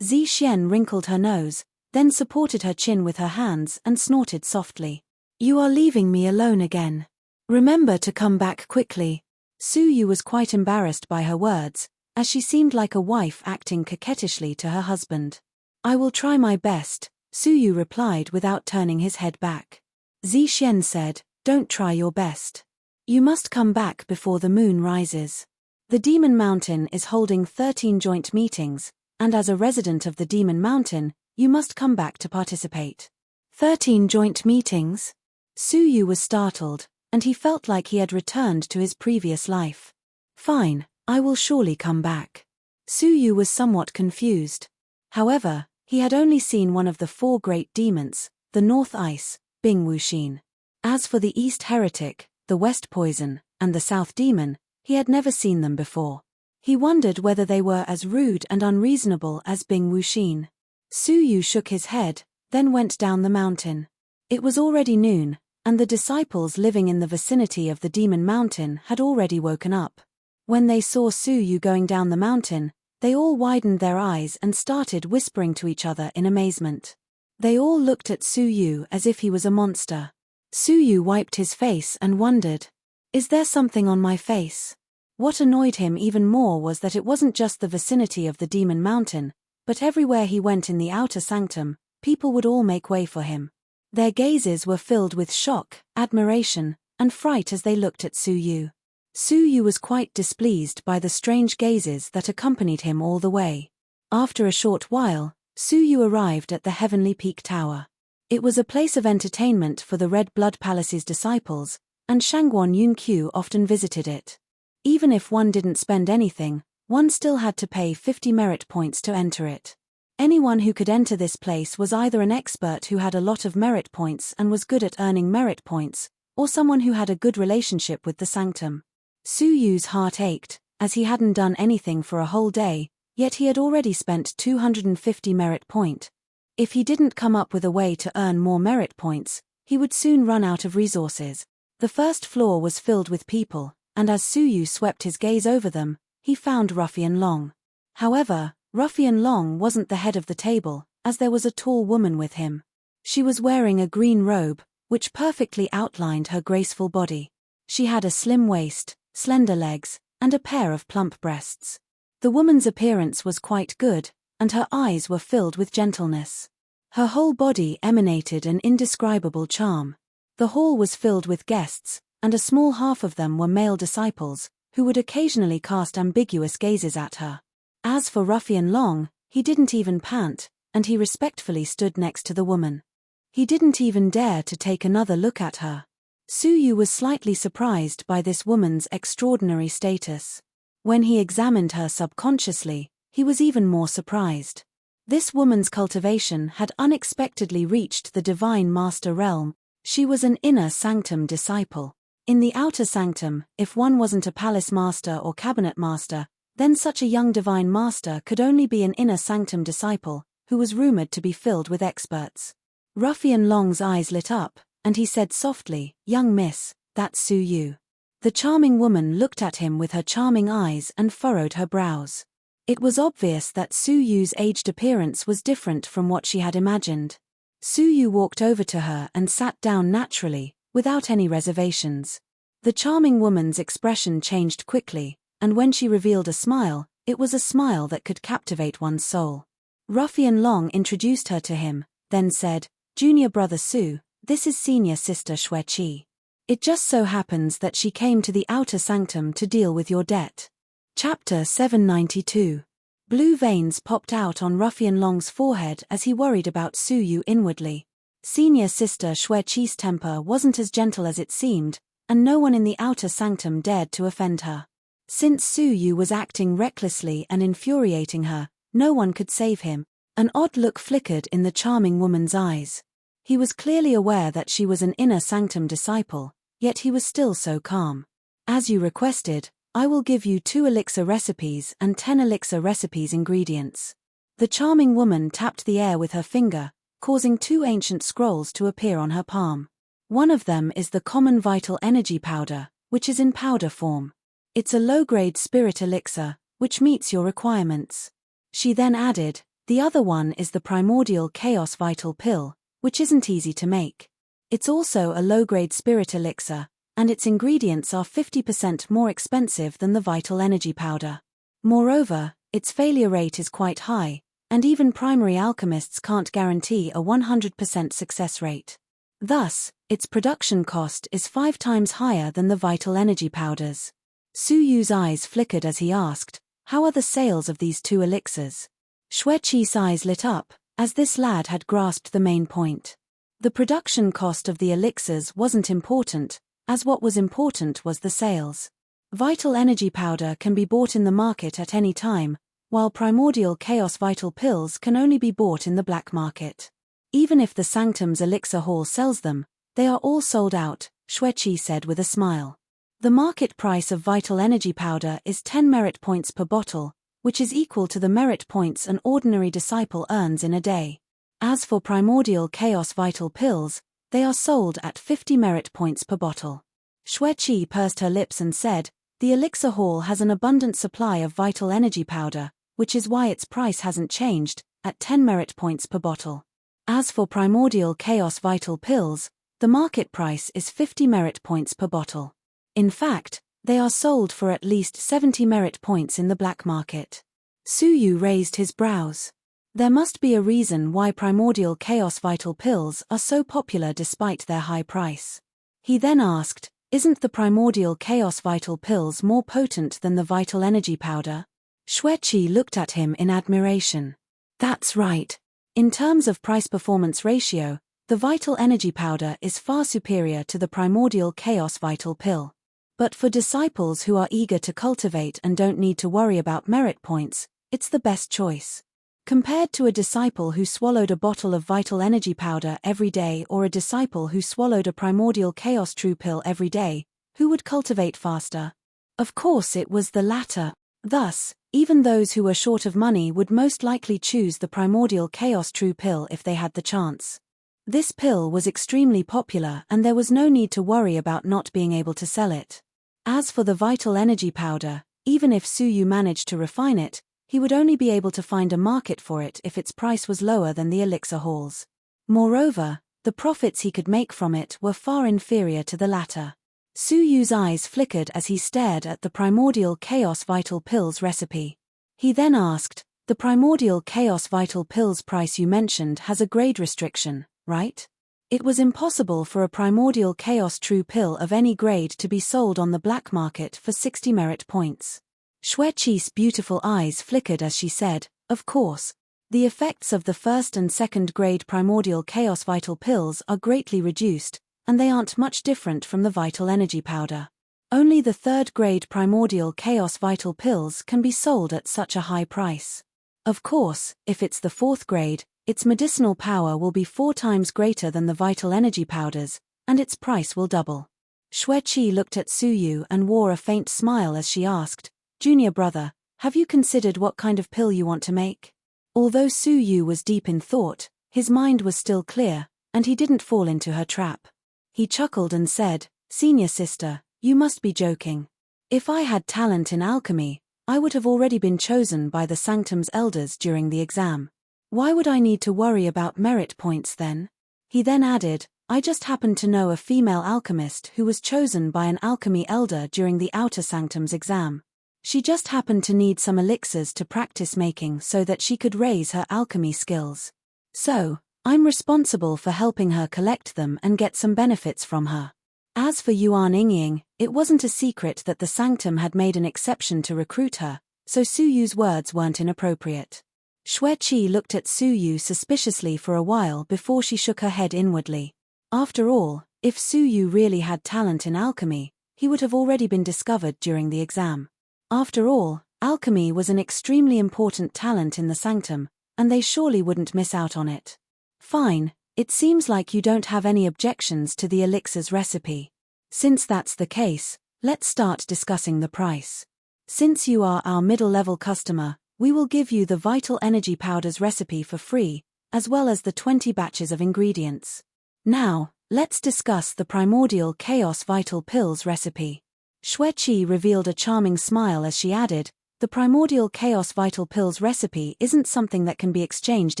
Zixian wrinkled her nose, then supported her chin with her hands and snorted softly. "You are leaving me alone again. Remember to come back quickly." Suyu was quite embarrassed by her words, as she seemed like a wife acting coquettishly to her husband. "I will try my best," Suyu replied without turning his head back. Zixian said, "Don't try your best. You must come back before the moon rises. The Demon Mountain is holding 13 joint meetings, and as a resident of the Demon Mountain, you must come back to participate." 13 joint meetings? Suyu was startled, and he felt like he had returned to his previous life. "Fine, I will surely come back." Suyu was somewhat confused. However, he had only seen one of the 4 great demons, the North Ice, Bing Wuxin. As for the East Heretic, the West Poison, and the South Demon, he had never seen them before. He wondered whether they were as rude and unreasonable as Bing Wuxin. Suyu shook his head, then went down the mountain. It was already noon, and the disciples living in the vicinity of the Demon Mountain had already woken up. When they saw Suyu going down the mountain, they all widened their eyes and started whispering to each other in amazement. They all looked at Suyu as if he was a monster. Suyu wiped his face and wondered, "Is there something on my face?" What annoyed him even more was that it wasn't just the vicinity of the Demon Mountain, but everywhere he went in the outer sanctum, people would all make way for him. Their gazes were filled with shock, admiration, and fright as they looked at Suyu. Suyu was quite displeased by the strange gazes that accompanied him all the way. After a short while, Suyu arrived at the Heavenly Peak Tower. It was a place of entertainment for the Red Blood Palace's disciples, and Shangguan Yunqiu often visited it. Even if one didn't spend anything, one still had to pay 50 merit points to enter it. Anyone who could enter this place was either an expert who had a lot of merit points and was good at earning merit points, or someone who had a good relationship with the sanctum. Suyu's heart ached, as he hadn't done anything for a whole day, yet he had already spent 250 merit point. If he didn't come up with a way to earn more merit points, he would soon run out of resources. The first floor was filled with people, and as Suyu swept his gaze over them, he found Ruffian Long. However, Ruffian Long wasn't the head of the table, as there was a tall woman with him. She was wearing a green robe, which perfectly outlined her graceful body. She had a slim waist, slender legs, and a pair of plump breasts. The woman's appearance was quite good, and her eyes were filled with gentleness. Her whole body emanated an indescribable charm. The hall was filled with guests, and a small half of them were male disciples, who would occasionally cast ambiguous gazes at her. As for Ruffian Long, he didn't even pant, and he respectfully stood next to the woman. He didn't even dare to take another look at her. Suyu was slightly surprised by this woman's extraordinary status. When he examined her subconsciously, he was even more surprised. This woman's cultivation had unexpectedly reached the Divine Master realm. She was an inner sanctum disciple. In the outer sanctum, if one wasn't a palace master or cabinet master, then such a young divine master could only be an inner sanctum disciple, who was rumored to be filled with experts. Ruffian Long's eyes lit up, and he said softly, "Young miss, that's Suyu." The charming woman looked at him with her charming eyes and furrowed her brows. It was obvious that Suyu's aged appearance was different from what she had imagined. Suyu walked over to her and sat down naturally, without any reservations. The charming woman's expression changed quickly, and when she revealed a smile, it was a smile that could captivate one's soul. Ruffian Long introduced her to him, then said, "Junior brother Su, this is senior sister Xueqi. It just so happens that she came to the outer sanctum to deal with your debt." Chapter 792. Blue veins popped out on Ruffian Long's forehead as he worried about Suyu inwardly. Senior sister Xueqi's temper wasn't as gentle as it seemed, and no one in the outer sanctum dared to offend her. Since Suyu was acting recklessly and infuriating her, no one could save him. An odd look flickered in the charming woman's eyes. He was clearly aware that she was an inner sanctum disciple, yet he was still so calm. "As you requested, I will give you 2 elixir recipes and 10 elixir recipes ingredients." The charming woman tapped the air with her finger, causing 2 ancient scrolls to appear on her palm. One of them is the common vital energy powder, which is in powder form. It's a low-grade spirit elixir, which meets your requirements. She then added, the other one is the primordial chaos vital pill, which isn't easy to make. It's also a low-grade spirit elixir, and its ingredients are 50% more expensive than the vital energy powder. Moreover, its failure rate is quite high, and even primary alchemists can't guarantee a 100% success rate. Thus, its production cost is 5 times higher than the vital energy powders. Su Yu's eyes flickered as he asked, "How are the sales of these 2 elixirs?" Xueqi's eyes lit up, as this lad had grasped the main point. The production cost of the elixirs wasn't important, as what was important was the sales. Vital energy powder can be bought in the market at any time, while primordial chaos vital pills can only be bought in the black market. Even if the Sanctum's elixir hall sells them, they are all sold out, Xueqi said with a smile. The market price of vital energy powder is 10 merit points per bottle, which is equal to the merit points an ordinary disciple earns in a day. As for primordial chaos vital pills, they are sold at 50 merit points per bottle. Xueqi pursed her lips and said, "The elixir hall has an abundant supply of vital energy powder, which is why its price hasn't changed, at 10 merit points per bottle. As for primordial chaos vital pills, the market price is 50 merit points per bottle. In fact, they are sold for at least 70 merit points in the black market." Su Yu raised his brows. There must be a reason why primordial chaos vital pills are so popular despite their high price. He then asked, "Isn't the primordial chaos vital pills more potent than the vital energy powder?" Xueqi looked at him in admiration. "That's right. In terms of price-performance ratio, the vital energy powder is far superior to the primordial chaos vital pill. But for disciples who are eager to cultivate and don't need to worry about merit points, it's the best choice. Compared to a disciple who swallowed a bottle of vital energy powder every day or a disciple who swallowed a primordial chaos true pill every day, who would cultivate faster? Of course it was the latter. Thus, even those who were short of money would most likely choose the primordial chaos true pill if they had the chance. This pill was extremely popular and there was no need to worry about not being able to sell it. As for the vital energy powder, even if Su Yu managed to refine it, he would only be able to find a market for it if its price was lower than the elixir halls. Moreover, the profits he could make from it were far inferior to the latter. Su Yu's eyes flickered as he stared at the primordial chaos vital pills recipe. He then asked, "The primordial chaos vital pills price you mentioned has a grade restriction, right? It was impossible for a primordial chaos true pill of any grade to be sold on the black market for 60 merit points." Xueqi's beautiful eyes flickered as she said, "Of course. The effects of the first and second grade primordial chaos vital pills are greatly reduced, and they aren't much different from the vital energy powder. Only the third grade primordial chaos vital pills can be sold at such a high price. Of course, if it's the fourth grade, its medicinal power will be 4 times greater than the vital energy powders, and its price will double." Xueqi looked at Su Yu and wore a faint smile as she asked, "Junior brother, have you considered what kind of pill you want to make?" Although Su Yu was deep in thought, his mind was still clear, and he didn't fall into her trap. He chuckled and said, "Senior sister, you must be joking. If I had talent in alchemy, I would have already been chosen by the Sanctum's elders during the exam. Why would I need to worry about merit points then?" He then added, "I just happened to know a female alchemist who was chosen by an alchemy elder during the Outer Sanctum's exam. She just happened to need some elixirs to practice making so that she could raise her alchemy skills. So, I'm responsible for helping her collect them and get some benefits from her." As for Yuan Yingying, it wasn't a secret that the Sanctum had made an exception to recruit her, so Su Yu's words weren't inappropriate. Xueqi looked at Su Yu suspiciously for a while before she shook her head inwardly. After all, if Su Yu really had talent in alchemy, he would have already been discovered during the exam. After all, alchemy was an extremely important talent in the Sanctum, and they surely wouldn't miss out on it. "Fine, it seems like you don't have any objections to the elixir's recipe. Since that's the case, let's start discussing the price. Since you are our middle-level customer, we will give you the Vital Energy Powder's recipe for free, as well as the 20 batches of ingredients. Now, let's discuss the Primordial Chaos Vital Pills recipe." Xueqi revealed a charming smile as she added, "The Primordial Chaos Vital Pills recipe isn't something that can be exchanged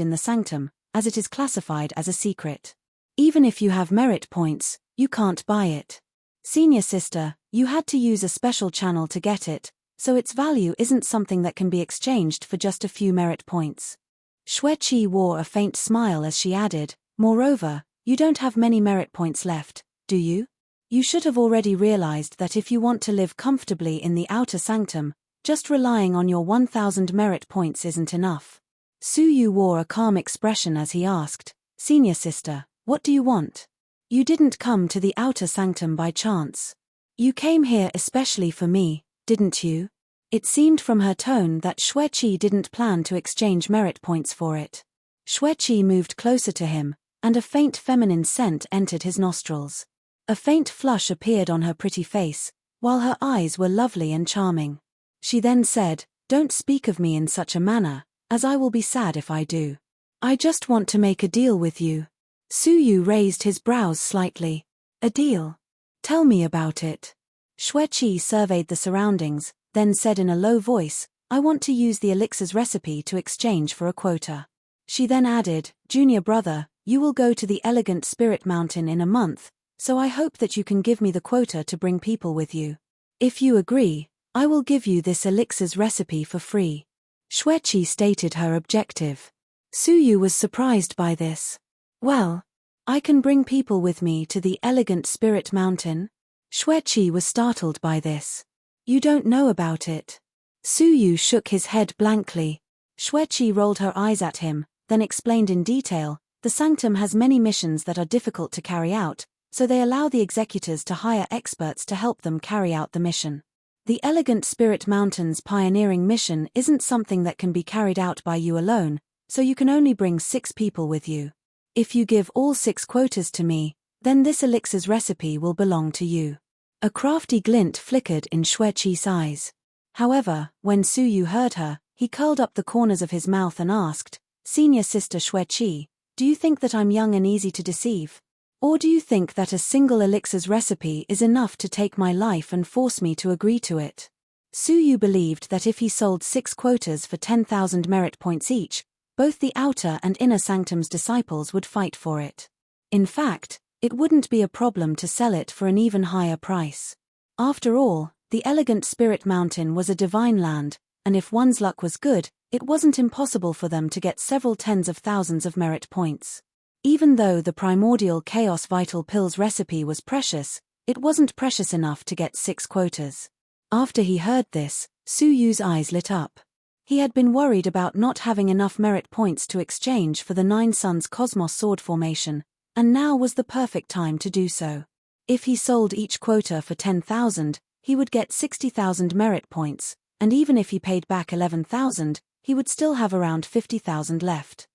in the Sanctum, as it is classified as a secret. Even if you have merit points, you can't buy it. Senior sister, you had to use a special channel to get it, so its value isn't something that can be exchanged for just a few merit points. Xueqi wore a faint smile as she added, moreover, you don't have many merit points left, do you? You should have already realized that if you want to live comfortably in the outer sanctum, just relying on your 1,000 merit points isn't enough. Suyu wore a calm expression as he asked, Senior sister, what do you want? You didn't come to the outer sanctum by chance. You came here especially for me, didn't you? It seemed from her tone that Xueqi didn't plan to exchange merit points for it. Xueqi moved closer to him, and a faint feminine scent entered his nostrils. A faint flush appeared on her pretty face, while her eyes were lovely and charming. She then said, Don't speak of me in such a manner, as I will be sad if I do. I just want to make a deal with you. Suyu raised his brows slightly. A deal? Tell me about it. Xueqi surveyed the surroundings, then said in a low voice, I want to use the elixir's recipe to exchange for a quota. She then added, Junior brother, you will go to the elegant Spirit Mountain in a month, so I hope that you can give me the quota to bring people with you. If you agree, I will give you this elixir's recipe for free. Xueqi stated her objective. Suyu was surprised by this. Well, I can bring people with me to the elegant Spirit Mountain? Xueqi was startled by this. You don't know about it. Suyu shook his head blankly. Xueqi rolled her eyes at him, then explained in detail, the sanctum has many missions that are difficult to carry out, so they allow the executors to hire experts to help them carry out the mission. The Elegant Spirit Mountain's pioneering mission isn't something that can be carried out by you alone, so you can only bring 6 people with you. If you give all 6 quotas to me, then this elixir's recipe will belong to you. A crafty glint flickered in Xueqi's eyes. However, when Suyu heard her, he curled up the corners of his mouth and asked, Senior sister Xueqi, do you think that I'm young and easy to deceive? Or do you think that a single elixir's recipe is enough to take my life and force me to agree to it? Suyu believed that if he sold 6 quotas for 10,000 merit points each, both the outer and inner sanctum's disciples would fight for it. In fact, it wouldn't be a problem to sell it for an even higher price. After all, the Elegant Spirit Mountain was a divine land, and if one's luck was good, it wasn't impossible for them to get several tens of thousands of merit points. Even though the primordial Chaos Vital Pills recipe was precious, it wasn't precious enough to get 6 quotas. After he heard this, Suyu's eyes lit up. He had been worried about not having enough merit points to exchange for the 9 Suns Cosmos sword formation, and now was the perfect time to do so. If he sold each quota for 10,000, he would get 60,000 merit points, and even if he paid back 11,000, he would still have around 50,000 left.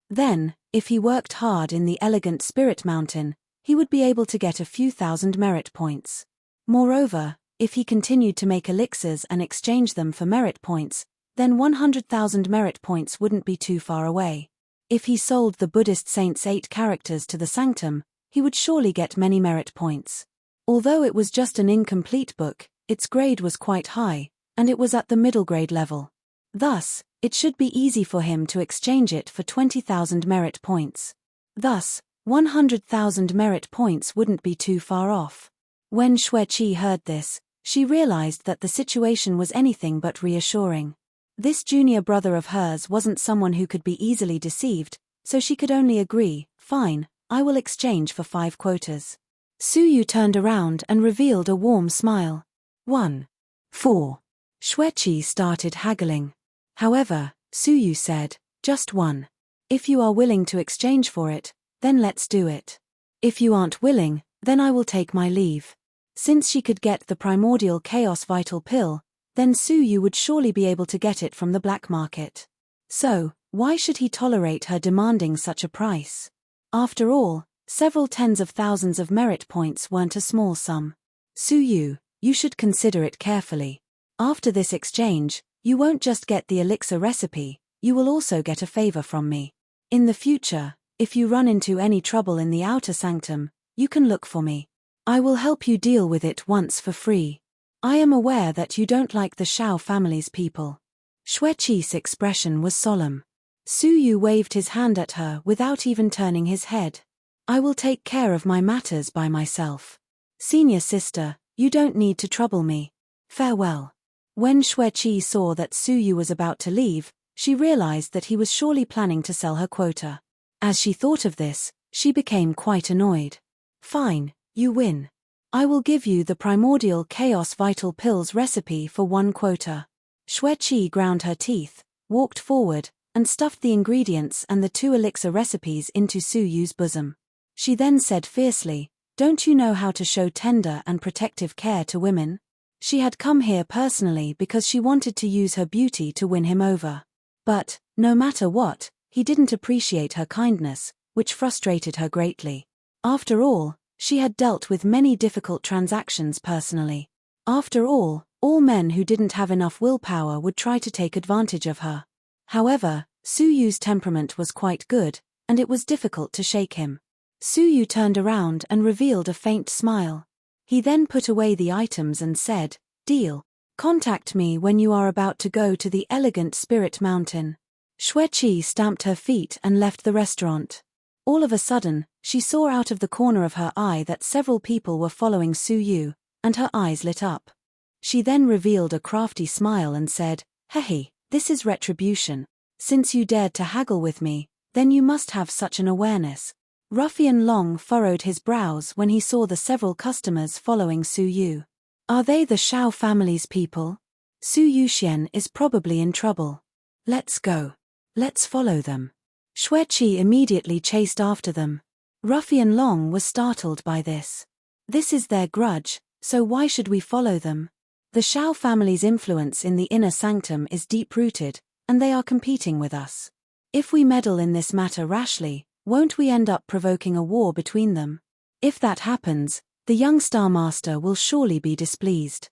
Then, if he worked hard in the Elegant Spirit Mountain, he would be able to get a few thousand merit points. Moreover, if he continued to make elixirs and exchange them for merit points, then 100,000 merit points wouldn't be too far away. If he sold the Buddhist saint's 8 characters to the sanctum, he would surely get many merit points. Although it was just an incomplete book, its grade was quite high, and it was at the middle grade level. Thus, it should be easy for him to exchange it for 20,000 merit points. Thus, 100,000 merit points wouldn't be too far off. When Xueqi heard this, she realized that the situation was anything but reassuring. This junior brother of hers wasn't someone who could be easily deceived, so she could only agree, fine, I will exchange for 5 quotas. Suyu turned around and revealed a warm smile. 1. 4. Xueqi started haggling. However, Suyu said, just 1. If you are willing to exchange for it, then let's do it. If you aren't willing, then I will take my leave. Since she could get the primordial Chaos Vital Pill, then Suyu would surely be able to get it from the black market. So, why should he tolerate her demanding such a price? After all, several tens of thousands of merit points weren't a small sum. Suyu, you should consider it carefully. After this exchange, you won't just get the elixir recipe, you will also get a favor from me. In the future, if you run into any trouble in the outer sanctum, you can look for me. I will help you deal with it once for free. I am aware that you don't like the Shao family's people. Xueqi's expression was solemn. Suyu waved his hand at her without even turning his head. I will take care of my matters by myself. Senior sister, you don't need to trouble me. Farewell. When Xueqi saw that Su Yu was about to leave, she realized that he was surely planning to sell her quota. As she thought of this, she became quite annoyed. Fine, you win. I will give you the primordial chaos vital pills recipe for 1 quota. Xueqi ground her teeth, walked forward, and stuffed the ingredients and the 2 elixir recipes into Su Yu's bosom. She then said fiercely, "Don't you know how to show tender and protective care to women?" She had come here personally because she wanted to use her beauty to win him over. But, no matter what, he didn't appreciate her kindness, which frustrated her greatly. After all, she had dealt with many difficult transactions personally. After all men who didn't have enough willpower would try to take advantage of her. However, Su Yu's temperament was quite good, and it was difficult to shake him. Su Yu turned around and revealed a faint smile. He then put away the items and said, "Deal. Contact me when you are about to go to the elegant Spirit Mountain." Xueqi stamped her feet and left the restaurant. All of a sudden, she saw out of the corner of her eye that several people were following Su Yu, and her eyes lit up. She then revealed a crafty smile and said, "Hehe, this is retribution. Since you dared to haggle with me, then you must have such an awareness." Ruffian Long furrowed his brows when he saw the several customers following Su Yu. Are they the Shao family's people? Su Yuxian is probably in trouble. Let's go. Let's follow them. Xueqi immediately chased after them. Ruffian Long was startled by this. This is their grudge, so why should we follow them? The Shao family's influence in the inner sanctum is deep-rooted, and they are competing with us. If we meddle in this matter rashly, won't we end up provoking a war between them? If that happens, the young Star Master will surely be displeased.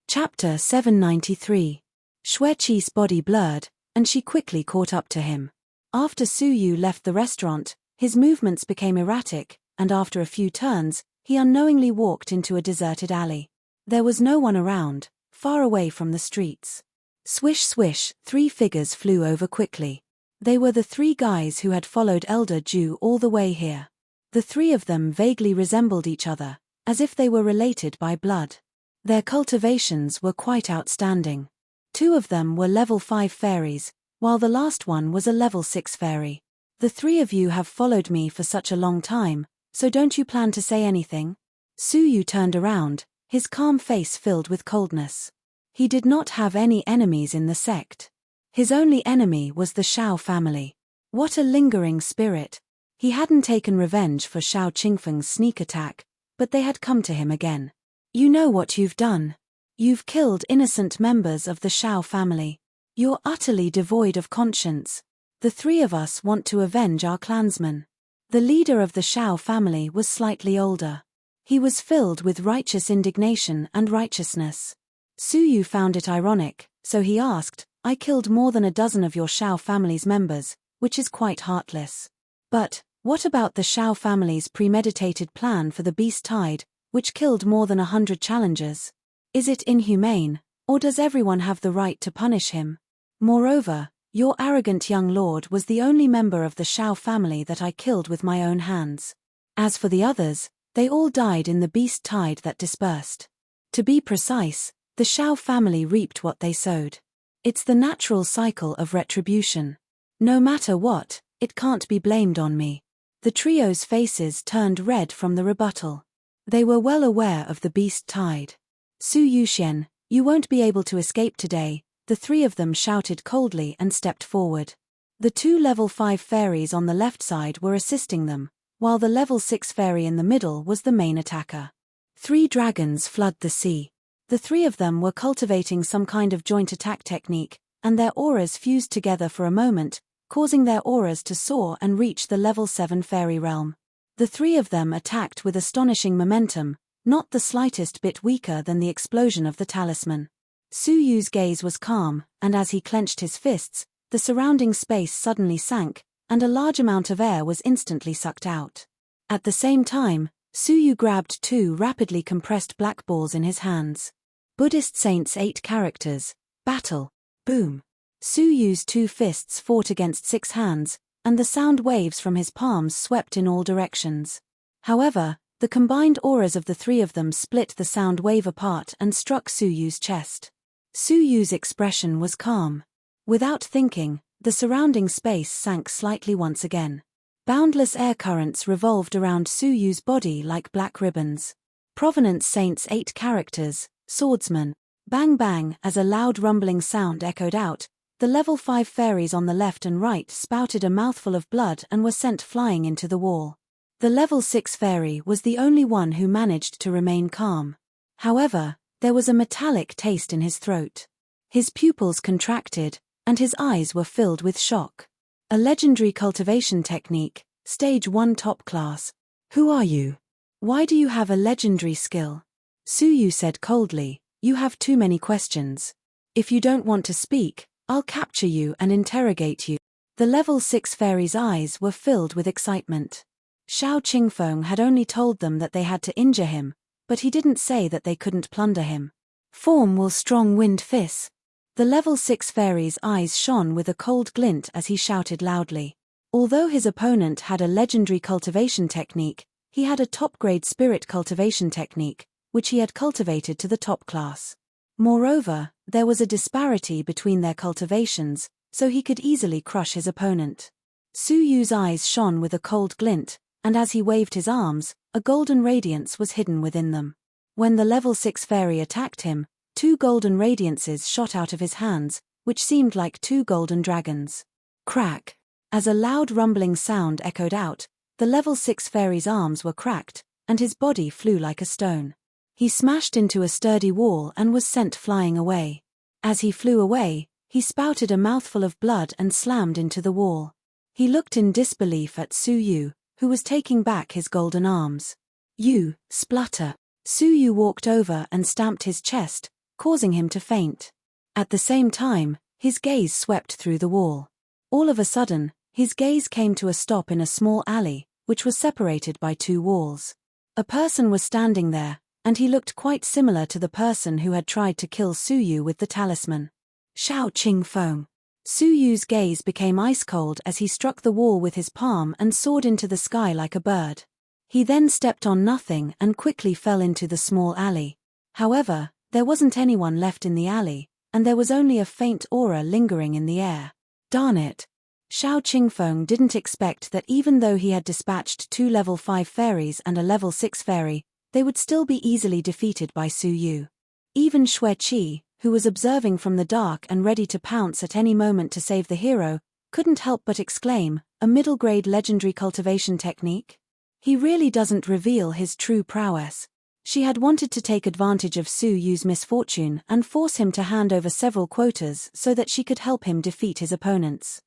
Chapter 793. Xueqi's body blurred, and she quickly caught up to him. After Su Yu left the restaurant, his movements became erratic, and after a few turns, he unknowingly walked into a deserted alley. There was no one around, far away from the streets. Swish swish, 3 figures flew over quickly. They were the 3 guys who had followed Elder Ju all the way here. The 3 of them vaguely resembled each other, as if they were related by blood. Their cultivations were quite outstanding. 2 of them were level 5 fairies, while the last one was a level 6 fairy. The 3 of you have followed me for such a long time, so don't you plan to say anything? Su Yu turned around, his calm face filled with coldness. He did not have any enemies in the sect. His only enemy was the Shao family. What a lingering spirit. He hadn't taken revenge for Shao Qingfeng's sneak attack, but they had come to him again. You know what you've done. You've killed innocent members of the Shao family. You're utterly devoid of conscience. The 3 of us want to avenge our clansmen. The leader of the Shao family was slightly older. He was filled with righteous indignation and righteousness. Su Yu found it ironic, so he asked, I killed more than a dozen of your Shao family's members, which is quite heartless. But, what about the Shao family's premeditated plan for the Beast Tide, which killed more than 100 challengers? Is it inhumane, or does everyone have the right to punish him? Moreover, your arrogant young lord was the only member of the Shao family that I killed with my own hands. As for the others, they all died in the Beast Tide that dispersed. To be precise, the Shao family reaped what they sowed. It's the natural cycle of retribution. No matter what, it can't be blamed on me. The trio's faces turned red from the rebuttal. They were well aware of the Beast Tide. Su Yuxian, you won't be able to escape today, the 3 of them shouted coldly and stepped forward. The 2 level 5 fairies on the left side were assisting them, while the level 6 fairy in the middle was the main attacker. 3 dragons flood the sea. The 3 of them were cultivating some kind of joint attack technique, and their auras fused together for a moment, causing their auras to soar and reach the level 7 fairy realm. The 3 of them attacked with astonishing momentum, not the slightest bit weaker than the explosion of the talisman. Su Yu's gaze was calm, and as he clenched his fists, the surrounding space suddenly sank, and a large amount of air was instantly sucked out. At the same time, Su Yu grabbed 2 rapidly compressed black balls in his hands. Buddhist Saints 8 characters, battle, boom. Su Yu's 2 fists fought against 6 hands, and the sound waves from his palms swept in all directions. However, the combined auras of the 3 of them split the sound wave apart and struck Su Yu's chest. Su Yu's expression was calm. Without thinking, the surrounding space sank slightly once again. Boundless air currents revolved around Su Yu's body like black ribbons. Provenance Saint's 8 characters, swordsman. Bang bang, as a loud rumbling sound echoed out, the level 5 fairies on the left and right spouted a mouthful of blood and were sent flying into the wall. The level 6 fairy was the only one who managed to remain calm. However, there was a metallic taste in his throat. His pupils contracted, and his eyes were filled with shock. A legendary cultivation technique, stage 1 top class. Who are you? Why do you have a legendary skill? Su Yu said coldly, you have too many questions. If you don't want to speak, I'll capture you and interrogate you. The level 6 fairy's eyes were filled with excitement. Xiao Qingfeng had only told them that they had to injure him, but he didn't say that they couldn't plunder him. Form will strong wind fist. The level 6 fairy's eyes shone with a cold glint as he shouted loudly. Although his opponent had a legendary cultivation technique, he had a top-grade spirit cultivation technique, which he had cultivated to the top class. Moreover, there was a disparity between their cultivations, so he could easily crush his opponent. Su Yu's eyes shone with a cold glint, and as he waved his arms, a golden radiance was hidden within them. When the level 6 fairy attacked him, 2 golden radiances shot out of his hands, which seemed like 2 golden dragons. Crack! As a loud rumbling sound echoed out, the level 6 fairy's arms were cracked, and his body flew like a stone. He smashed into a sturdy wall and was sent flying away. As he flew away, he spouted a mouthful of blood and slammed into the wall. He looked in disbelief at Su Yu, who was taking back his golden arms. You, splutter. Su Yu walked over and stamped his chest, causing him to faint. At the same time, his gaze swept through the wall. All of a sudden, his gaze came to a stop in a small alley, which was separated by 2 walls. A person was standing there, and he looked quite similar to the person who had tried to kill Su Yu with the talisman. Xiao Qingfeng. Su Yu's gaze became ice-cold as he struck the wall with his palm and soared into the sky like a bird. He then stepped on nothing and quickly fell into the small alley. However, there wasn't anyone left in the alley, and there was only a faint aura lingering in the air. Darn it! Xiao Qingfeng didn't expect that even though he had dispatched 2 level 5 fairies and a level 6 fairy, they would still be easily defeated by Su Yu. Even Xue Qi, who was observing from the dark and ready to pounce at any moment to save the hero, couldn't help but exclaim, a middle-grade legendary cultivation technique? He really doesn't reveal his true prowess. She had wanted to take advantage of Su Yu's misfortune and force him to hand over several quotas so that she could help him defeat his opponents.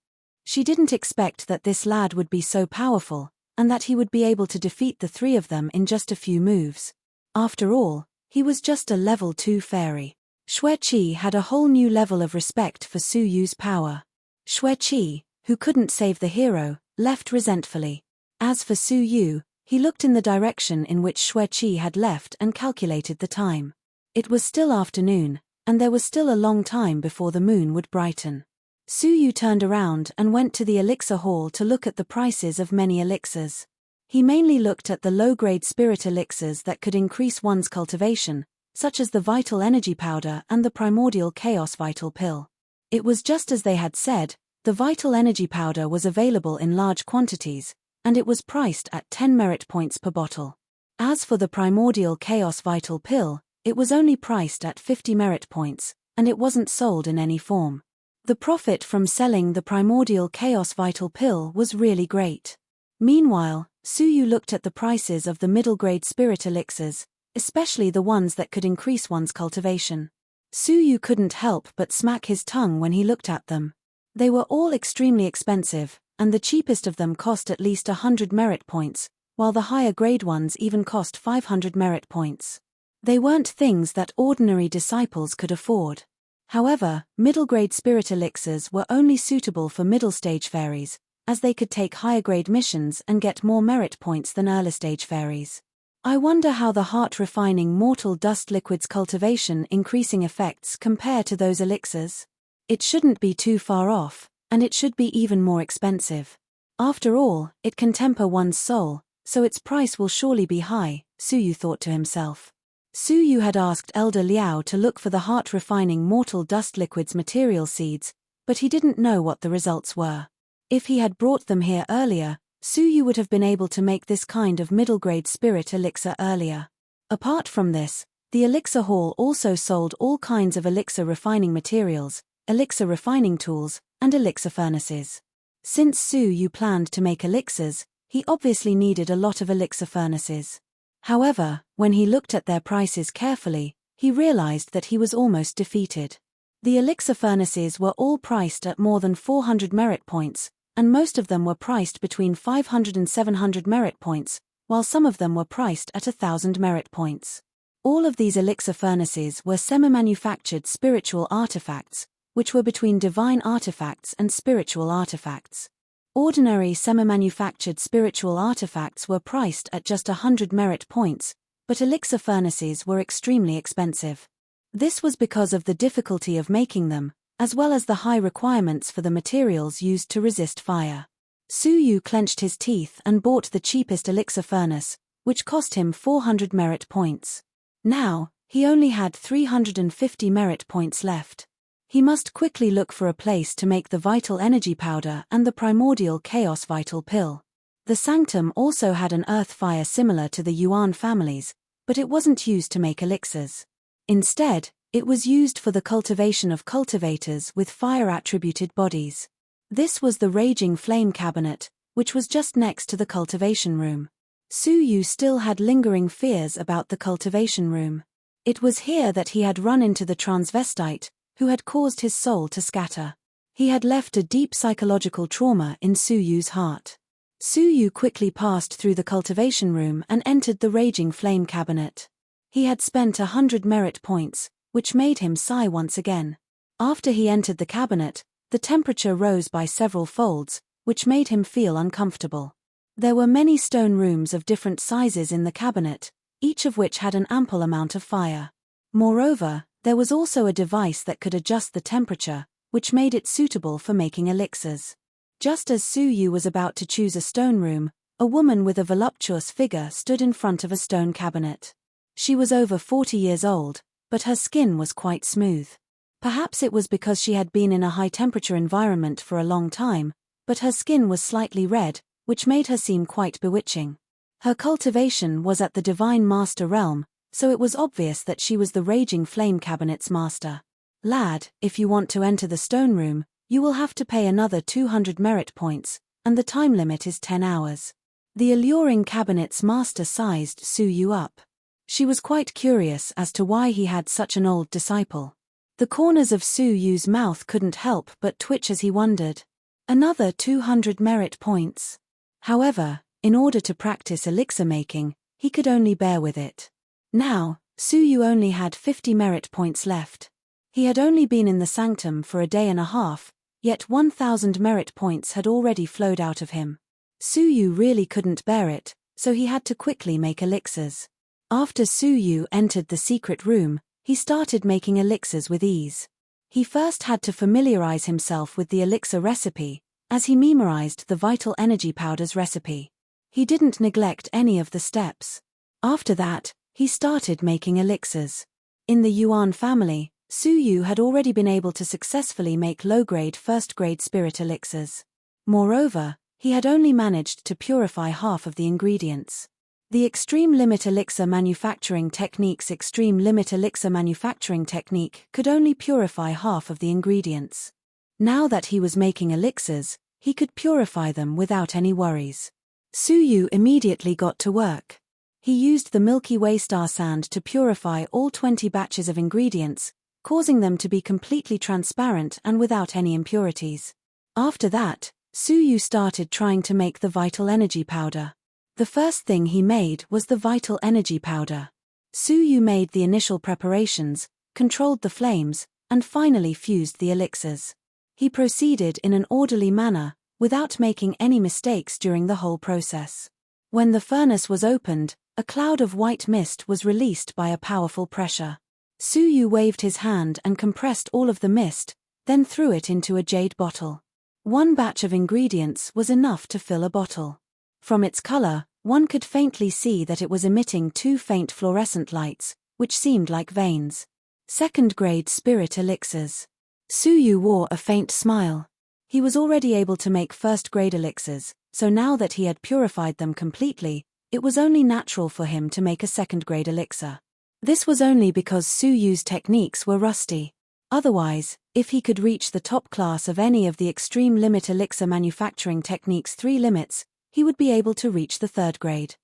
She didn't expect that this lad would be so powerful, and that he would be able to defeat the 3 of them in just a few moves. After all, he was just a level 2 fairy. Xue Qi had a whole new level of respect for Su Yu's power. Xue Qi, who couldn't save the hero, left resentfully. As for Su Yu, he looked in the direction in which Xue Qi had left and calculated the time. It was still afternoon, and there was still a long time before the moon would brighten. Su Yu turned around and went to the elixir hall to look at the prices of many elixirs. He mainly looked at the low-grade spirit elixirs that could increase one's cultivation, such as the Vital Energy Powder and the Primordial Chaos Vital Pill. It was just as they had said, the Vital Energy Powder was available in large quantities, and it was priced at 10 merit points per bottle. As for the Primordial Chaos Vital Pill, it was only priced at 50 merit points, and it wasn't sold in any form. The profit from selling the Primordial Chaos Vital Pill was really great. Meanwhile, Su Yu looked at the prices of the middle-grade spirit elixirs, especially the ones that could increase one's cultivation. Su Yu couldn't help but smack his tongue when he looked at them. They were all extremely expensive, and the cheapest of them cost at least 100 merit points, while the higher-grade ones even cost 500 merit points. They weren't things that ordinary disciples could afford. However, middle-grade spirit elixirs were only suitable for middle-stage fairies, as they could take higher-grade missions and get more merit points than early-stage fairies. I wonder how the heart-refining mortal dust liquid's cultivation increasing effects compare to those elixirs. It shouldn't be too far off, and it should be even more expensive. After all, it can temper one's soul, so its price will surely be high, Su Yu thought to himself. Su Yu had asked Elder Liao to look for the heart-refining mortal dust liquids material seeds, but he didn't know what the results were. If he had brought them here earlier, Su Yu would have been able to make this kind of middle-grade spirit elixir earlier. Apart from this, the elixir hall also sold all kinds of elixir refining materials, elixir refining tools, and elixir furnaces. Since Su Yu planned to make elixirs, he obviously needed a lot of elixir furnaces. However, when he looked at their prices carefully, he realized that he was almost defeated. The elixir furnaces were all priced at more than 400 merit points, and most of them were priced between 500 and 700 merit points, while some of them were priced at 1,000 merit points. All of these elixir furnaces were semi-manufactured spiritual artifacts, which were between divine artifacts and spiritual artifacts. Ordinary semi-manufactured spiritual artifacts were priced at just 100 merit points, but elixir furnaces were extremely expensive. This was because of the difficulty of making them, as well as the high requirements for the materials used to resist fire. Su Yu clenched his teeth and bought the cheapest elixir furnace, which cost him 400 merit points. Now, he only had 350 merit points left. He must quickly look for a place to make the vital energy powder and the primordial chaos vital pill. The sanctum also had an earth fire similar to the Yuan families, but it wasn't used to make elixirs. Instead, it was used for the cultivation of cultivators with fire-attributed bodies. This was the Raging Flame Cabinet, which was just next to the cultivation room. Su Yu still had lingering fears about the cultivation room. It was here that he had run into the transvestite, who had caused his soul to scatter. He had left a deep psychological trauma in Su Yu's heart. Su Yu quickly passed through the cultivation room and entered the Raging Flame Cabinet. He had spent 100 merit points, which made him sigh once again. After he entered the cabinet, the temperature rose by several folds, which made him feel uncomfortable. There were many stone rooms of different sizes in the cabinet, each of which had an ample amount of fire. Moreover, there was also a device that could adjust the temperature, which made it suitable for making elixirs. Just as Su Yu was about to choose a stone room, a woman with a voluptuous figure stood in front of a stone cabinet. She was over 40 years old, but her skin was quite smooth. Perhaps it was because she had been in a high-temperature environment for a long time, but her skin was slightly red, which made her seem quite bewitching. Her cultivation was at the Divine Master realm, so it was obvious that she was the Raging Flame Cabinet's master. Lad, if you want to enter the stone room, you will have to pay another 200 merit points, and the time limit is 10 hours. The alluring cabinet's master sized Su Yu up. She was quite curious as to why he had such an old disciple. The corners of Su Yu's mouth couldn't help but twitch as he wondered. Another 200 merit points. However, in order to practice elixir making, he could only bear with it. Now, Su Yu only had 50 merit points left. He had only been in the sanctum for a day and a half, yet 1,000 merit points had already flowed out of him. Su Yu really couldn't bear it, so he had to quickly make elixirs. After Su Yu entered the secret room, he started making elixirs with ease. He first had to familiarize himself with the elixir recipe, as he memorized the vital energy powder's recipe. He didn't neglect any of the steps. After that, he started making elixirs. In the Yuan family, Su Yu had already been able to successfully make low-grade first-grade spirit elixirs. Moreover, he had only managed to purify half of the ingredients. The Extreme Limit Elixir Manufacturing Technique's Extreme Limit Elixir Manufacturing Technique could only purify half of the ingredients. Now that he was making elixirs, he could purify them without any worries. Su Yu immediately got to work. He used the Milky Way star sand to purify all 20 batches of ingredients, causing them to be completely transparent and without any impurities. After that, Su Yu started trying to make the vital energy powder. The first thing he made was the vital energy powder. Su Yu made the initial preparations, controlled the flames, and finally fused the elixirs. He proceeded in an orderly manner, without making any mistakes during the whole process. When the furnace was opened, a cloud of white mist was released by a powerful pressure. Su Yu waved his hand and compressed all of the mist, then threw it into a jade bottle. One batch of ingredients was enough to fill a bottle. From its color, one could faintly see that it was emitting two faint fluorescent lights, which seemed like veins. Second-grade spirit elixirs. Su Yu wore a faint smile. He was already able to make first-grade elixirs, so now that he had purified them completely, it was only natural for him to make a second-grade elixir. This was only because Su Yu's techniques were rusty. Otherwise, if he could reach the top class of any of the extreme limit elixir manufacturing techniques 3 limits, he would be able to reach the third grade.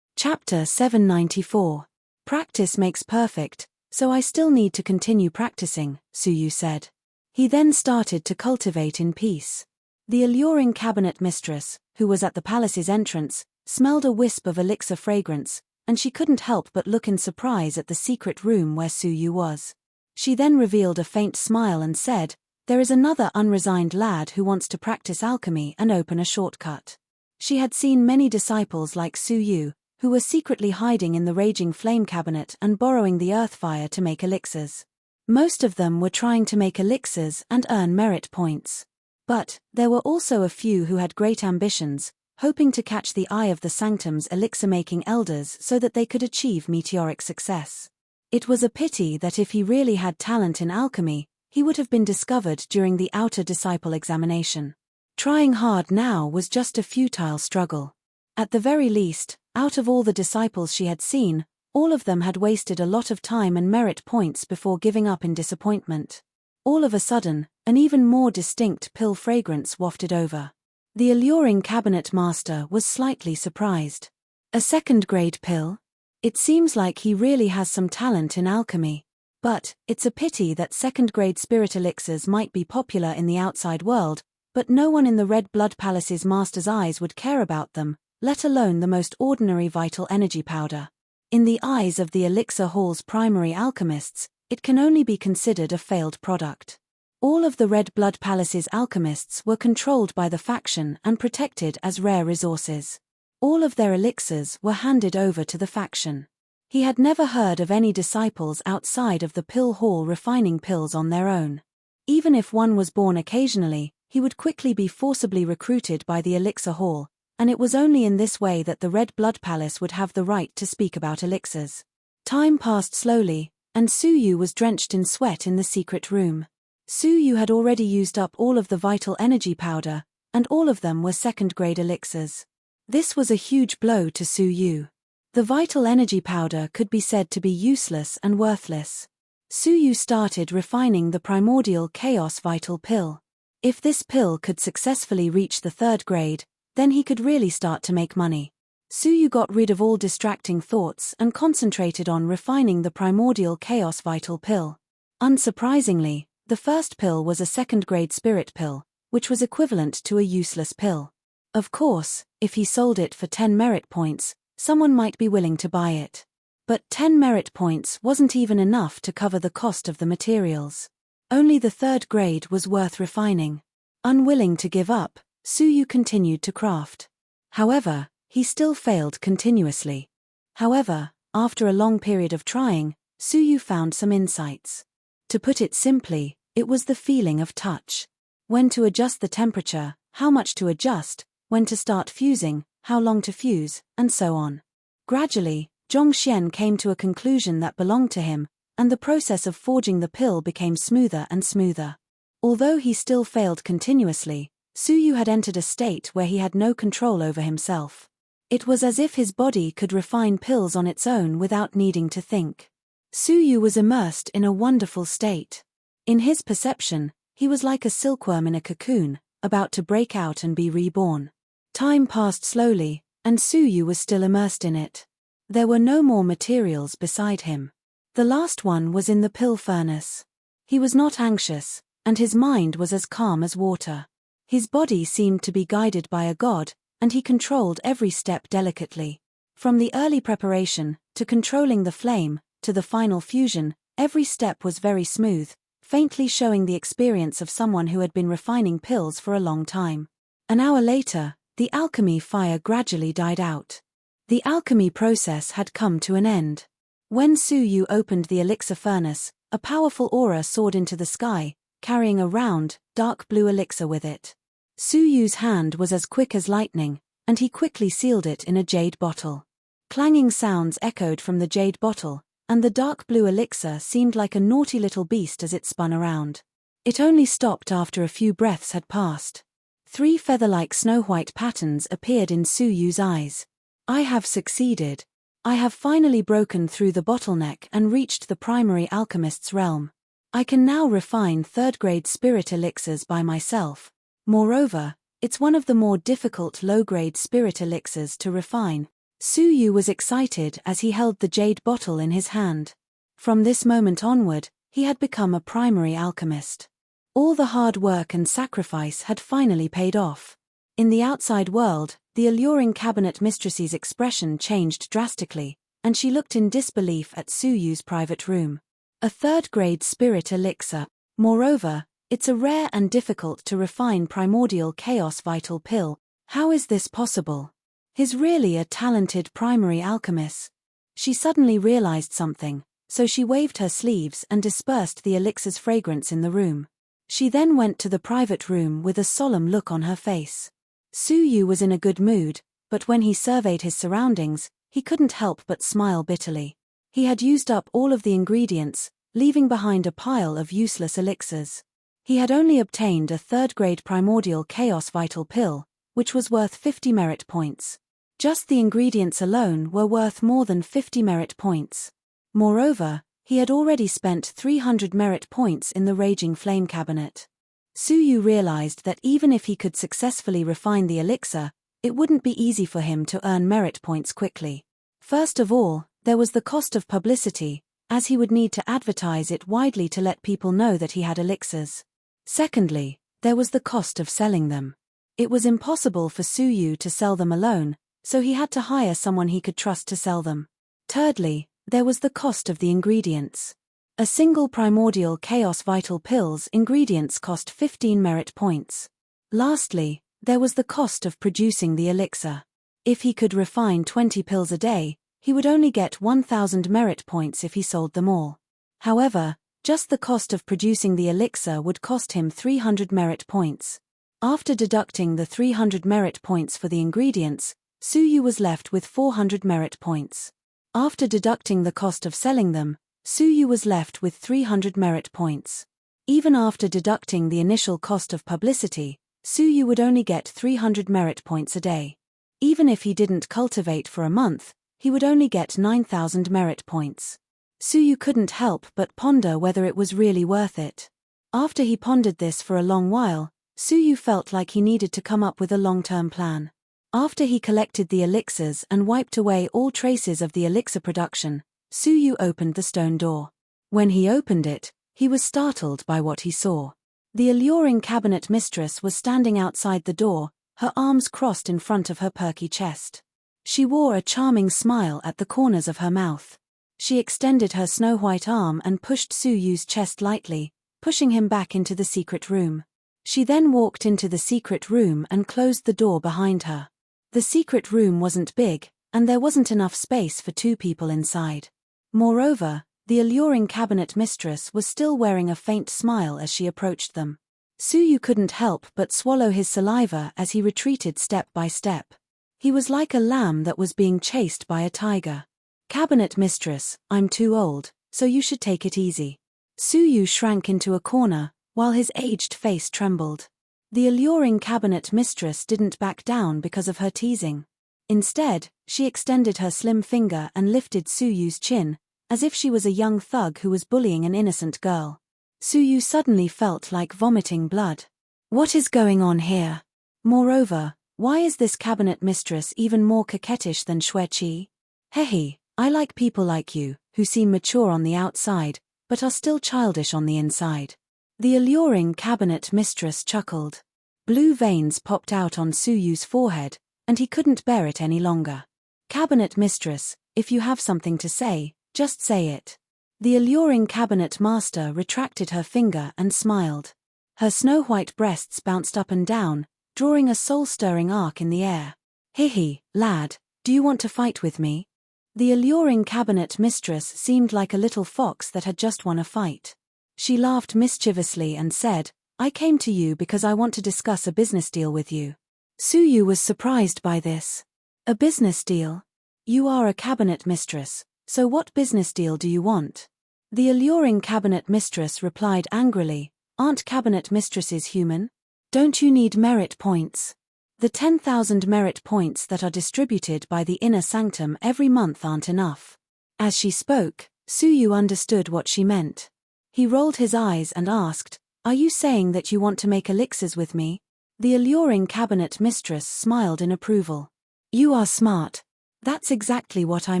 Chapter 794. Practice makes perfect, so I still need to continue practicing, Su Yu said. He then started to cultivate in peace. The alluring cabinet mistress, who was at the palace's entrance, smelled a wisp of elixir fragrance, and she couldn't help but look in surprise at the secret room where Su Yu was. She then revealed a faint smile and said, "There is another unresigned lad who wants to practice alchemy and open a shortcut." She had seen many disciples like Su Yu, who were secretly hiding in the raging flame cabinet and borrowing the earth fire to make elixirs. Most of them were trying to make elixirs and earn merit points. But there were also a few who had great ambitions, hoping to catch the eye of the sanctum's elixir-making elders so that they could achieve meteoric success. It was a pity that if he really had talent in alchemy, he would have been discovered during the outer disciple examination. Trying hard now was just a futile struggle. At the very least, out of all the disciples she had seen, all of them had wasted a lot of time and merit points before giving up in disappointment. All of a sudden, an even more distinct pill fragrance wafted over. The alluring cabinet master was slightly surprised. A second-grade pill? It seems like he really has some talent in alchemy. But it's a pity that second-grade spirit elixirs might be popular in the outside world, but no one in the Red Blood Palace's master's eyes would care about them, let alone the most ordinary vital energy powder. In the eyes of the Elixir Hall's primary alchemists, it can only be considered a failed product. All of the Red Blood Palace's alchemists were controlled by the faction and protected as rare resources. All of their elixirs were handed over to the faction. He had never heard of any disciples outside of the Pill Hall refining pills on their own. Even if one was born occasionally, he would quickly be forcibly recruited by the Elixir Hall, and it was only in this way that the Red Blood Palace would have the right to speak about elixirs. Time passed slowly, and Su Yu was drenched in sweat in the secret room. Su Yu had already used up all of the vital energy powder, and all of them were second-grade elixirs. This was a huge blow to Su Yu. The vital energy powder could be said to be useless and worthless. Su Yu started refining the primordial chaos vital pill. If this pill could successfully reach the third grade, then he could really start to make money. Su Yu got rid of all distracting thoughts and concentrated on refining the primordial chaos vital pill. Unsurprisingly, the first pill was a second-grade spirit pill, which was equivalent to a useless pill. Of course, if he sold it for 10 merit points, someone might be willing to buy it. But 10 merit points wasn't even enough to cover the cost of the materials. Only the third grade was worth refining. Unwilling to give up, Su Yu continued to craft. However, he still failed continuously. However, after a long period of trying, Su Yu found some insights. To put it simply, it was the feeling of touch. When to adjust the temperature, how much to adjust, when to start fusing, how long to fuse, and so on. Gradually, Zhongxian came to a conclusion that belonged to him, and the process of forging the pill became smoother and smoother. Although he still failed continuously, Su Yu had entered a state where he had no control over himself. It was as if his body could refine pills on its own without needing to think. Su Yu was immersed in a wonderful state. In his perception, he was like a silkworm in a cocoon, about to break out and be reborn. Time passed slowly, and Su Yu was still immersed in it. There were no more materials beside him. The last one was in the pill furnace. He was not anxious, and his mind was as calm as water. His body seemed to be guided by a god, and he controlled every step delicately. From the early preparation, to controlling the flame, to the final fusion, every step was very smooth, faintly showing the experience of someone who had been refining pills for a long time. An hour later, the alchemy fire gradually died out. The alchemy process had come to an end. When Su Yu opened the elixir furnace, a powerful aura soared into the sky, carrying a round, dark blue elixir with it. Su Yu's hand was as quick as lightning, and he quickly sealed it in a jade bottle. Clanging sounds echoed from the jade bottle, and the dark blue elixir seemed like a naughty little beast as it spun around. It only stopped after a few breaths had passed. 3 feather-like snow-white patterns appeared in Su Yu's eyes. I have succeeded. I have finally broken through the bottleneck and reached the primary alchemist's realm. I can now refine third-grade spirit elixirs by myself. Moreover, it's one of the more difficult low-grade spirit elixirs to refine. Su Yu was excited as he held the jade bottle in his hand. From this moment onward, he had become a primary alchemist. All the hard work and sacrifice had finally paid off. In the outside world, the alluring cabinet mistress's expression changed drastically, and she looked in disbelief at Su Yu's private room. A third-grade spirit elixir. Moreover, it's a rare and difficult to refine primordial chaos vital pill. How is this possible? He's really a talented primary alchemist. She suddenly realized something, so she waved her sleeves and dispersed the elixir's fragrance in the room. She then went to the private room with a solemn look on her face. Su Yu was in a good mood, but when he surveyed his surroundings, he couldn't help but smile bitterly. He had used up all of the ingredients, leaving behind a pile of useless elixirs. He had only obtained a third-grade primordial chaos vital pill, which was worth 50 merit points. Just the ingredients alone were worth more than 50 merit points. Moreover, he had already spent 300 merit points in the Raging Flame cabinet. Su Yu realized that even if he could successfully refine the elixir, it wouldn't be easy for him to earn merit points quickly. First of all, there was the cost of publicity, as he would need to advertise it widely to let people know that he had elixirs. Secondly, there was the cost of selling them. It was impossible for Su Yu to sell them alone, so he had to hire someone he could trust to sell them. Thirdly, there was the cost of the ingredients. A single primordial chaos vital pill's ingredients cost 15 merit points. Lastly, there was the cost of producing the elixir. If he could refine 20 pills a day, he would only get 1,000 merit points if he sold them all. However, just the cost of producing the elixir would cost him 300 merit points. After deducting the 300 merit points for the ingredients, Su Yu was left with 400 merit points. After deducting the cost of selling them, Su Yu was left with 300 merit points. Even after deducting the initial cost of publicity, Su Yu would only get 300 merit points a day. Even if he didn't cultivate for a month, he would only get 9,000 merit points. Su Yu couldn't help but ponder whether it was really worth it. After he pondered this for a long while, Su Yu felt like he needed to come up with a long-term plan. After he collected the elixirs and wiped away all traces of the elixir production, Su Yu opened the stone door. When he opened it, he was startled by what he saw. The alluring cabinet mistress was standing outside the door, her arms crossed in front of her perky chest. She wore a charming smile at the corners of her mouth. She extended her snow-white arm and pushed Su Yu's chest lightly, pushing him back into the secret room. She then walked into the secret room and closed the door behind her. The secret room wasn't big, and there wasn't enough space for 2 people inside. Moreover, the alluring cabinet mistress was still wearing a faint smile as she approached them. Su Yu couldn't help but swallow his saliva as he retreated step by step. He was like a lamb that was being chased by a tiger. "Cabinet mistress, I'm too old, so you should take it easy." Su Yu shrank into a corner, while his aged face trembled. The alluring cabinet mistress didn't back down because of her teasing. Instead, she extended her slim finger and lifted Su Yu's chin, as if she was a young thug who was bullying an innocent girl. Su Yu suddenly felt like vomiting blood. What is going on here? Moreover, why is this cabinet mistress even more coquettish than Xueqi? Hehe, I like people like you, who seem mature on the outside, but are still childish on the inside. The alluring cabinet mistress chuckled. Blue veins popped out on Su Yu's forehead, and he couldn't bear it any longer. "Cabinet mistress, if you have something to say, just say it." The alluring cabinet master retracted her finger and smiled. Her snow-white breasts bounced up and down, drawing a soul-stirring arc in the air. "Hehe, lad, do you want to fight with me?" The alluring cabinet mistress seemed like a little fox that had just won a fight. She laughed mischievously and said, "I came to you because I want to discuss a business deal with you." Su Yu was surprised by this. "A business deal? You are a cabinet mistress, So what business deal do you want? The alluring cabinet mistress replied angrily, aren't cabinet mistresses human? Don't you need merit points? The 10,000 merit points that are distributed by the inner sanctum every month aren't enough. As she spoke, Suyu understood what she meant. He rolled his eyes and asked, are you saying that you want to make elixirs with me? The alluring cabinet mistress smiled in approval. You are smart. That's exactly what I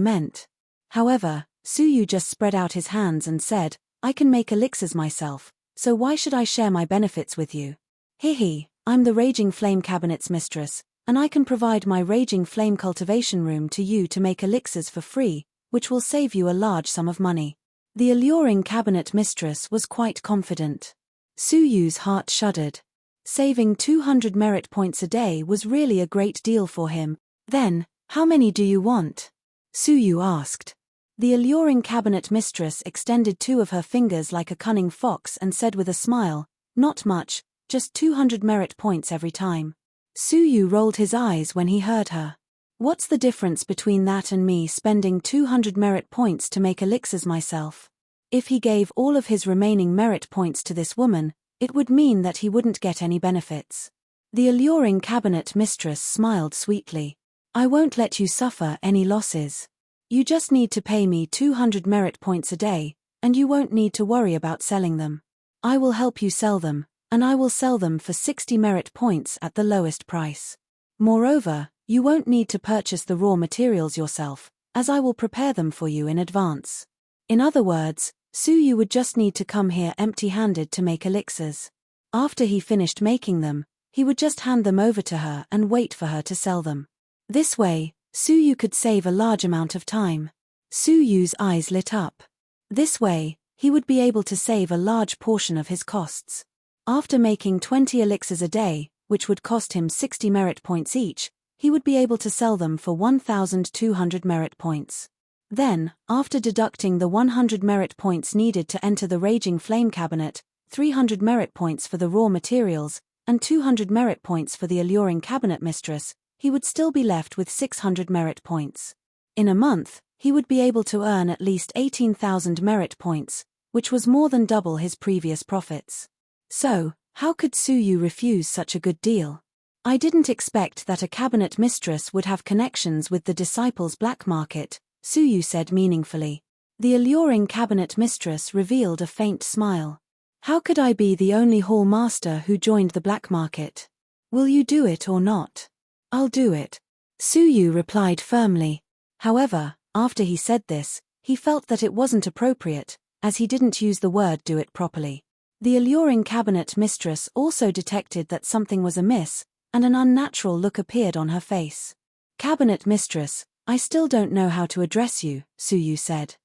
meant. However, Suyu just spread out his hands and said, I can make elixirs myself, so why should I share my benefits with you? Hehe, I'm the Raging Flame Cabinet's mistress, and I can provide my Raging Flame cultivation room to you to make elixirs for free, which will save you a large sum of money. The alluring cabinet mistress was quite confident. Suyu's heart shuddered. Saving 200 merit points a day was really a great deal for him. Then, how many do you want? Suyu asked. The alluring cabinet mistress extended two of her fingers like a cunning fox and said with a smile, not much, just 200 merit points every time. Suyu rolled his eyes when he heard her. What's the difference between that and me spending 200 merit points to make elixirs myself? If he gave all of his remaining merit points to this woman, it would mean that he wouldn't get any benefits. The alluring cabinet mistress smiled sweetly. I won't let you suffer any losses. You just need to pay me 200 merit points a day, and you won't need to worry about selling them. I will help you sell them, and I will sell them for 60 merit points at the lowest price. Moreover, you won't need to purchase the raw materials yourself, as I will prepare them for you in advance. In other words, Suyu would just need to come here empty-handed to make elixirs. After he finished making them, he would just hand them over to her and wait for her to sell them. This way, Suyu could save a large amount of time. Suyu's eyes lit up. This way, he would be able to save a large portion of his costs. After making 20 elixirs a day, which would cost him 60 merit points each, he would be able to sell them for 1,200 merit points. Then, after deducting the 100 merit points needed to enter the Raging Flame Cabinet, 300 merit points for the raw materials, and 200 merit points for the alluring cabinet mistress, he would still be left with 600 merit points. In a month, he would be able to earn at least 18,000 merit points, which was more than double his previous profits. So, how could Suyu refuse such a good deal? I didn't expect that a cabinet mistress would have connections with the disciples' black market, Suyu said meaningfully. The alluring cabinet mistress revealed a faint smile. How could I be the only hall master who joined the black market? Will you do it or not? I'll do it. Suyu replied firmly. However, after he said this, he felt that it wasn't appropriate, as he didn't use the word do it properly. The alluring cabinet mistress also detected that something was amiss, and an unnatural look appeared on her face. Cabinet mistress, I still don't know how to address you, Suyu said.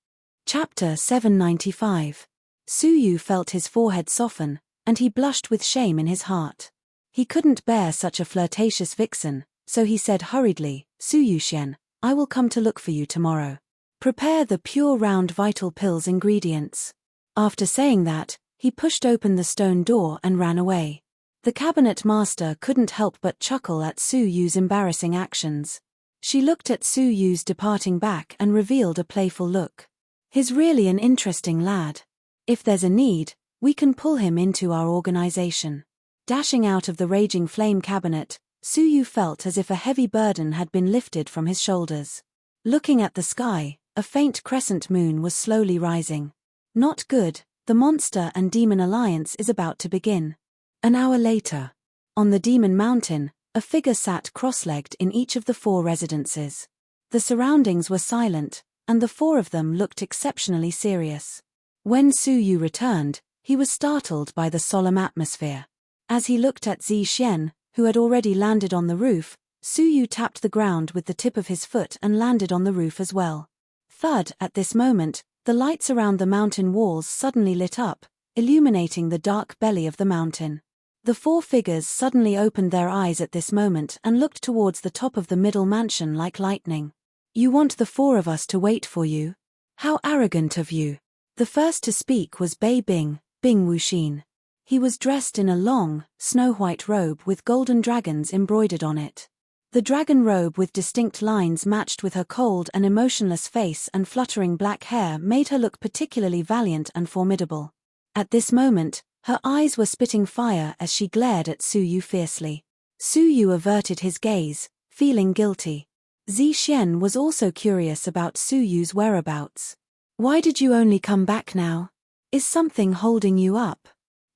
Chapter 795. Suyu felt his forehead soften, and he blushed with shame in his heart. He couldn't bear such a flirtatious vixen, so he said hurriedly, Suyu-shen, I will come to look for you tomorrow. Prepare the pure round vital pills ingredients. After saying that, he pushed open the stone door and ran away. The cabinet master couldn't help but chuckle at Suyu's embarrassing actions. She looked at Suyu's departing back and revealed a playful look. He's really an interesting lad. If there's a need, we can pull him into our organization. Dashing out of the Raging Flame Cabinet, Suyu felt as if a heavy burden had been lifted from his shoulders. Looking at the sky, a faint crescent moon was slowly rising. Not good, the monster and demon alliance is about to begin. An hour later. On the Demon Mountain, a figure sat cross-legged in each of the 4 residences. The surroundings were silent, and the 4 of them looked exceptionally serious. When Suyu returned, he was startled by the solemn atmosphere. As he looked at Zi Xian, who had already landed on the roof, Suyu tapped the ground with the tip of his foot and landed on the roof as well. Thud! At this moment, the lights around the mountain walls suddenly lit up, illuminating the dark belly of the mountain. The 4 figures suddenly opened their eyes at this moment and looked towards the top of the middle mansion like lightning. You want the 4 of us to wait for you? How arrogant of you! The first to speak was Bei Bing, Bing Wuxin. He was dressed in a long, snow-white robe with golden dragons embroidered on it. The dragon robe with distinct lines matched with her cold and emotionless face and fluttering black hair made her look particularly valiant and formidable. At this moment, her eyes were spitting fire as she glared at Su Yu fiercely. Su Yu averted his gaze, feeling guilty. Zi Xian was also curious about Su Yu's whereabouts. Why did you only come back now? Is something holding you up?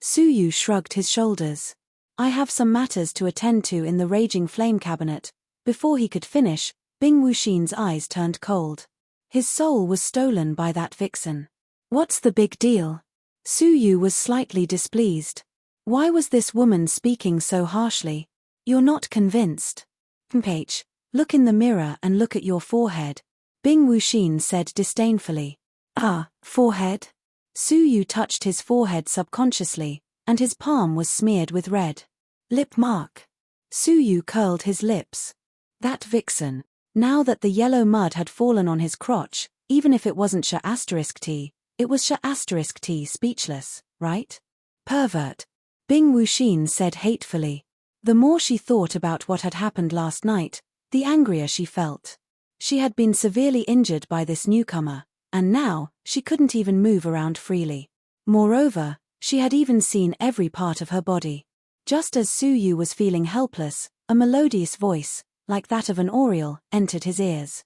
Su Yu shrugged his shoulders. I have some matters to attend to in the Raging Flame cabinet. Before he could finish, Bing Wuxin's eyes turned cold. His soul was stolen by that vixen. What's the big deal? Su Yu was slightly displeased. Why was this woman speaking so harshly? You're not convinced. H. Look in the mirror and look at your forehead. Bing Wuxin said disdainfully. Ah, forehead? Su Yu touched his forehead subconsciously, and his palm was smeared with red. Lip mark. Su Yu curled his lips. That vixen. Now that the yellow mud had fallen on his crotch, even if it wasn't Sh*T, it was Sh*T speechless, right? Pervert. Bing Wuxin said hatefully. The more she thought about what had happened last night, the angrier she felt. She had been severely injured by this newcomer, and now, she couldn't even move around freely. Moreover, she had even seen every part of her body. Just as Su Yu was feeling helpless, a melodious voice, like that of an oriole, entered his ears.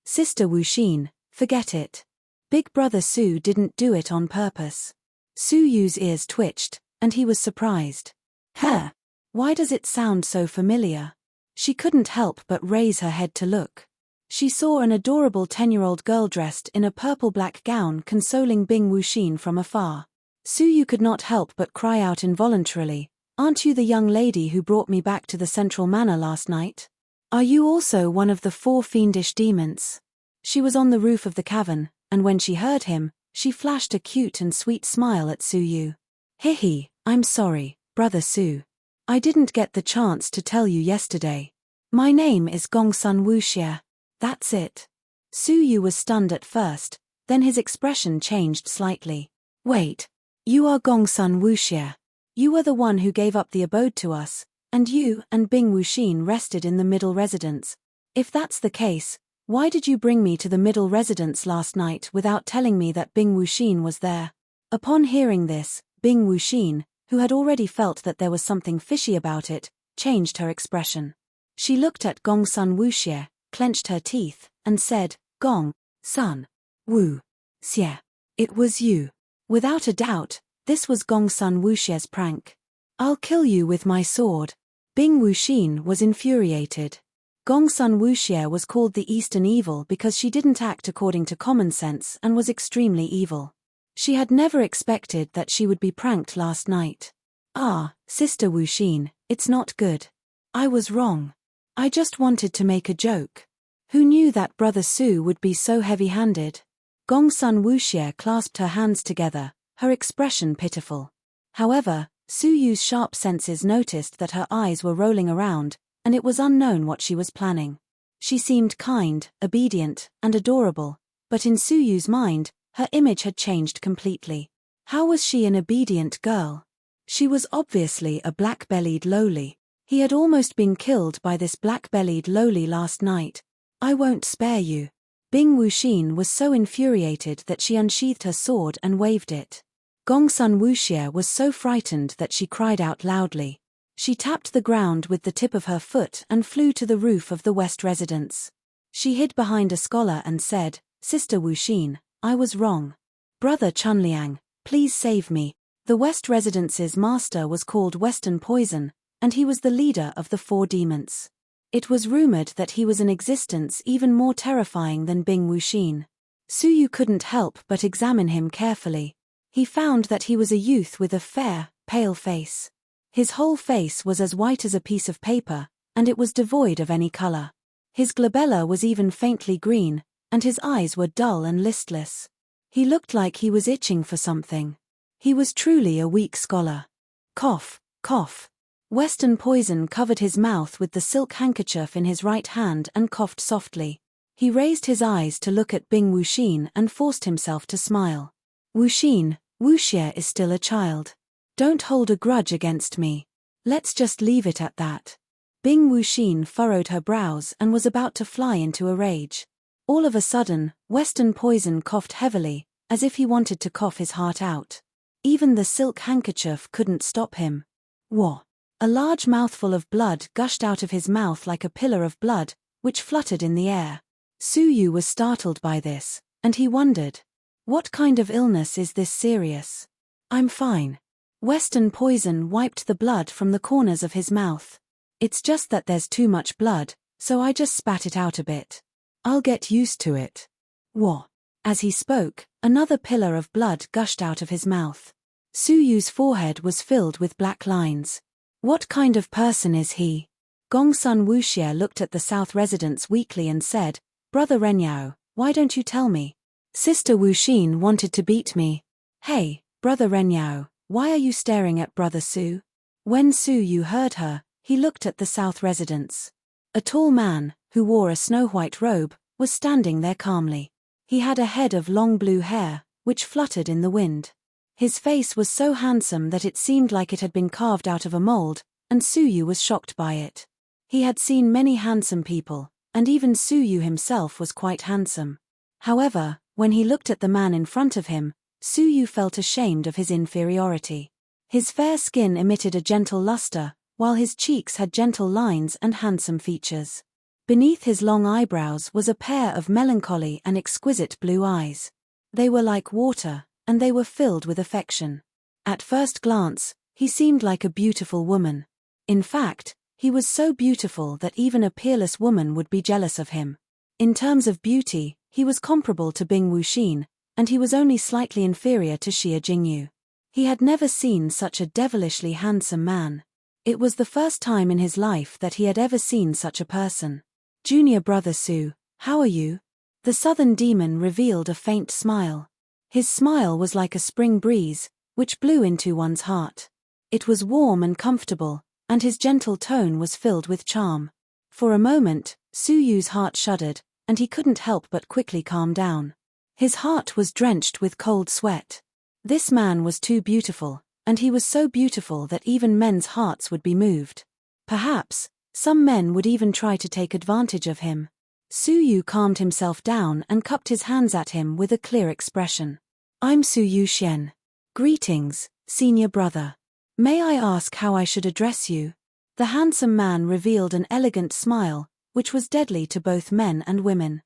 Sister Wuxin, forget it. Big brother Su didn't do it on purpose. Su Yu's ears twitched, and he was surprised. Huh? Why does it sound so familiar? She couldn't help but raise her head to look. She saw an adorable 10-year-old girl dressed in a purple-black gown consoling Bing Wuxin from afar. Su Yu could not help but cry out involuntarily, "Aren't you the young lady who brought me back to the central manor last night? Are you also one of the 4 fiendish demons?" She was on the roof of the cavern, and when she heard him, she flashed a cute and sweet smile at Su Yu. Hihi, I'm sorry, brother Su. I didn't get the chance to tell you yesterday. My name is Gongsun Wuxie. That's it. Su Yu was stunned at first, then his expression changed slightly. Wait. You are Gongsun Wuxie. You were the one who gave up the abode to us, and you and Bing Wuxin rested in the middle residence. If that's the case, why did you bring me to the middle residence last night without telling me that Bing Wuxin was there? Upon hearing this, Bing Wuxin, who had already felt that there was something fishy about it, changed her expression. She looked at Gongsun Wuxie, clenched her teeth, and said, Gong, Sun, Wu, Xie. It was you. Without a doubt, this was Gongsun Wuxie's prank. I'll kill you with my sword. Bing Wuxin was infuriated. Gongsun Wuxie was called the Eastern Evil because she didn't act according to common sense and was extremely evil. She had never expected that she would be pranked last night. Ah, Sister Wuxin, it's not good. I was wrong. I just wanted to make a joke. Who knew that brother Su would be so heavy-handed? Gongsun Wuxie clasped her hands together, her expression pitiful. However, Su Yu's sharp senses noticed that her eyes were rolling around, and it was unknown what she was planning. She seemed kind, obedient, and adorable, but in Su Yu's mind, her image had changed completely. How was she an obedient girl? She was obviously a black-bellied lowly. He had almost been killed by this black-bellied lowly last night. I won't spare you. Bing Wuxin was so infuriated that she unsheathed her sword and waved it. Gongsun Wuxie was so frightened that she cried out loudly. She tapped the ground with the tip of her foot and flew to the roof of the west residence. She hid behind a scholar and said, Sister Wuxin, I was wrong. Brother Chunliang, please save me. The west residence's master was called Western Poison, and he was the leader of the 4 demons. It was rumored that he was an existence even more terrifying than Bing Wuxin. Su Yu couldn't help but examine him carefully. He found that he was a youth with a fair, pale face. His whole face was as white as a piece of paper, and it was devoid of any color. His glabella was even faintly green, and his eyes were dull and listless. He looked like he was itching for something. He was truly a weak scholar. Cough, cough. Western Poison covered his mouth with the silk handkerchief in his right hand and coughed softly. He raised his eyes to look at Bing Wuxin and forced himself to smile. Wuxin, Wuxie is still a child. Don't hold a grudge against me. Let's just leave it at that. Bing Wuxin furrowed her brows and was about to fly into a rage. All of a sudden, Western Poison coughed heavily, as if he wanted to cough his heart out. Even the silk handkerchief couldn't stop him. Wah! A large mouthful of blood gushed out of his mouth like a pillar of blood, which fluttered in the air. Su Yu was startled by this, and he wondered, what kind of illness is this serious? I'm fine. Western Poison wiped the blood from the corners of his mouth. It's just that there's too much blood, so I just spat it out a bit. I'll get used to it. Wah! As he spoke, another pillar of blood gushed out of his mouth. Su Yu's forehead was filled with black lines. What kind of person is he? Gongsun Wuxie looked at the South residents weakly and said, Brother Renyao, why don't you tell me? Sister Wuxin wanted to beat me. Hey, Brother Renyao, why are you staring at Brother Su? When Su Yu heard her, he looked at the South residents. A tall man, who wore a snow-white robe, was standing there calmly. He had a head of long blue hair, which fluttered in the wind. His face was so handsome that it seemed like it had been carved out of a mold, and Su Yu was shocked by it. He had seen many handsome people, and even Su Yu himself was quite handsome. However, when he looked at the man in front of him, Su Yu felt ashamed of his inferiority. His fair skin emitted a gentle luster, while his cheeks had gentle lines and handsome features. Beneath his long eyebrows was a pair of melancholy and exquisite blue eyes. They were like water, and they were filled with affection. At first glance, he seemed like a beautiful woman. In fact, he was so beautiful that even a peerless woman would be jealous of him. In terms of beauty, he was comparable to Bing Wuxin, and he was only slightly inferior to Xie Jingyu. He had never seen such a devilishly handsome man. It was the first time in his life that he had ever seen such a person. Junior Brother Su, how are you? The southern demon revealed a faint smile. His smile was like a spring breeze, which blew into one's heart. It was warm and comfortable, and his gentle tone was filled with charm. For a moment, Su Yu's heart shuddered, and he couldn't help but quickly calm down. His heart was drenched with cold sweat. This man was too beautiful, and he was so beautiful that even men's hearts would be moved. Perhaps, some men would even try to take advantage of him. Su Yu calmed himself down and cupped his hands at him with a clear expression. I'm Su Yu Xian. Greetings, senior brother. May I ask how I should address you? The handsome man revealed an elegant smile, which was deadly to both men and women.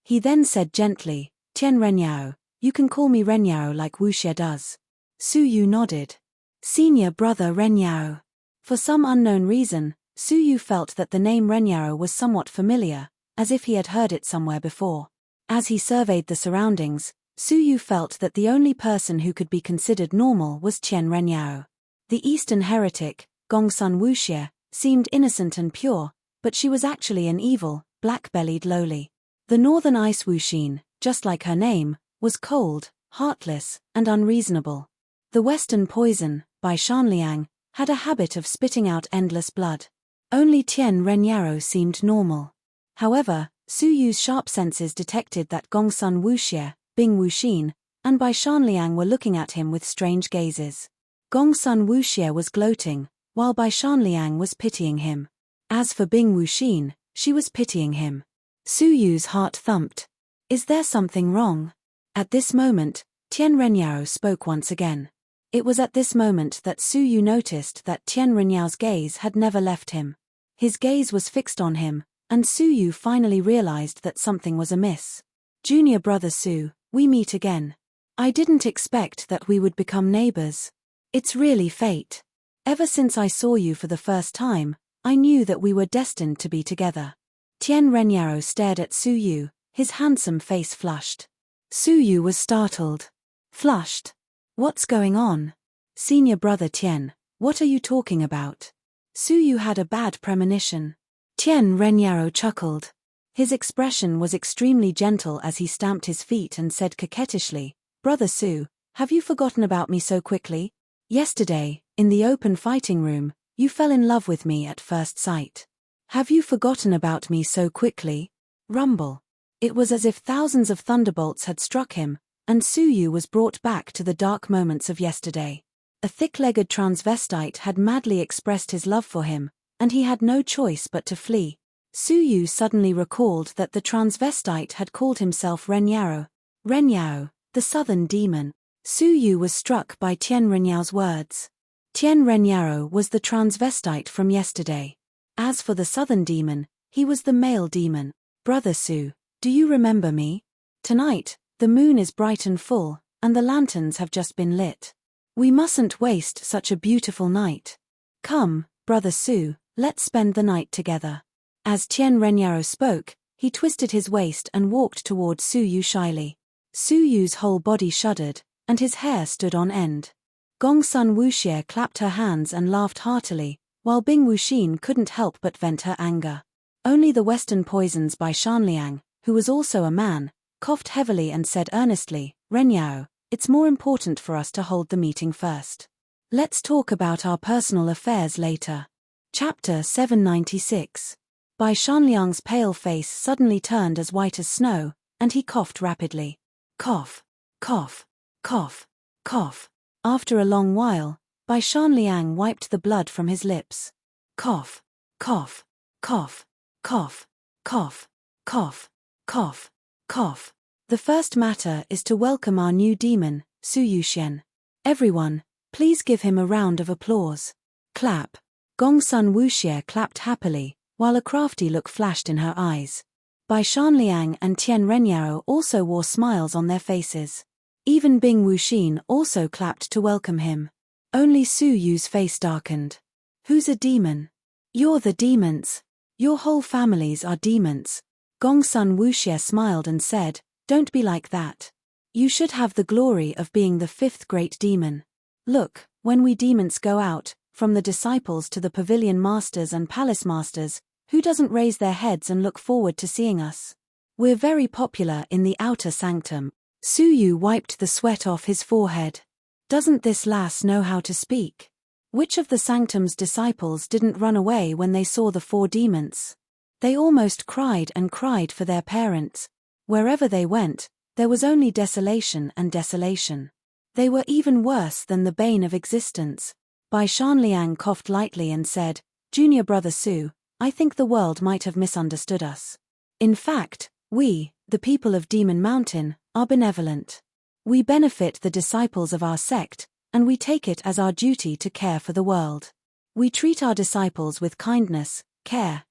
He then said gently, Tian Renyao, you can call me Renyao like Wuxie does. Su Yu nodded. Senior brother Renyao. For some unknown reason, Su Yu felt that the name Renyao was somewhat familiar, as if he had heard it somewhere before. As he surveyed the surroundings, Su Yu felt that the only person who could be considered normal was Tian Renyao. The Eastern heretic, Gongsun Wuxie, seemed innocent and pure, but she was actually an evil, black-bellied lowly. The Northern Ice Wuxin, just like her name, was cold, heartless, and unreasonable. The Western Poison, by Shanliang, had a habit of spitting out endless blood. Only Tian Renyao seemed normal. However, Su Yu's sharp senses detected that Gongsun Wuxie, Bing Wuxin, and Bai Shanliang were looking at him with strange gazes. Gongsun Wuxie was gloating, while Bai Shanliang was pitying him. As for Bing Wuxin, she was pitying him. Su Yu's heart thumped. Is there something wrong? At this moment, Tian Renyao spoke once again. It was at this moment that Su Yu noticed that Tian Renyao's gaze had never left him. His gaze was fixed on him, and Su Yu finally realized that something was amiss. Junior brother Su, we meet again. I didn't expect that we would become neighbors. It's really fate. Ever since I saw you for the first time, I knew that we were destined to be together. Tian Renyao stared at Su Yu, his handsome face flushed. Su Yu was startled. Flushed? What's going on? Senior brother Tian, what are you talking about? Su Yu had a bad premonition. Tian Renyao chuckled. His expression was extremely gentle as he stamped his feet and said coquettishly, Brother Su, have you forgotten about me so quickly? Yesterday, in the open fighting room, you fell in love with me at first sight. Have you forgotten about me so quickly? Rumble. It was as if thousands of thunderbolts had struck him, and Su Yu was brought back to the dark moments of yesterday. A thick-legged transvestite had madly expressed his love for him, and he had no choice but to flee. Su Yu suddenly recalled that the transvestite had called himself Renyao. Renyao, the southern demon. Su Yu was struck by Tian Renyao's words. Tian Renyao was the transvestite from yesterday. As for the southern demon, he was the male demon. Brother Su, do you remember me? Tonight, the moon is bright and full, and the lanterns have just been lit. We mustn't waste such a beautiful night. Come, Brother Su, let's spend the night together. As Tian Renyao spoke, he twisted his waist and walked toward Su Yu shyly. Su Yu's whole body shuddered, and his hair stood on end. Gong Sun Wuxie clapped her hands and laughed heartily, while Bing Wuxin couldn't help but vent her anger. Only the Western Poisons by Shanliang, who was also a man, coughed heavily and said earnestly, Renyao, it's more important for us to hold the meeting first. Let's talk about our personal affairs later. Chapter 796. Bai Shanliang's pale face suddenly turned as white as snow, and he coughed rapidly. Cough, cough, cough, cough. After a long while, Bai Shanliang wiped the blood from his lips. Cough, cough, cough, cough, cough, cough, cough, cough. The first matter is to welcome our new demon, Su Yuxian. Everyone, please give him a round of applause. Clap. Gong Sun Wuxie clapped happily, while a crafty look flashed in her eyes. Bai Shanliang and Tian Renyao also wore smiles on their faces. Even Bing Wuxin also clapped to welcome him. Only Su Yu's face darkened. Who's a demon? You're the demons. Your whole families are demons. Gong Sun Wuxie smiled and said, don't be like that. You should have the glory of being the fifth great demon. Look, when we demons go out, from the disciples to the pavilion masters and palace masters, who doesn't raise their heads and look forward to seeing us? We're very popular in the outer sanctum. Su Yu wiped the sweat off his forehead. Doesn't this lass know how to speak? Which of the sanctum's disciples didn't run away when they saw the four demons? They almost cried and cried for their parents. Wherever they went, there was only desolation and desolation. They were even worse than the bane of existence. Bai Shanliang coughed lightly and said, Junior Brother Su, I think the world might have misunderstood us. In fact, we, the people of Demon Mountain, are benevolent. We benefit the disciples of our sect, and we take it as our duty to care for the world. We treat our disciples with kindness, care,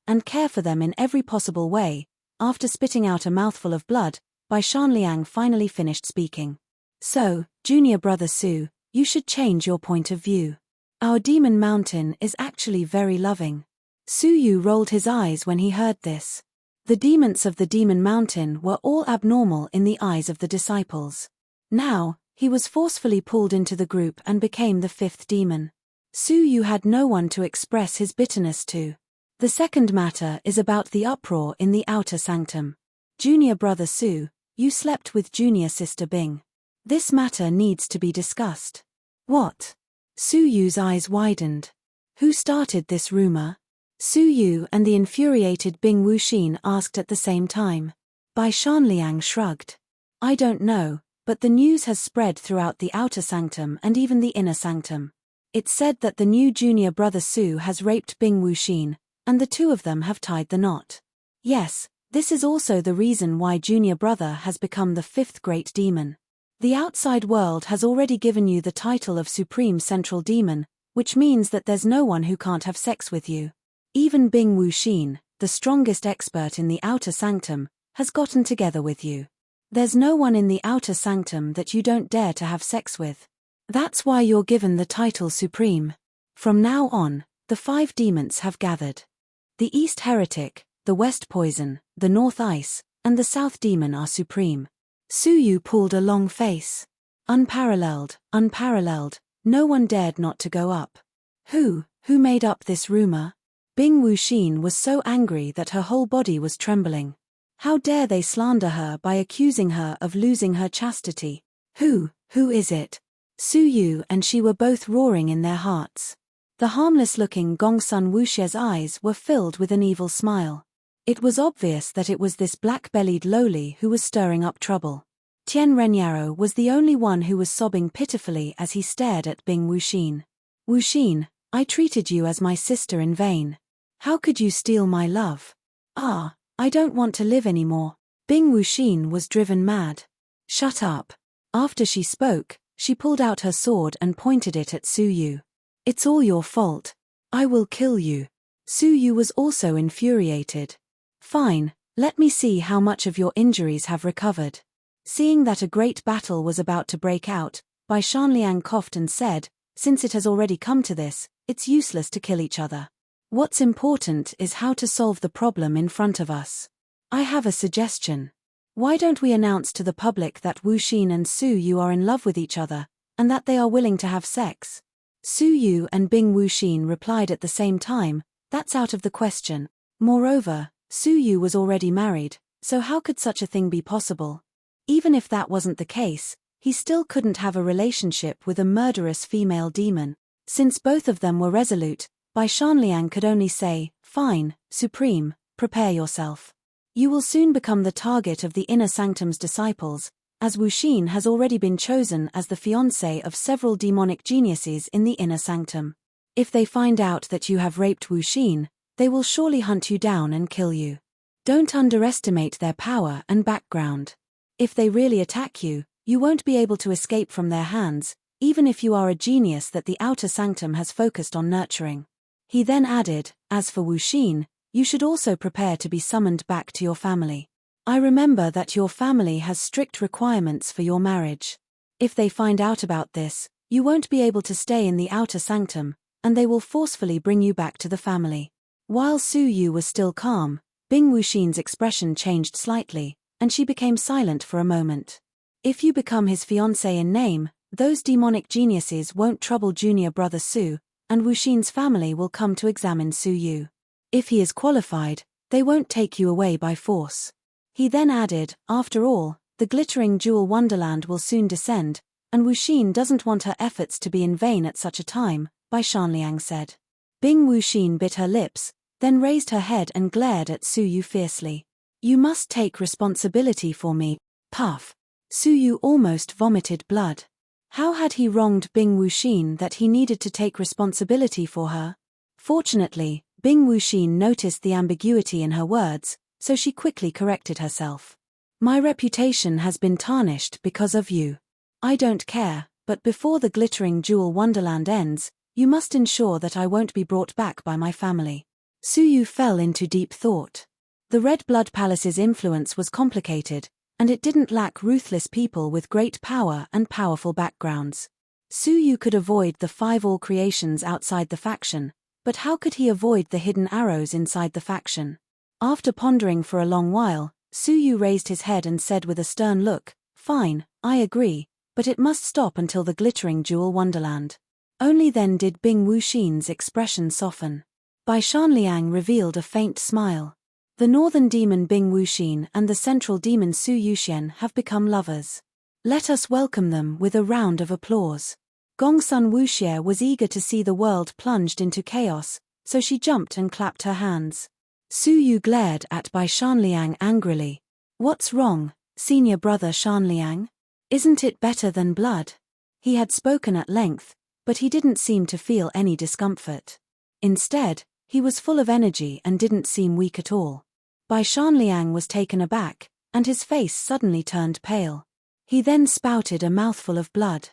and care for them in every possible way. After spitting out a mouthful of blood, Bai Shanliang finally finished speaking. So, Junior Brother Su, you should change your point of view. Our Demon Mountain is actually very loving. Su Yu rolled his eyes when he heard this. The demons of the Demon Mountain were all abnormal in the eyes of the disciples. Now, he was forcefully pulled into the group and became the fifth demon. Su Yu had no one to express his bitterness to. The second matter is about the uproar in the outer sanctum. Junior Brother Su, you slept with Junior Sister Bing. This matter needs to be discussed. What? Su Yu's eyes widened. Who started this rumor? Su Yu and the infuriated Bing Wuxin asked at the same time. Bai Shanliang shrugged. I don't know, but the news has spread throughout the outer sanctum and even the inner sanctum. It's said that the new Junior Brother Su has raped Bing Wuxin, and the two of them have tied the knot. Yes, this is also the reason why Junior Brother has become the fifth great demon. The outside world has already given you the title of Supreme Central Demon, which means that there's no one who can't have sex with you. Even Bing Wuxin, the strongest expert in the outer sanctum, has gotten together with you. There's no one in the outer sanctum that you don't dare to have sex with. That's why you're given the title Supreme. From now on, the 5 demons have gathered. The East Heretic, the West Poison, the North Ice, and the South Demon are supreme. Su Yu pulled a long face. Unparalleled, no one dared not to go up. Who made up this rumor? Bing Wuxin was so angry that her whole body was trembling. How dare they slander her by accusing her of losing her chastity? Who is it? Su Yu and she were both roaring in their hearts. The harmless-looking Gong Sun Wuxie's eyes were filled with an evil smile. It was obvious that it was this black-bellied lowly who was stirring up trouble. Tian Renyao was the only one who was sobbing pitifully as he stared at Bing Wuxin. Wuxin, I treated you as my sister in vain. How could you steal my love? Ah, I don't want to live anymore. Bing Wuxin was driven mad. Shut up. After she spoke, she pulled out her sword and pointed it at Su Yu. It's all your fault. I will kill you. Su Yu was also infuriated. Fine, let me see how much of your injuries have recovered. Seeing that a great battle was about to break out, Bai Shanliang coughed and said, since it has already come to this, it's useless to kill each other. What's important is how to solve the problem in front of us. I have a suggestion. Why don't we announce to the public that Wuxin and Su Yu are in love with each other, and that they are willing to have sex? Su Yu and Bing Wuxin replied at the same time, that's out of the question. Moreover, Su Yu was already married, so how could such a thing be possible? Even if that wasn't the case, he still couldn't have a relationship with a murderous female demon. Since both of them were resolute, Bai Shanliang could only say, fine, Supreme, prepare yourself. You will soon become the target of the Inner Sanctum's disciples, as Wuxin has already been chosen as the fiancé of several demonic geniuses in the Inner Sanctum. If they find out that you have raped Wuxin, they will surely hunt you down and kill you. Don't underestimate their power and background. If they really attack you, you won't be able to escape from their hands, even if you are a genius that the Outer Sanctum has focused on nurturing. He then added, as for Wuxin, you should also prepare to be summoned back to your family. I remember that your family has strict requirements for your marriage. If they find out about this, you won't be able to stay in the Outer Sanctum, and they will forcefully bring you back to the family. While Su Yu was still calm, Bing Wuxin's expression changed slightly, and she became silent for a moment. If you become his fiancé in name, those demonic geniuses won't trouble junior brother Su, and Wuxin's family will come to examine Su Yu. If he is qualified, they won't take you away by force. He then added, after all, the glittering jewel wonderland will soon descend, and Wuxin doesn't want her efforts to be in vain at such a time, Bai Shanliang said. Bing Wuxin bit her lips, then raised her head and glared at Su Yu fiercely. You must take responsibility for me. Puff. Su Yu almost vomited blood. How had he wronged Bing Wuxin that he needed to take responsibility for her? Fortunately, Bing Wuxin noticed the ambiguity in her words, so she quickly corrected herself. My reputation has been tarnished because of you. I don't care, but before the glittering jewel wonderland ends, you must ensure that I won't be brought back by my family. Su Yu fell into deep thought. The Red Blood Palace's influence was complicated, and it didn't lack ruthless people with great power and powerful backgrounds. Su Yu could avoid the 5 all creations outside the faction, but how could he avoid the hidden arrows inside the faction? After pondering for a long while, Su Yu raised his head and said with a stern look, fine, I agree, but it must stop until the glittering jewel wonderland. Only then did Bing Wuxin's expression soften. Bai Shanliang revealed a faint smile. The northern demon Bing Wuxin and the central demon Su Yuxian have become lovers. Let us welcome them with a round of applause. Gongsun Wuxie was eager to see the world plunged into chaos, so she jumped and clapped her hands. Su Yu glared at Bai Shanliang angrily. What's wrong, senior brother Shanliang? Isn't it better than blood? He had spoken at length, but he didn't seem to feel any discomfort. Instead, he was full of energy and didn't seem weak at all. Bai Shanliang was taken aback, and his face suddenly turned pale. He then spouted a mouthful of blood.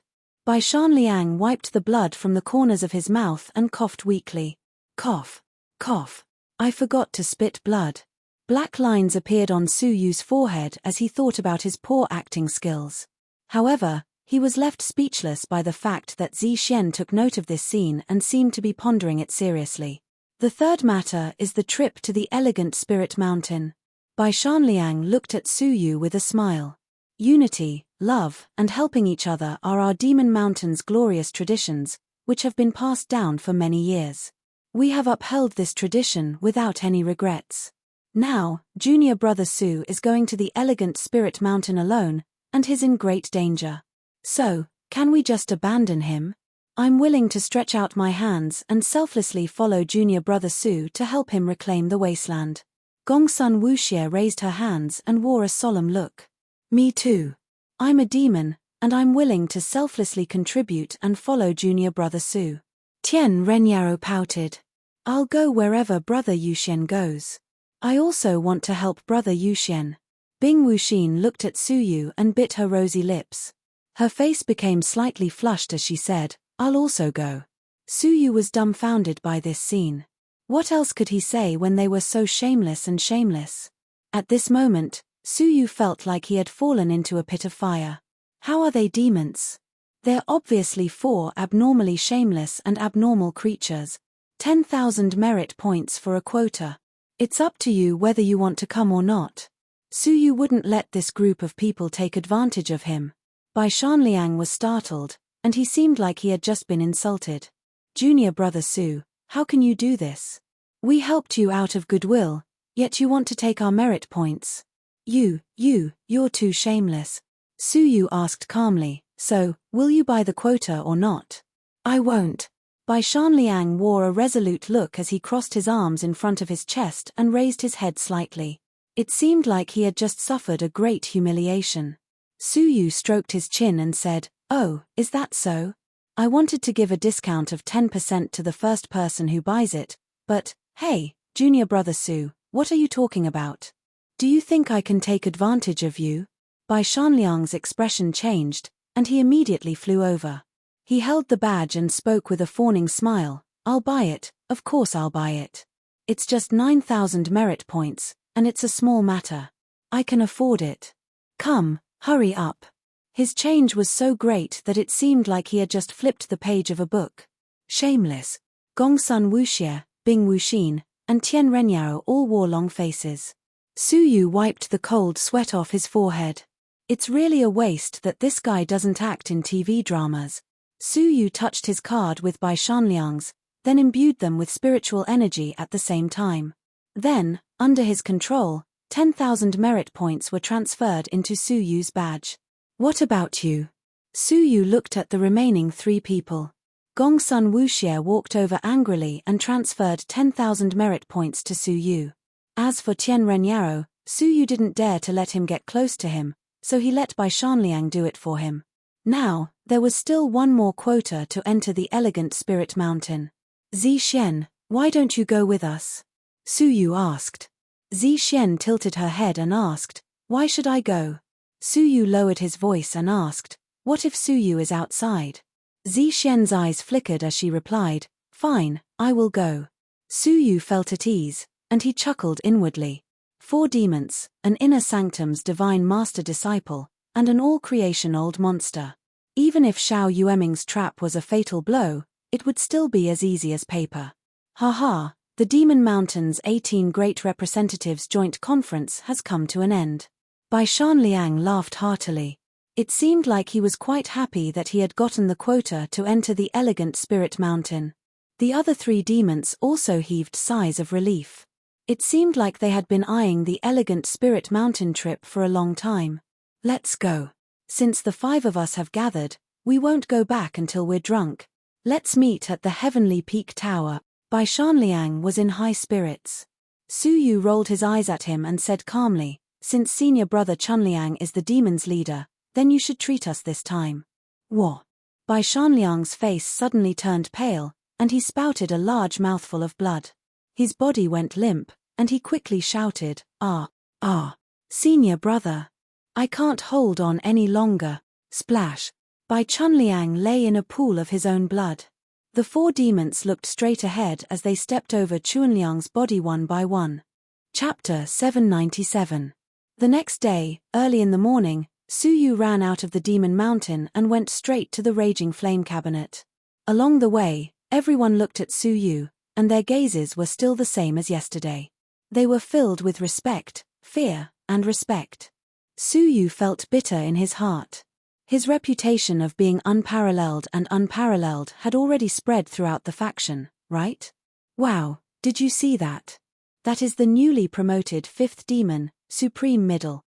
Bai Shanliang wiped the blood from the corners of his mouth and coughed weakly. Cough. Cough. I forgot to spit blood. Black lines appeared on Su Yu's forehead as he thought about his poor acting skills. However, he was left speechless by the fact that Zi Xian took note of this scene and seemed to be pondering it seriously. The third matter is the trip to the elegant Spirit Mountain. Bai Shanliang looked at Su Yu with a smile. Unity, love, and helping each other are our Demon Mountain's glorious traditions, which have been passed down for many years. We have upheld this tradition without any regrets. Now, junior brother Su is going to the elegant Spirit Mountain alone, and he's in great danger. So, can we just abandon him? I'm willing to stretch out my hands and selflessly follow junior brother Su to help him reclaim the wasteland. Gongsun Wuxie raised her hands and wore a solemn look. Me too. I'm a demon, and I'm willing to selflessly contribute and follow junior brother Su. Tian Renyaro pouted. I'll go wherever Brother Yuxian goes. I also want to help Brother Yuxian. Bing Wuxin looked at Suyu and bit her rosy lips. Her face became slightly flushed as she said, I'll also go. Suyu was dumbfounded by this scene. What else could he say when they were so shameless and shameless? At this moment, Suyu felt like he had fallen into a pit of fire. How are they demons? They're obviously 4 abnormally shameless and abnormal creatures. 10,000 merit points for a quota. It's up to you whether you want to come or not. Suyu wouldn't let this group of people take advantage of him. Bai Shanliang was startled, and he seemed like he had just been insulted. Junior brother Su, how can you do this? We helped you out of goodwill, yet you want to take our merit points. You're too shameless. Suyu asked calmly, so, will you buy the quota or not? I won't. Bai Shanliang wore a resolute look as he crossed his arms in front of his chest and raised his head slightly. It seemed like he had just suffered a great humiliation. Suyu stroked his chin and said, Oh, is that so? I wanted to give a discount of 10% to the first person who buys it, but, hey, junior brother Su, what are you talking about? Do you think I can take advantage of you? Bai Shanliang's expression changed, and he immediately flew over. He held the badge and spoke with a fawning smile, I'll buy it, of course I'll buy it. It's just 9,000 merit points, and it's a small matter. I can afford it. Come, hurry up. His change was so great that it seemed like he had just flipped the page of a book. Shameless. Gongsun Wuxie, Bing Wuxin, and Tian Renyao all wore long faces. Suyu wiped the cold sweat off his forehead. It's really a waste that this guy doesn't act in TV dramas. Suyu touched his card with Bai Shanliang's, then imbued them with spiritual energy at the same time. Then, under his control, 10,000 merit points were transferred into Suyu's badge. What about you? Suyu looked at the remaining 3 people. Gongsun Wuxie walked over angrily and transferred 10,000 merit points to Suyu. As for Tian Renyaro, Suyu didn't dare to let him get close to him, so he let Bai Shanliang do it for him. Now, there was still one more quota to enter the elegant spirit mountain. Zixien, why don't you go with us? Suyu asked. Zixien tilted her head and asked, why should I go? Suyu lowered his voice and asked, what if Suyu is outside? Zixien's eyes flickered as she replied, fine, I will go. Suyu felt at ease, and he chuckled inwardly. 4 demons, an inner sanctum's divine master-disciple, and an all-creation old monster. Even if Xiao Yueming's trap was a fatal blow, it would still be as easy as paper. Ha, the Demon Mountain's 18 Great Representatives Joint Conference has come to an end. Bai Shanliang laughed heartily. It seemed like he was quite happy that he had gotten the quota to enter the elegant Spirit Mountain. The other 3 demons also heaved sighs of relief. It seemed like they had been eyeing the elegant Spirit Mountain trip for a long time. Let's go. Since the 5 of us have gathered, we won't go back until we're drunk. Let's meet at the Heavenly Peak Tower. Bai Shanliang was in high spirits. Suyu rolled his eyes at him and said calmly, since senior brother Chunliang is the demon's leader, then you should treat us this time. What? Bai Shanliang's face suddenly turned pale, and he spouted a large mouthful of blood. His body went limp, and he quickly shouted, Senior brother. I can't hold on any longer. Splash. Bai Chunliang lay in a pool of his own blood. The 4 demons looked straight ahead as they stepped over Chunliang's body one by one. Chapter 797. The next day, early in the morning, Suyu ran out of the Demon Mountain and went straight to the Raging Flame Cabinet. Along the way, everyone looked at Suyu, and their gazes were still the same as yesterday. They were filled with respect, fear, and respect. Suyu felt bitter in his heart. His reputation of being unparalleled had already spread throughout the faction, right? Wow, did you see that? That is the newly promoted 5th demon, Supreme Middle.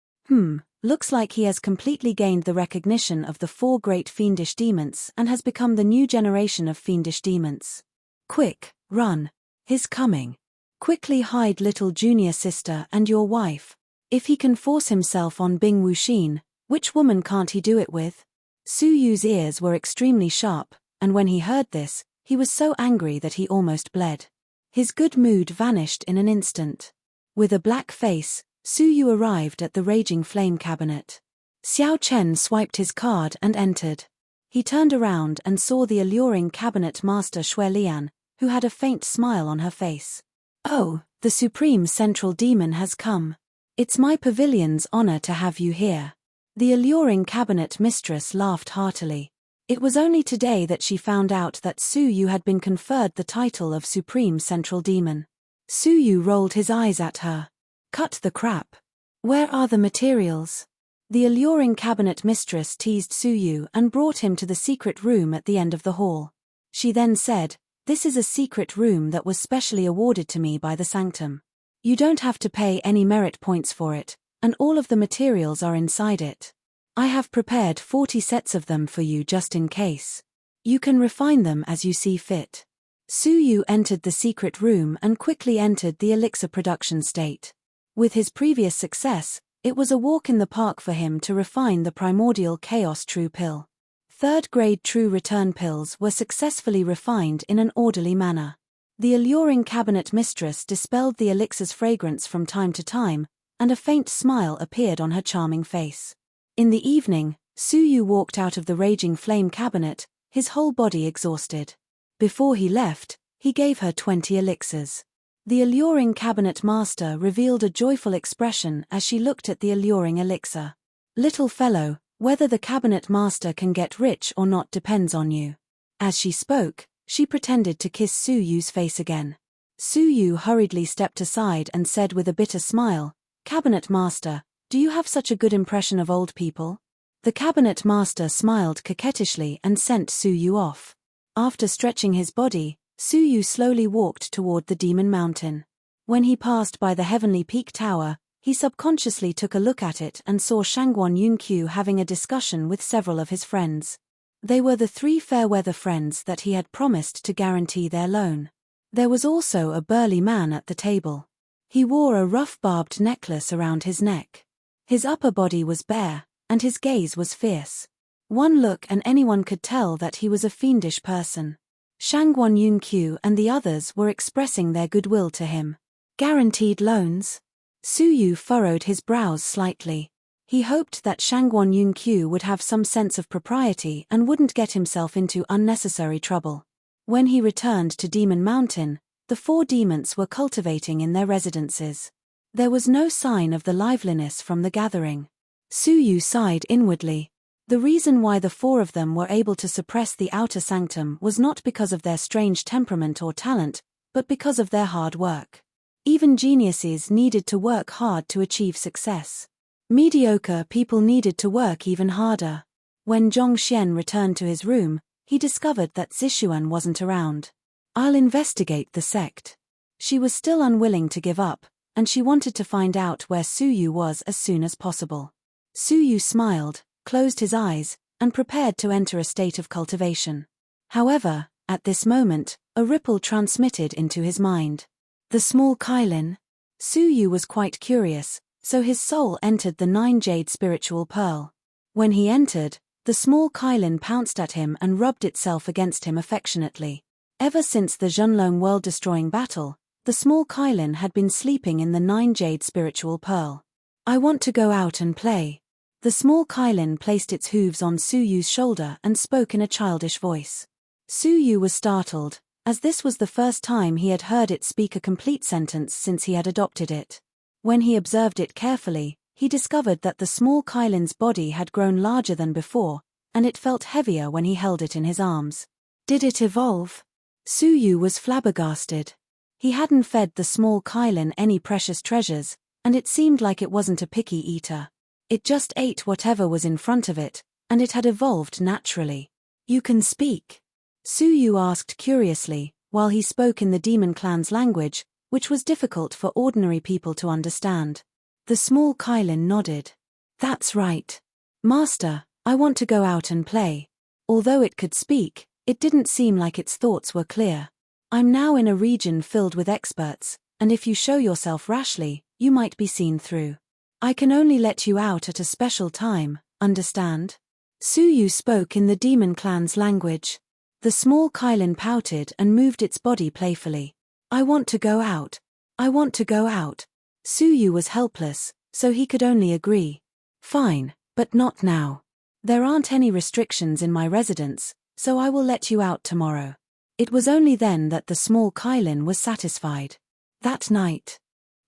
Looks like he has completely gained the recognition of the 4 great fiendish demons and has become the new generation of fiendish demons. Quick, run. He's coming. Quickly hide little junior sister and your wife. If he can force himself on Bing Wuxin, which woman can't he do it with? Suyu's ears were extremely sharp, and when he heard this, He was so angry that he almost bled. His good mood vanished in an instant. With a black face, Suyu arrived at the Raging Flame cabinet. Xiao Chen swiped his card and entered. He turned around and saw the alluring cabinet master Xue Lian, who had a faint smile on her face. "Oh, the Supreme Central Demon has come. It's my pavilion's honor to have you here." The alluring cabinet mistress laughed heartily. It was only today that she found out that Suyu had been conferred the title of Supreme Central Demon. Suyu rolled his eyes at her. "Cut the crap. Where are the materials?" The alluring cabinet mistress teased Suyu and brought him to the secret room at the end of the hall. She then said, "This is a secret room that was specially awarded to me by the sanctum. You don't have to pay any merit points for it, and all of the materials are inside it. I have prepared 40 sets of them for you just in case. You can refine them as you see fit." Suyu entered the secret room and quickly entered the elixir production state. With his previous success, it was a walk in the park for him to refine the primordial chaos true pill. Third-grade true return pills were successfully refined in an orderly manner. The alluring cabinet mistress dispelled the elixir's fragrance from time to time, and a faint smile appeared on her charming face. In the evening, Suyu walked out of the Raging Flame cabinet, his whole body exhausted. Before he left, he gave her 20 elixirs. The alluring cabinet master revealed a joyful expression as she looked at the alluring elixir. "Little fellow, whether the cabinet master can get rich or not depends on you." As she spoke, she pretended to kiss Suyu's face again. Suyu hurriedly stepped aside and said with a bitter smile, "Cabinet master, do you have such a good impression of old people?" The cabinet master smiled coquettishly and sent Suyu off. After stretching his body, Suyu slowly walked toward the Demon Mountain. When he passed by the Heavenly Peak Tower, he subconsciously took a look at it and saw Shangguan Yunqiu having a discussion with several of his friends. They were the 3 fair-weather friends that he had promised to guarantee their loan. There was also a burly man at the table. He wore a rough barbed necklace around his neck. His upper body was bare, and his gaze was fierce. One look and anyone could tell that he was a fiendish person. Shangguan Yunqiu and the others were expressing their goodwill to him. Guaranteed loans? Suyu furrowed his brows slightly. He hoped that Shangguan Yunqiu would have some sense of propriety and wouldn't get himself into unnecessary trouble. When he returned to Demon Mountain, the 4 demons were cultivating in their residences. There was no sign of the liveliness from the gathering. Suyu sighed inwardly. The reason why the 4 of them were able to suppress the outer sanctum was not because of their strange temperament or talent, but because of their hard work. Even geniuses needed to work hard to achieve success. Mediocre people needed to work even harder. When Zhong Xian returned to his room, he discovered that Zixuan wasn't around. "I'll investigate the sect." She was still unwilling to give up, and she wanted to find out where Suyu was as soon as possible. Suyu smiled, closed his eyes, and prepared to enter a state of cultivation. However, at this moment, a ripple transmitted into his mind. The small Kailin? Suyu was quite curious, so his soul entered the 9-jade spiritual pearl. When he entered, the small Kailin pounced at him and rubbed itself against him affectionately. Ever since the Zhenlong world-destroying battle, the small Kailin had been sleeping in the 9-jade spiritual pearl. "I want to go out and play." The small Kailin placed its hooves on Suyu's shoulder and spoke in a childish voice. Suyu was startled, as this was the first time he had heard it speak a complete sentence since he had adopted it. When he observed it carefully, he discovered that the small Kailin's body had grown larger than before, and it felt heavier when he held it in his arms. Did it evolve? Suyu was flabbergasted. He hadn't fed the small Kailin any precious treasures, and it seemed like it wasn't a picky eater. It just ate whatever was in front of it, and it had evolved naturally. "You can speak?" Suyu asked curiously, while he spoke in the demon clan's language, which was difficult for ordinary people to understand. The small Kailin nodded. "That's right. Master, I want to go out and play." Although it could speak, it didn't seem like its thoughts were clear. "I'm now in a region filled with experts, and if you show yourself rashly, you might be seen through. I can only let you out at a special time, understand?" Suyu spoke in the demon clan's language. The small Kylin pouted and moved its body playfully. I want to go out. I want to go out. Suyu was helpless, so he could only agree. Fine, but not now. There aren't any restrictions in my residence, so I will let you out tomorrow. It was only then that the small Kylin was satisfied. That night,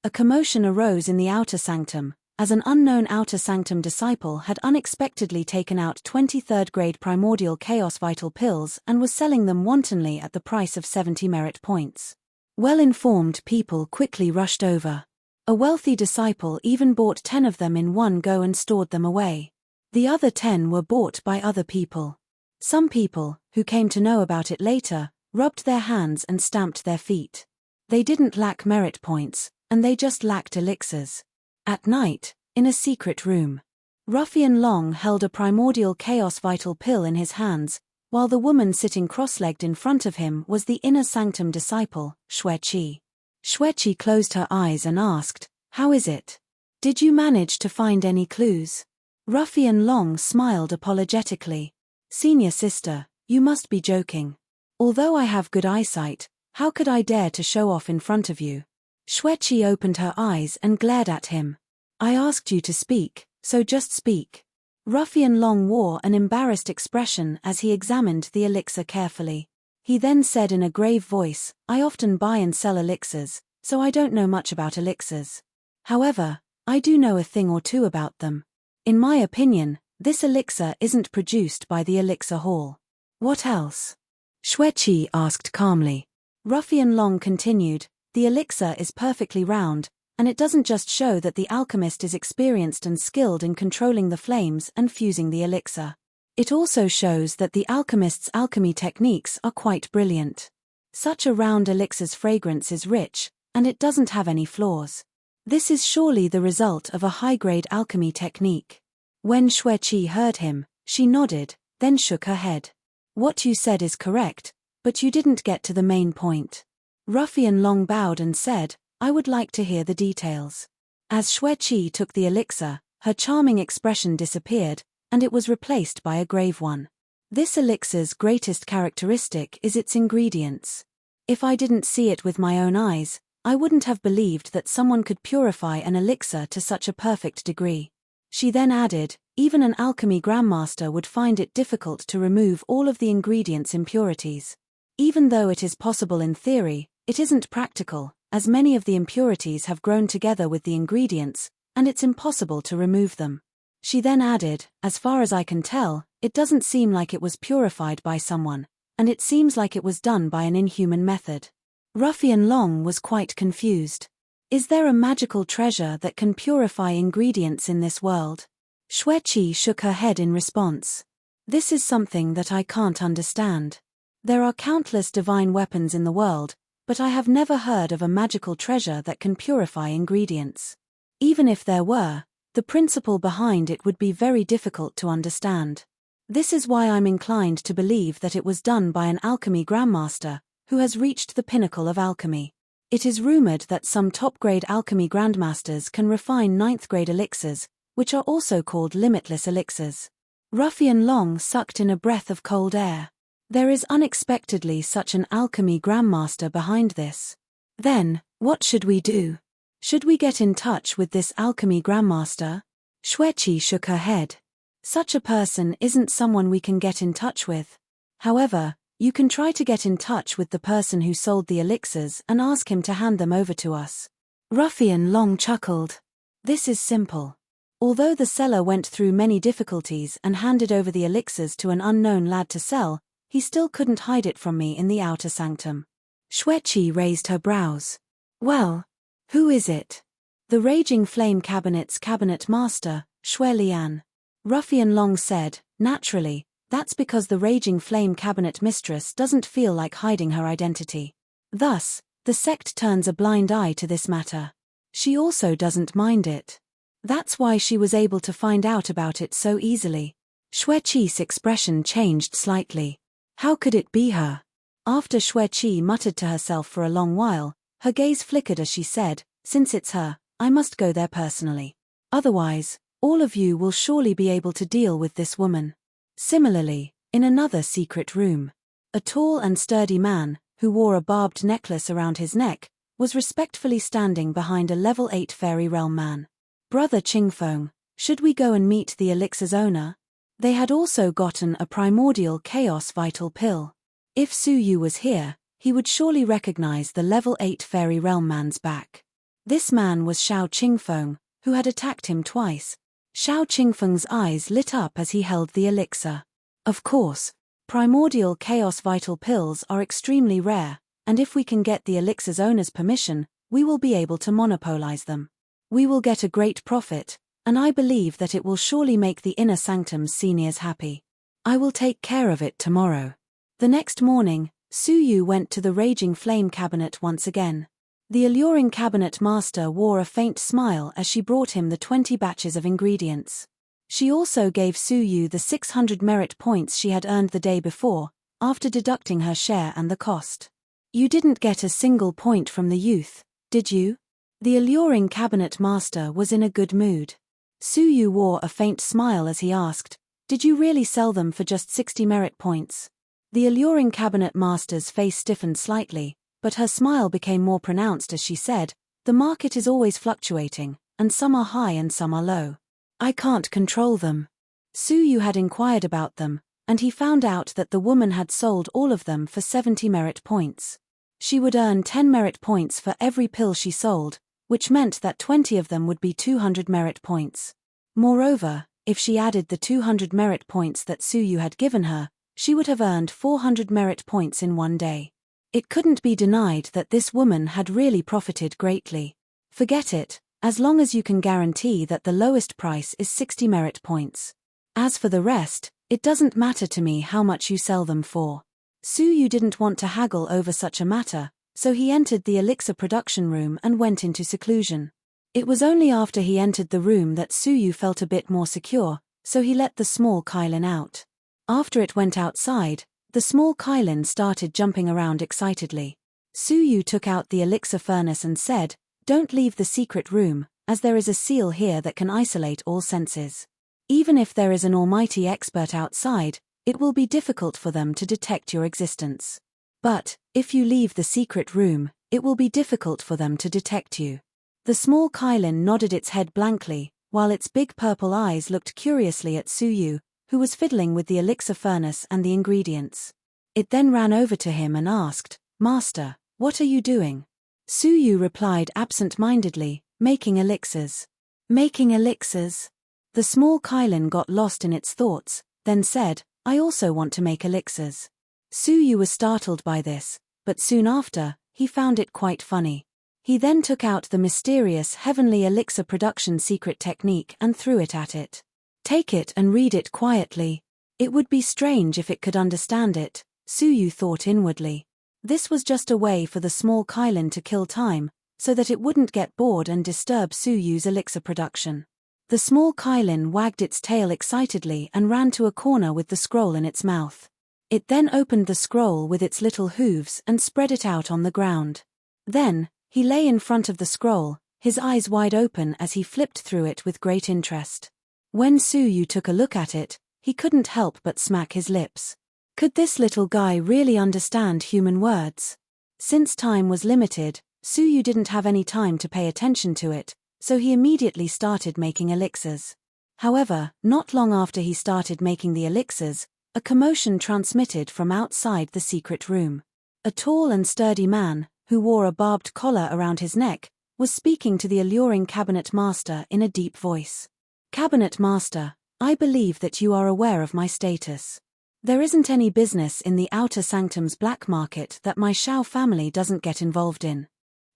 a commotion arose in the outer sanctum, as an unknown outer sanctum disciple had unexpectedly taken out 23rd grade primordial chaos vital pills and was selling them wantonly at the price of 70 merit points. Well-informed people quickly rushed over. A wealthy disciple even bought 10 of them in one go and stored them away. The other 10 were bought by other people. Some people, who came to know about it later, rubbed their hands and stamped their feet. They didn't lack merit points, and they just lacked elixirs. At night, in a secret room, Ruffian Long held a primordial chaos vital pill in his hands, while the woman sitting cross-legged in front of him was the inner sanctum disciple, Xueqi. Xueqi closed her eyes and asked, "How is it? Did you manage to find any clues?" Ruffian Long smiled apologetically. "Senior sister, you must be joking. Although I have good eyesight, how could I dare to show off in front of you?" Xueqi opened her eyes and glared at him. "I asked you to speak, so just speak." Ruffian Long wore an embarrassed expression as he examined the elixir carefully. He then said in a grave voice, "I often buy and sell elixirs, so I don't know much about elixirs. However, I do know a thing or two about them. In my opinion, this elixir isn't produced by the elixir hall." "What else?" Xueqi asked calmly. Ruffian Long continued, "The elixir is perfectly round, and it doesn't just show that the alchemist is experienced and skilled in controlling the flames and fusing the elixir. It also shows that the alchemist's alchemy techniques are quite brilliant. Such a round elixir's fragrance is rich, and it doesn't have any flaws. This is surely the result of a high-grade alchemy technique." When Xueqi heard him, she nodded, then shook her head. "What you said is correct, but you didn't get to the main point." Ruffian Long bowed and said, "I would like to hear the details." As Xueqi took the elixir, her charming expression disappeared, and it was replaced by a grave one. "This elixir's greatest characteristic is its ingredients. If I didn't see it with my own eyes, I wouldn't have believed that someone could purify an elixir to such a perfect degree." She then added, "Even an alchemy grandmaster would find it difficult to remove all of the ingredients' impurities. Even though it is possible in theory, it isn't practical, as many of the impurities have grown together with the ingredients, and it's impossible to remove them." She then added, "As far as I can tell, it doesn't seem like it was purified by someone, and it seems like it was done by an inhuman method." Ruffian Long was quite confused. Is there a magical treasure that can purify ingredients in this world? Xueqi shook her head in response. "This is something that I can't understand. There are countless divine weapons in the world, but I have never heard of a magical treasure that can purify ingredients. Even if there were, the principle behind it would be very difficult to understand. This is why I'm inclined to believe that it was done by an alchemy grandmaster, who has reached the pinnacle of alchemy. It is rumored that some top-grade alchemy grandmasters can refine 9th-grade elixirs, which are also called limitless elixirs." Ruffian Long sucked in a breath of cold air. There is unexpectedly such an alchemy grandmaster behind this. Then, what should we do? Should we get in touch with this alchemy grandmaster? Xueqi shook her head. Such a person isn't someone we can get in touch with. However, you can try to get in touch with the person who sold the elixirs and ask him to hand them over to us. Ruffian Long chuckled. This is simple. Although the seller went through many difficulties and handed over the elixirs to an unknown lad to sell, he still couldn't hide it from me in the outer sanctum. Xueqi raised her brows. Well, who is it? The Raging Flame Cabinet's cabinet master, Xue Lian. Ruffian Long said, naturally, that's because the Raging Flame Cabinet mistress doesn't feel like hiding her identity. Thus, the sect turns a blind eye to this matter. She also doesn't mind it. That's why she was able to find out about it so easily. Xueqi's expression changed slightly. How could it be her? After Xueqi muttered to herself for a long while, her gaze flickered as she said, since it's her, I must go there personally. Otherwise, all of you will surely be able to deal with this woman. Similarly, in another secret room, A tall and sturdy man, who wore a barbed necklace around his neck, was respectfully standing behind a level 8 fairy realm man. Brother Qingfeng, should we go and meet the elixir's owner? They had also gotten a primordial chaos vital pill. If Su Yu was here, he would surely recognize the level 8 fairy realm man's back. This man was Shao Qingfeng, who had attacked him twice. Shao Qingfeng's eyes lit up as he held the elixir. Of course, primordial chaos vital pills are extremely rare, and if we can get the elixir's owner's permission, we will be able to monopolize them. We will get a great profit, and I believe that it will surely make the inner sanctum's seniors happy. I will take care of it tomorrow. The next morning, Su Yu went to the Raging Flame cabinet once again. The alluring cabinet master wore a faint smile as she brought him the 20 batches of ingredients. She also gave Su Yu the 600 merit points she had earned the day before, after deducting her share and the cost. You didn't get a single point from the youth, did you? The alluring cabinet master was in a good mood. Su Yu wore a faint smile as he asked, "Did you really sell them for just 60 merit points?" The alluring cabinet master's face stiffened slightly, but her smile became more pronounced as she said, "The market is always fluctuating, and some are high and some are low. I can't control them." Su Yu had inquired about them, and he found out that the woman had sold all of them for 70 merit points. She would earn 10 merit points for every pill she sold, which meant that 20 of them would be 200 merit points. Moreover, if she added the 200 merit points that Su Yu had given her, she would have earned 400 merit points in one day. It couldn't be denied that this woman had really profited greatly. Forget it, as long as you can guarantee that the lowest price is 60 merit points. As for the rest, it doesn't matter to me how much you sell them for. Su Yu didn't want to haggle over such a matter, so he entered the elixir production room and went into seclusion. It was only after he entered the room that Su Yu felt a bit more secure, so he let the small Kylin out. After it went outside, the small Kylin started jumping around excitedly. Su Yu took out the elixir furnace and said, "Don't leave the secret room, as there is a seal here that can isolate all senses. Even if there is an almighty expert outside, it will be difficult for them to detect your existence. But, if you leave the secret room, it will be difficult for them to detect you." The small Kylin nodded its head blankly, while its big purple eyes looked curiously at Su Yu, who was fiddling with the elixir furnace and the ingredients. It then ran over to him and asked, "Master, what are you doing?" Su Yu replied absent-mindedly, "Making elixirs." "Making elixirs?" The small Kylin got lost in its thoughts, then said, "I also want to make elixirs." Su Yu was startled by this, but soon after, he found it quite funny. He then took out the mysterious heavenly elixir production secret technique and threw it at it. "Take it and read it quietly. It would be strange if it could understand it," Su Yu thought inwardly. This was just a way for the small Kylin to kill time, so that it wouldn't get bored and disturb Su Yu's elixir production. The small Kylin wagged its tail excitedly and ran to a corner with the scroll in its mouth. It then opened the scroll with its little hooves and spread it out on the ground. Then, he lay in front of the scroll, his eyes wide open as he flipped through it with great interest. When Su Yu took a look at it, he couldn't help but smack his lips. Could this little guy really understand human words? Since time was limited, Su Yu didn't have any time to pay attention to it, so he immediately started making elixirs. However, not long after he started making the elixirs, a commotion transmitted from outside the secret room. A tall and sturdy man, who wore a barbed collar around his neck, was speaking to the alluring cabinet master in a deep voice. "Cabinet master, I believe that you are aware of my status. There isn't any business in the outer sanctum's black market that my Shao family doesn't get involved in.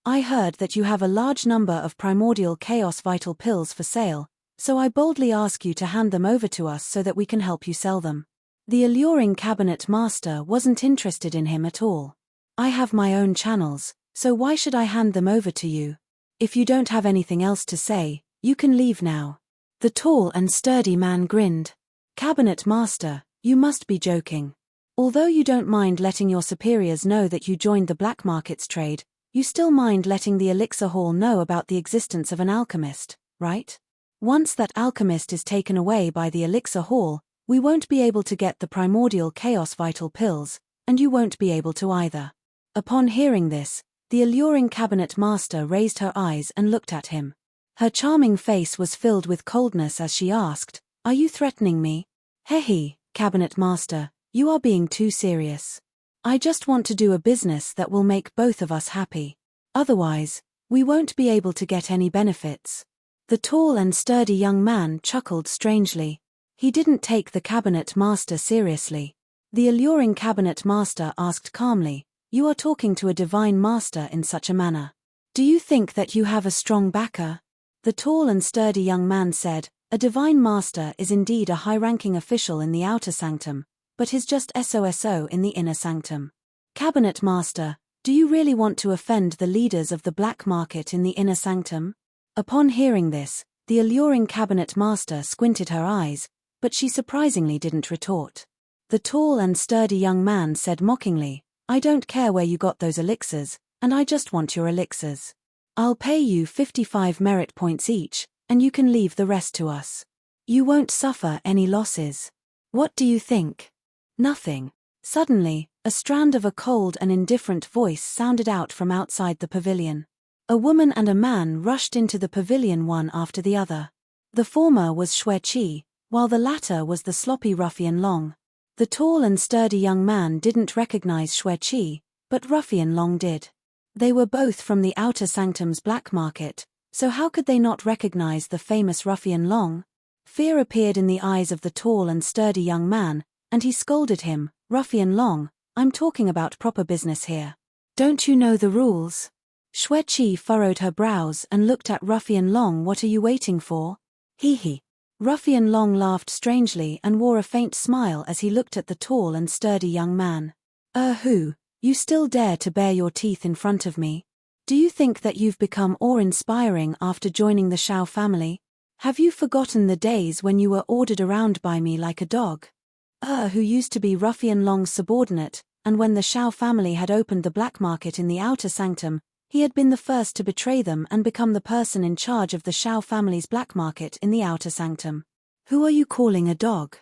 I heard that you have a large number of primordial chaos vital pills for sale, so I boldly ask you to hand them over to us so that we can help you sell them." The alluring cabinet master wasn't interested in him at all. "I have my own channels, so why should I hand them over to you? If you don't have anything else to say, you can leave now." The tall and sturdy man grinned. "Cabinet master, you must be joking. Although you don't mind letting your superiors know that you joined the black markets trade, you still mind letting the elixir hall know about the existence of an alchemist, right? Once that alchemist is taken away by the elixir hall, we won't be able to get the primordial chaos vital pills, and you won't be able to either. Upon hearing this, the alluring cabinet master raised her eyes and looked at him. Her charming face was filled with coldness as she asked, "Are you threatening me?" "Hehe, cabinet master, you are being too serious. I just want to do a business that will make both of us happy. Otherwise, we won't be able to get any benefits." The tall and sturdy young man chuckled strangely. He didn't take the cabinet master seriously. The alluring cabinet master asked calmly, "You are talking to a divine master in such a manner. Do you think that you have a strong backer?" The tall and sturdy young man said, "A divine master is indeed a high-ranking official in the outer sanctum, but he's just SOSO in the inner sanctum. Cabinet master, do you really want to offend the leaders of the black market in the inner sanctum?" Upon hearing this, the alluring cabinet master squinted her eyes, but she surprisingly didn't retort. The tall and sturdy young man said mockingly, "I don't care where you got those elixirs, and I just want your elixirs. I'll pay you 55 merit points each, and you can leave the rest to us. You won't suffer any losses. What do you think?" "Nothing." Suddenly, a strand of a cold and indifferent voice sounded out from outside the pavilion. A woman and a man rushed into the pavilion one after the other. The former was Xueqi, while the latter was the sloppy ruffian Long. The tall and sturdy young man didn't recognize Xueqi, but ruffian Long did. They were both from the outer sanctum's black market, so how could they not recognize the famous ruffian Long? Fear appeared in the eyes of the tall and sturdy young man, and he scolded him, "Ruffian Long, I'm talking about proper business here. Don't you know the rules?" Xueqi furrowed her brows and looked at Ruffian Long. "What are you waiting for?" "Hee." Ruffian Long laughed strangely and wore a faint smile as he looked at the tall and sturdy young man. Who? You still dare to bare your teeth in front of me? Do you think that you've become awe-inspiring after joining the Shao family? Have you forgotten the days when you were ordered around by me like a dog? Who used to be Ruffian Long's subordinate, and when the Shao family had opened the black market in the outer sanctum, he had been the first to betray them and become the person in charge of the Shao family's black market in the outer sanctum. Who are you calling a dog?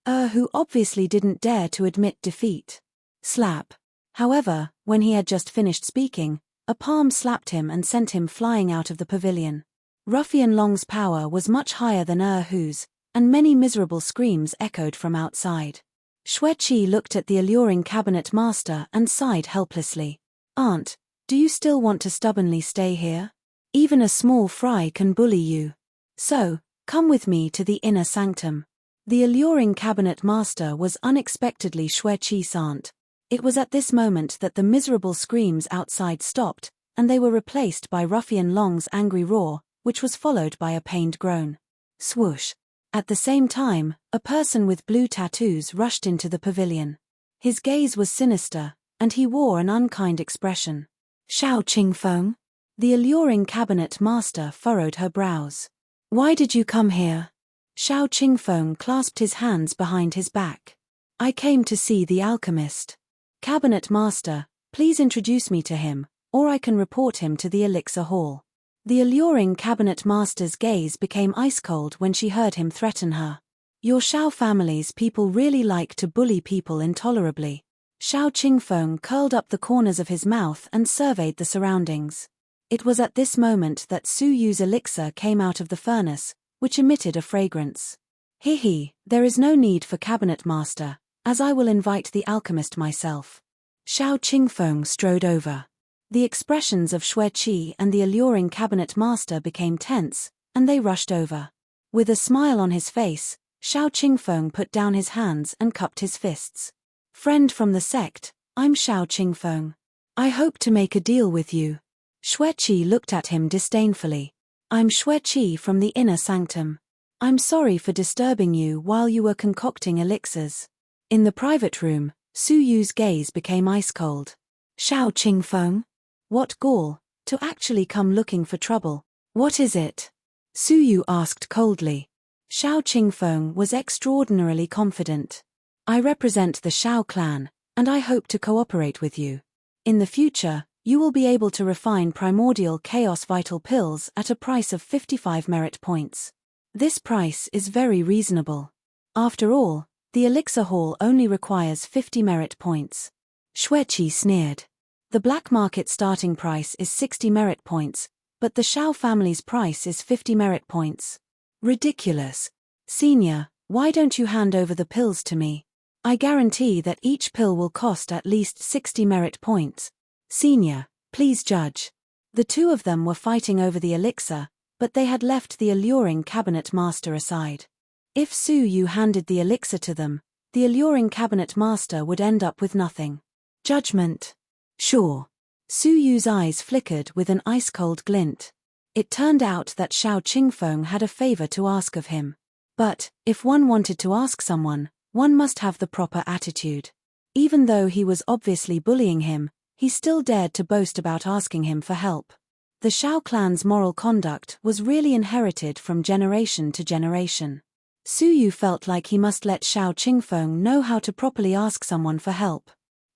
Who obviously didn't dare to admit defeat. Slap. However, when he had just finished speaking, a palm slapped him and sent him flying out of the pavilion. Ruffian Long's power was much higher than Hu's, and many miserable screams echoed from outside. Xueqi looked at the alluring cabinet master and sighed helplessly. "Aunt, do you still want to stubbornly stay here? Even a small fry can bully you. So, come with me to the inner sanctum." The alluring cabinet master was unexpectedly Xueqi's aunt. It was at this moment that the miserable screams outside stopped, and they were replaced by Ruffian Long's angry roar, which was followed by a pained groan. Swoosh. At the same time, a person with blue tattoos rushed into the pavilion. His gaze was sinister, and he wore an unkind expression. "Shao Qingfeng?" The alluring cabinet master furrowed her brows. "Why did you come here?" Shao Qingfeng clasped his hands behind his back. "I came to see the alchemist." "Cabinet master, please introduce me to him, or I can report him to the elixir hall." The alluring cabinet master's gaze became ice-cold when she heard him threaten her. "Your Shao family's people really like to bully people intolerably." Shao Qingfeng curled up the corners of his mouth and surveyed the surroundings. It was at this moment that Su Yu's elixir came out of the furnace, which emitted a fragrance. "Hehe, there is no need for cabinet master, as I will invite the alchemist myself." Shao Qingfeng strode over. The expressions of Xueqi and the alluring cabinet master became tense, and they rushed over. With a smile on his face, Shao Qingfeng put down his hands and cupped his fists. "Friend from the sect, I'm Shao Qingfeng. I hope to make a deal with you." Xueqi looked at him disdainfully. "I'm Xueqi from the inner sanctum. I'm sorry for disturbing you while you were concocting elixirs." In the private room, Su Yu's gaze became ice-cold. "Shao Qingfeng? What gall, to actually come looking for trouble. What is it?" Su Yu asked coldly. Shao Qingfeng was extraordinarily confident. "I represent the Shao clan, and I hope to cooperate with you. In the future, you will be able to refine primordial chaos vital pills at a price of 55 merit points. This price is very reasonable. After all, the elixir hall only requires 50 merit points. Xueqi sneered. The black market starting price is 60 merit points, but the Shao family's price is 50 merit points. Ridiculous. Senior, why don't you hand over the pills to me? I guarantee that each pill will cost at least 60 merit points. Senior, please judge. The two of them were fighting over the elixir, but they had left the alluring cabinet master aside. If Su Yu handed the elixir to them, the alluring cabinet master would end up with nothing. Judgment. Sure. Su Yu's eyes flickered with an ice-cold glint. It turned out that Shao Qingfeng had a favor to ask of him. But, if one wanted to ask someone, one must have the proper attitude. Even though he was obviously bullying him, he still dared to boast about asking him for help. The Shao clan's moral conduct was really inherited from generation to generation. Su Yu felt like he must let Shao Qingfeng know how to properly ask someone for help.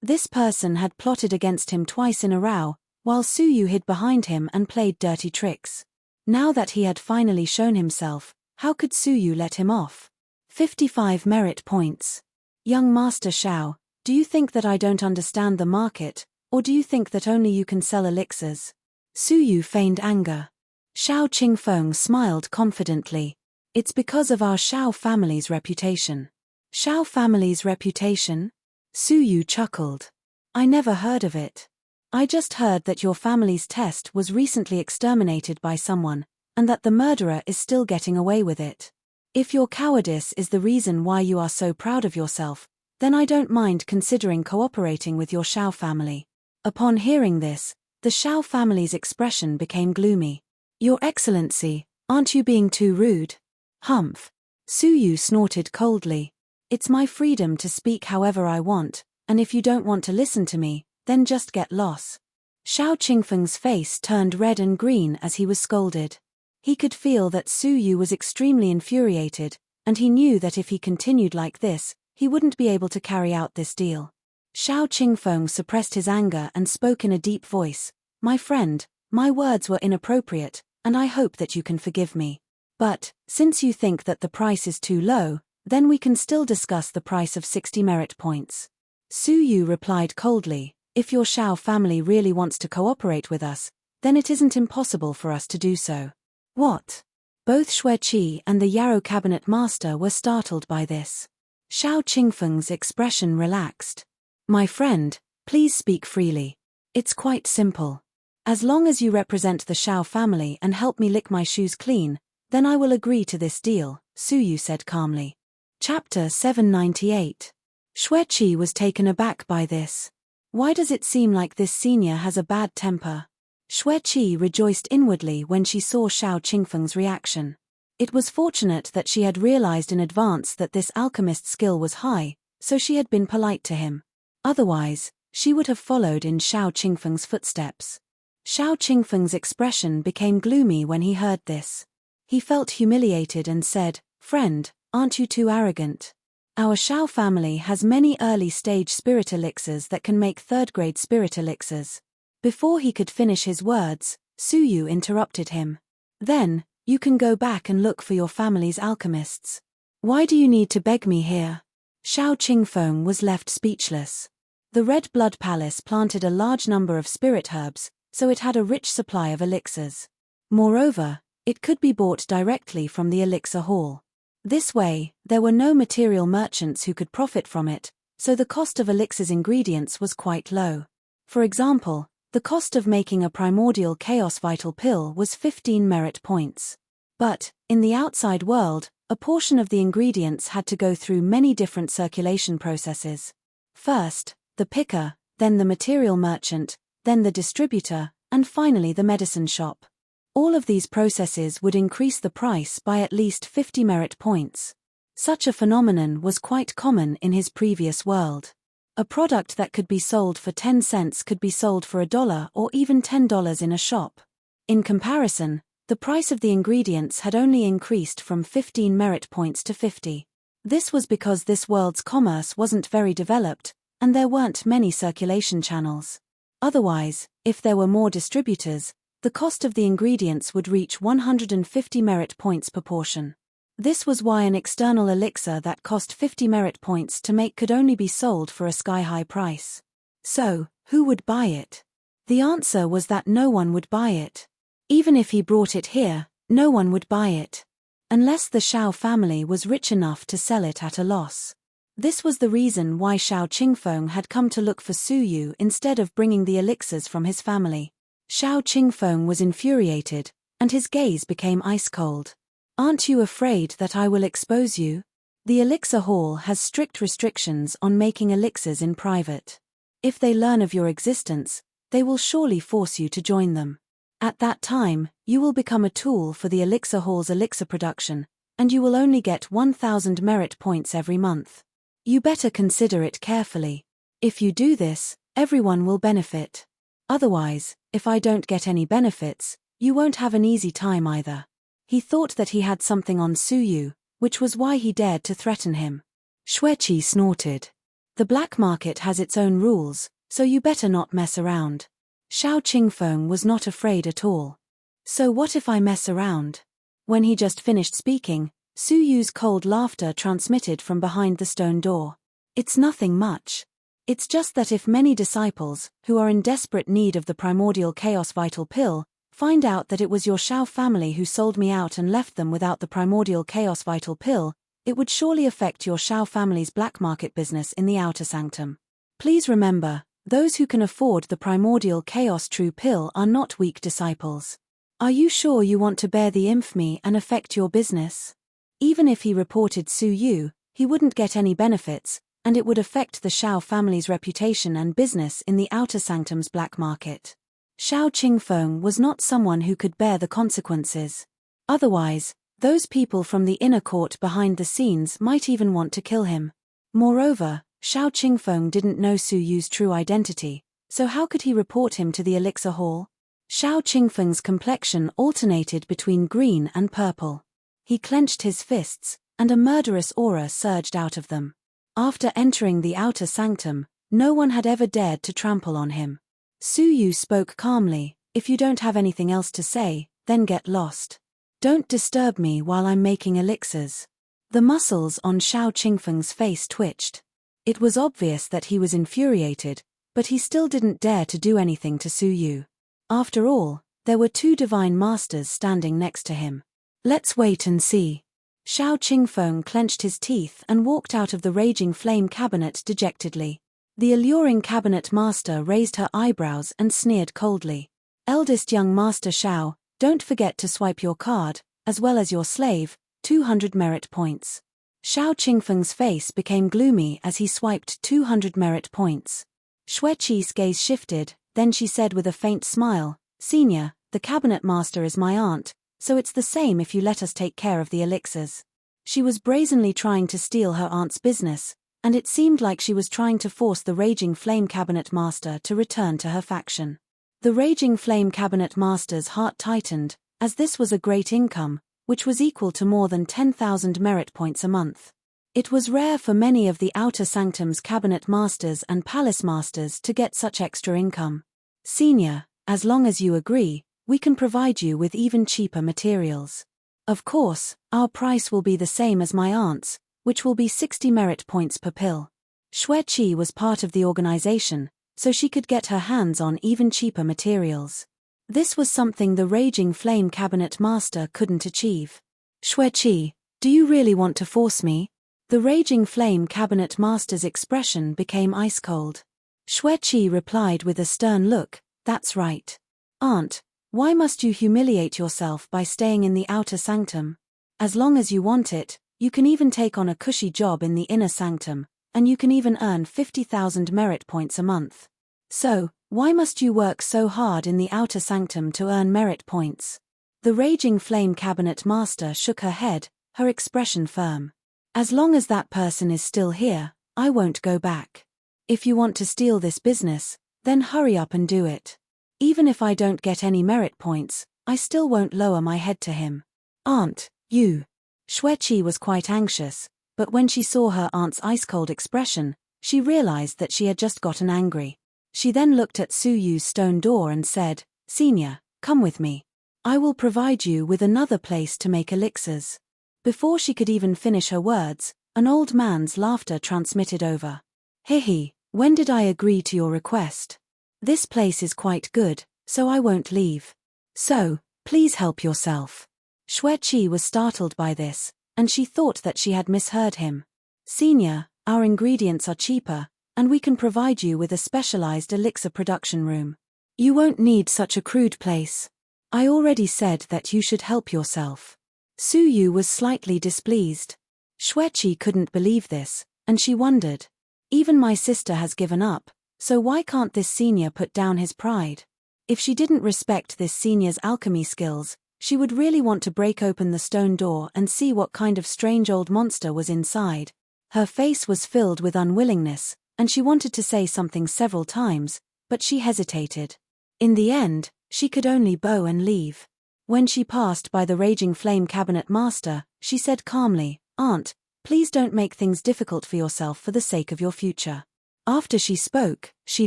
This person had plotted against him twice in a row, while Su Yu hid behind him and played dirty tricks. Now that he had finally shown himself, how could Su Yu let him off? 55 merit points. Young Master Shao, do you think that I don't understand the market, or do you think that only you can sell elixirs? Su Yu feigned anger. Shao Qingfeng smiled confidently. It's because of our Shao family's reputation. Shao family's reputation? Su Yu chuckled. I never heard of it. I just heard that your family's test was recently exterminated by someone, and that the murderer is still getting away with it. If your cowardice is the reason why you are so proud of yourself, then I don't mind considering cooperating with your Shao family. Upon hearing this, the Shao family's expression became gloomy. Your Excellency, aren't you being too rude? Humph. Su Yu snorted coldly. It's my freedom to speak however I want, and if you don't want to listen to me, then just get lost. Shao Qingfeng's face turned red and green as he was scolded. He could feel that Su Yu was extremely infuriated, and he knew that if he continued like this, he wouldn't be able to carry out this deal. Shao Qingfeng suppressed his anger and spoke in a deep voice. My friend, my words were inappropriate, and I hope that you can forgive me. But, since you think that the price is too low, then we can still discuss the price of 60 merit points. Su Yu replied coldly, if your Shao family really wants to cooperate with us, then it isn't impossible for us to do so. What? Both Xueqi and the Yarrow cabinet master were startled by this. Shao Qingfeng's expression relaxed. My friend, please speak freely. It's quite simple. As long as you represent the Shao family and help me lick my shoes clean, then I will agree to this deal, Su Yu said calmly. Chapter 798. Xueqi was taken aback by this. Why does it seem like this senior has a bad temper? Xueqi rejoiced inwardly when she saw Shao Qingfeng's reaction. It was fortunate that she had realized in advance that this alchemist's skill was high, so she had been polite to him. Otherwise, she would have followed in Shao Qingfeng's footsteps. Shao Qingfeng's expression became gloomy when he heard this. He felt humiliated and said, Friend, aren't you too arrogant? Our Shao family has many early-stage spirit elixirs that can make third-grade spirit elixirs. Before he could finish his words, Su Yu interrupted him. Then, you can go back and look for your family's alchemists. Why do you need to beg me here? Shao Qingfeng was left speechless. The Red Blood Palace planted a large number of spirit herbs, so it had a rich supply of elixirs. Moreover, it could be bought directly from the elixir hall. This way, there were no material merchants who could profit from it, so the cost of elixir's ingredients was quite low. For example, the cost of making a primordial chaos vital pill was 15 merit points. But, in the outside world, a portion of the ingredients had to go through many different circulation processes. First, the picker, then the material merchant, then the distributor, and finally the medicine shop. All of these processes would increase the price by at least 50 merit points. Such a phenomenon was quite common in his previous world. A product that could be sold for 10 cents could be sold for $1 or even $10 in a shop. In comparison, the price of the ingredients had only increased from 15 merit points to 50. This was because this world's commerce wasn't very developed, and there weren't many circulation channels. Otherwise, if there were more distributors, the cost of the ingredients would reach 150 merit points per portion. This was why an external elixir that cost 50 merit points to make could only be sold for a sky-high price. So, who would buy it? The answer was that no one would buy it. Even if he brought it here, no one would buy it. Unless the Shao family was rich enough to sell it at a loss. This was the reason why Shao Qingfeng had come to look for Su Yu instead of bringing the elixirs from his family. Shao Qingfeng was infuriated, and his gaze became ice-cold. Aren't you afraid that I will expose you? The elixir hall has strict restrictions on making elixirs in private. If they learn of your existence, they will surely force you to join them. At that time, you will become a tool for the elixir hall's elixir production, and you will only get 1,000 merit points every month. You better consider it carefully. If you do this, everyone will benefit. Otherwise, if I don't get any benefits, you won't have an easy time either. He thought that he had something on Su Yu, which was why he dared to threaten him. Xueqi snorted. The black market has its own rules, so you better not mess around. Shao Qingfeng was not afraid at all. So what if I mess around? When he just finished speaking, Su Yu's cold laughter transmitted from behind the stone door. It's nothing much. It's just that if many disciples, who are in desperate need of the primordial chaos vital pill, find out that it was your Shao family who sold me out and left them without the primordial chaos vital pill, it would surely affect your Shao family's black market business in the outer sanctum. Please remember, those who can afford the primordial chaos true pill are not weak disciples. Are you sure you want to bear the infamy and affect your business? Even if he reported Su Yu, he wouldn't get any benefits, and it would affect the Shao family's reputation and business in the outer sanctum's black market. Shao Qingfeng was not someone who could bear the consequences. Otherwise, those people from the inner court behind the scenes might even want to kill him. Moreover, Shao Qingfeng didn't know Su Yu's true identity, so how could he report him to the elixir hall? Shao Qingfeng's complexion alternated between green and purple. He clenched his fists, and a murderous aura surged out of them. After entering the outer sanctum, no one had ever dared to trample on him. Su Yu spoke calmly, "If you don't have anything else to say, then get lost. Don't disturb me while I'm making elixirs." The muscles on Shao Qingfeng's face twitched. It was obvious that he was infuriated, but he still didn't dare to do anything to Su Yu. After all, there were two divine masters standing next to him. Let's wait and see. Shao Qingfeng clenched his teeth and walked out of the raging flame cabinet dejectedly. The alluring cabinet master raised her eyebrows and sneered coldly. Eldest young Master Shao, don't forget to swipe your card, as well as your slave, 200 merit points. Shao Qingfeng's face became gloomy as he swiped 200 merit points. Xueqi's gaze shifted, then she said with a faint smile, "Senior, the cabinet master is my aunt, so it's the same if you let us take care of the elixirs." She was brazenly trying to steal her aunt's business, and it seemed like she was trying to force the Raging Flame Cabinet Master to return to her faction. The Raging Flame Cabinet Master's heart tightened, as this was a great income, which was equal to more than 10,000 merit points a month. It was rare for many of the outer sanctum's cabinet masters and palace masters to get such extra income. "Senior, as long as you agree, we can provide you with even cheaper materials. Of course, our price will be the same as my aunt's, which will be 60 merit points per pill." Xueqi was part of the organization, so she could get her hands on even cheaper materials. This was something the Raging Flame Cabinet Master couldn't achieve. "Xueqi, do you really want to force me?" The Raging Flame Cabinet Master's expression became ice-cold. Xueqi replied with a stern look, "That's right. Aunt, why must you humiliate yourself by staying in the outer sanctum? As long as you want it, you can even take on a cushy job in the inner sanctum, and you can even earn 50,000 merit points a month. So, why must you work so hard in the outer sanctum to earn merit points?" The Raging Flame Cabinet Master shook her head, her expression firm. "As long as that person is still here, I won't go back. If you want to steal this business, then hurry up and do it. Even if I don't get any merit points, I still won't lower my head to him." "Aunt, you..." Xueqi was quite anxious, but when she saw her aunt's ice-cold expression, she realized that she had just gotten angry. She then looked at Su Yu's stone door and said, "Senior, come with me. I will provide you with another place to make elixirs." Before she could even finish her words, an old man's laughter transmitted over. "Hehe, When did I agree to your request? This place is quite good, so I won't leave. So, please help yourself. Xueqi was startled by this, and she thought that she had misheard him. Senior, our ingredients are cheaper, and we can provide you with a specialized elixir production room. You won't need such a crude place. I already said that you should help yourself. Su Yu was slightly displeased. Xueqi couldn't believe this, and she wondered. Even my sister has given up, so why can't this senior put down his pride? If she didn't respect this senior's alchemy skills, she would really want to break open the stone door and see what kind of strange old monster was inside. Her face was filled with unwillingness, and she wanted to say something several times, but she hesitated. In the end, she could only bow and leave. When she passed by the Raging Flame Cabinet Master, she said calmly, "Aunt, please don't make things difficult for yourself for the sake of your future." After she spoke, she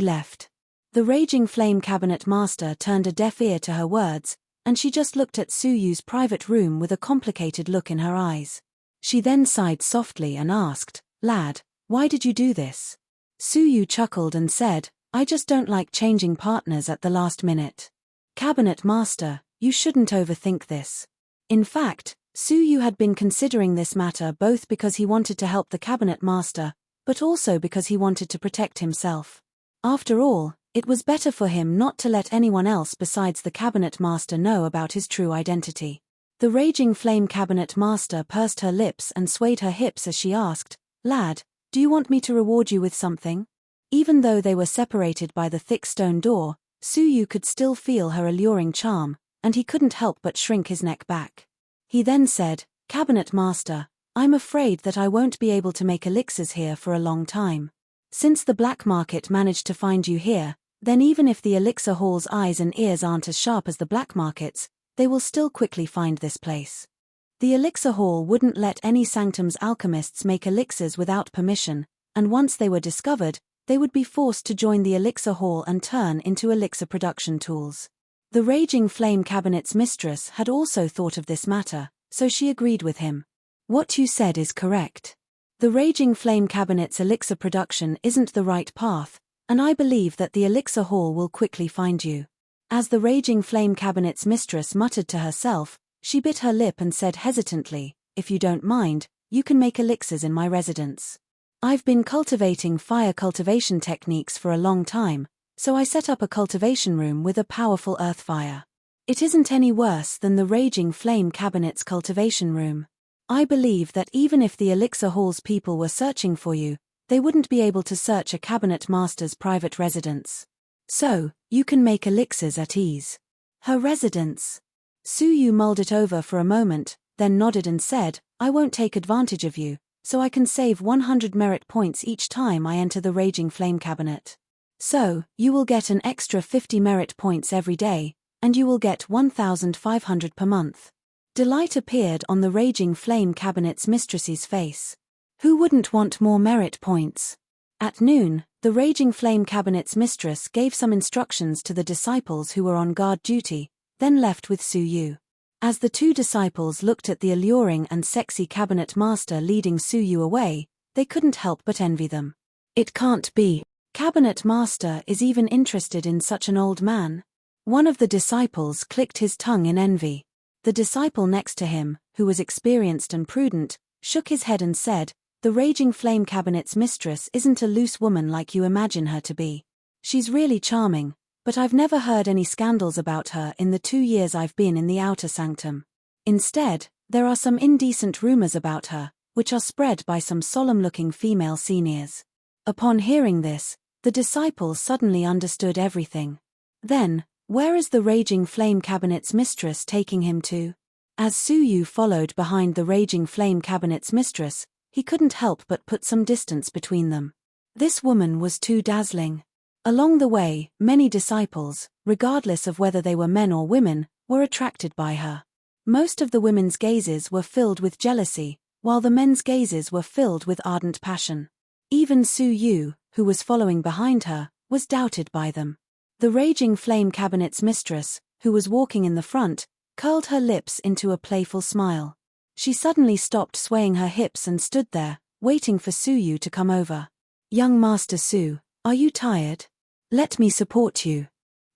left. The Raging Flame Cabinet Master turned a deaf ear to her words, and she just looked at Su Yu's private room with a complicated look in her eyes. She then sighed softly and asked, "Lad, why did you do this?" Su Yu chuckled and said, "I just don't like changing partners at the last minute." Cabinet Master, you shouldn't overthink this. In fact, Su Yu had been considering this matter both because he wanted to help the Cabinet Master, but also because he wanted to protect himself. After all, it was better for him not to let anyone else besides the Cabinet Master know about his true identity. The Raging Flame Cabinet Master pursed her lips and swayed her hips as she asked, "Lad, do you want me to reward you with something?" Even though they were separated by the thick stone door, Su Yu could still feel her alluring charm, and he couldn't help but shrink his neck back. He then said, "Cabinet Master, I'm afraid that I won't be able to make elixirs here for a long time. Since the black market managed to find you here, then even if the elixir hall's eyes and ears aren't as sharp as the black market's, they will still quickly find this place. The elixir hall wouldn't let any sanctum's alchemists make elixirs without permission, and once they were discovered, they would be forced to join the elixir hall and turn into elixir production tools." The Raging Flame Cabinet's mistress had also thought of this matter, so she agreed with him. "What you said is correct. The Raging Flame Cabinet's elixir production isn't the right path, and I believe that the elixir hall will quickly find you." As the Raging Flame Cabinet's mistress muttered to herself, she bit her lip and said hesitantly, "If you don't mind, you can make elixirs in my residence. I've been cultivating fire cultivation techniques for a long time, so I set up a cultivation room with a powerful earth fire. It isn't any worse than the Raging Flame Cabinet's cultivation room. I believe that even if the elixir hall's people were searching for you, they wouldn't be able to search a cabinet master's private residence. So, you can make elixirs at ease." Her residence. Su Yu mulled it over for a moment, then nodded and said, "I won't take advantage of you, so I can save 100 merit points each time I enter the Raging Flame Cabinet. So, you will get an extra 50 merit points every day, and you will get 1,500 per month." Delight appeared on the Raging Flame Cabinet's mistress's face. Who wouldn't want more merit points? At noon, the Raging Flame Cabinet's mistress gave some instructions to the disciples who were on guard duty, then left with Su Yu. As the two disciples looked at the alluring and sexy cabinet master leading Su Yu away, they couldn't help but envy them. It can't be. Cabinet master is even interested in such an old man. One of the disciples clicked his tongue in envy. The disciple next to him, who was experienced and prudent, shook his head and said, "The Raging Flame Cabinet's mistress isn't a loose woman like you imagine her to be. She's really charming, but I've never heard any scandals about her in the 2 years I've been in the outer sanctum. Instead, there are some indecent rumors about her, which are spread by some solemn-looking female seniors." Upon hearing this, the disciple suddenly understood everything. Then, where is the Raging Flame Cabinet's mistress taking him to? As Su Yu followed behind the Raging Flame Cabinet's mistress, he couldn't help but put some distance between them. This woman was too dazzling. Along the way, many disciples, regardless of whether they were men or women, were attracted by her. Most of the women's gazes were filled with jealousy, while the men's gazes were filled with ardent passion. Even Su Yu, who was following behind her, was doubted by them. The Raging Flame Cabinet's mistress, who was walking in the front, curled her lips into a playful smile. She suddenly stopped swaying her hips and stood there, waiting for Su Yu to come over. "Young Master Su, Are you tired? Let me support you.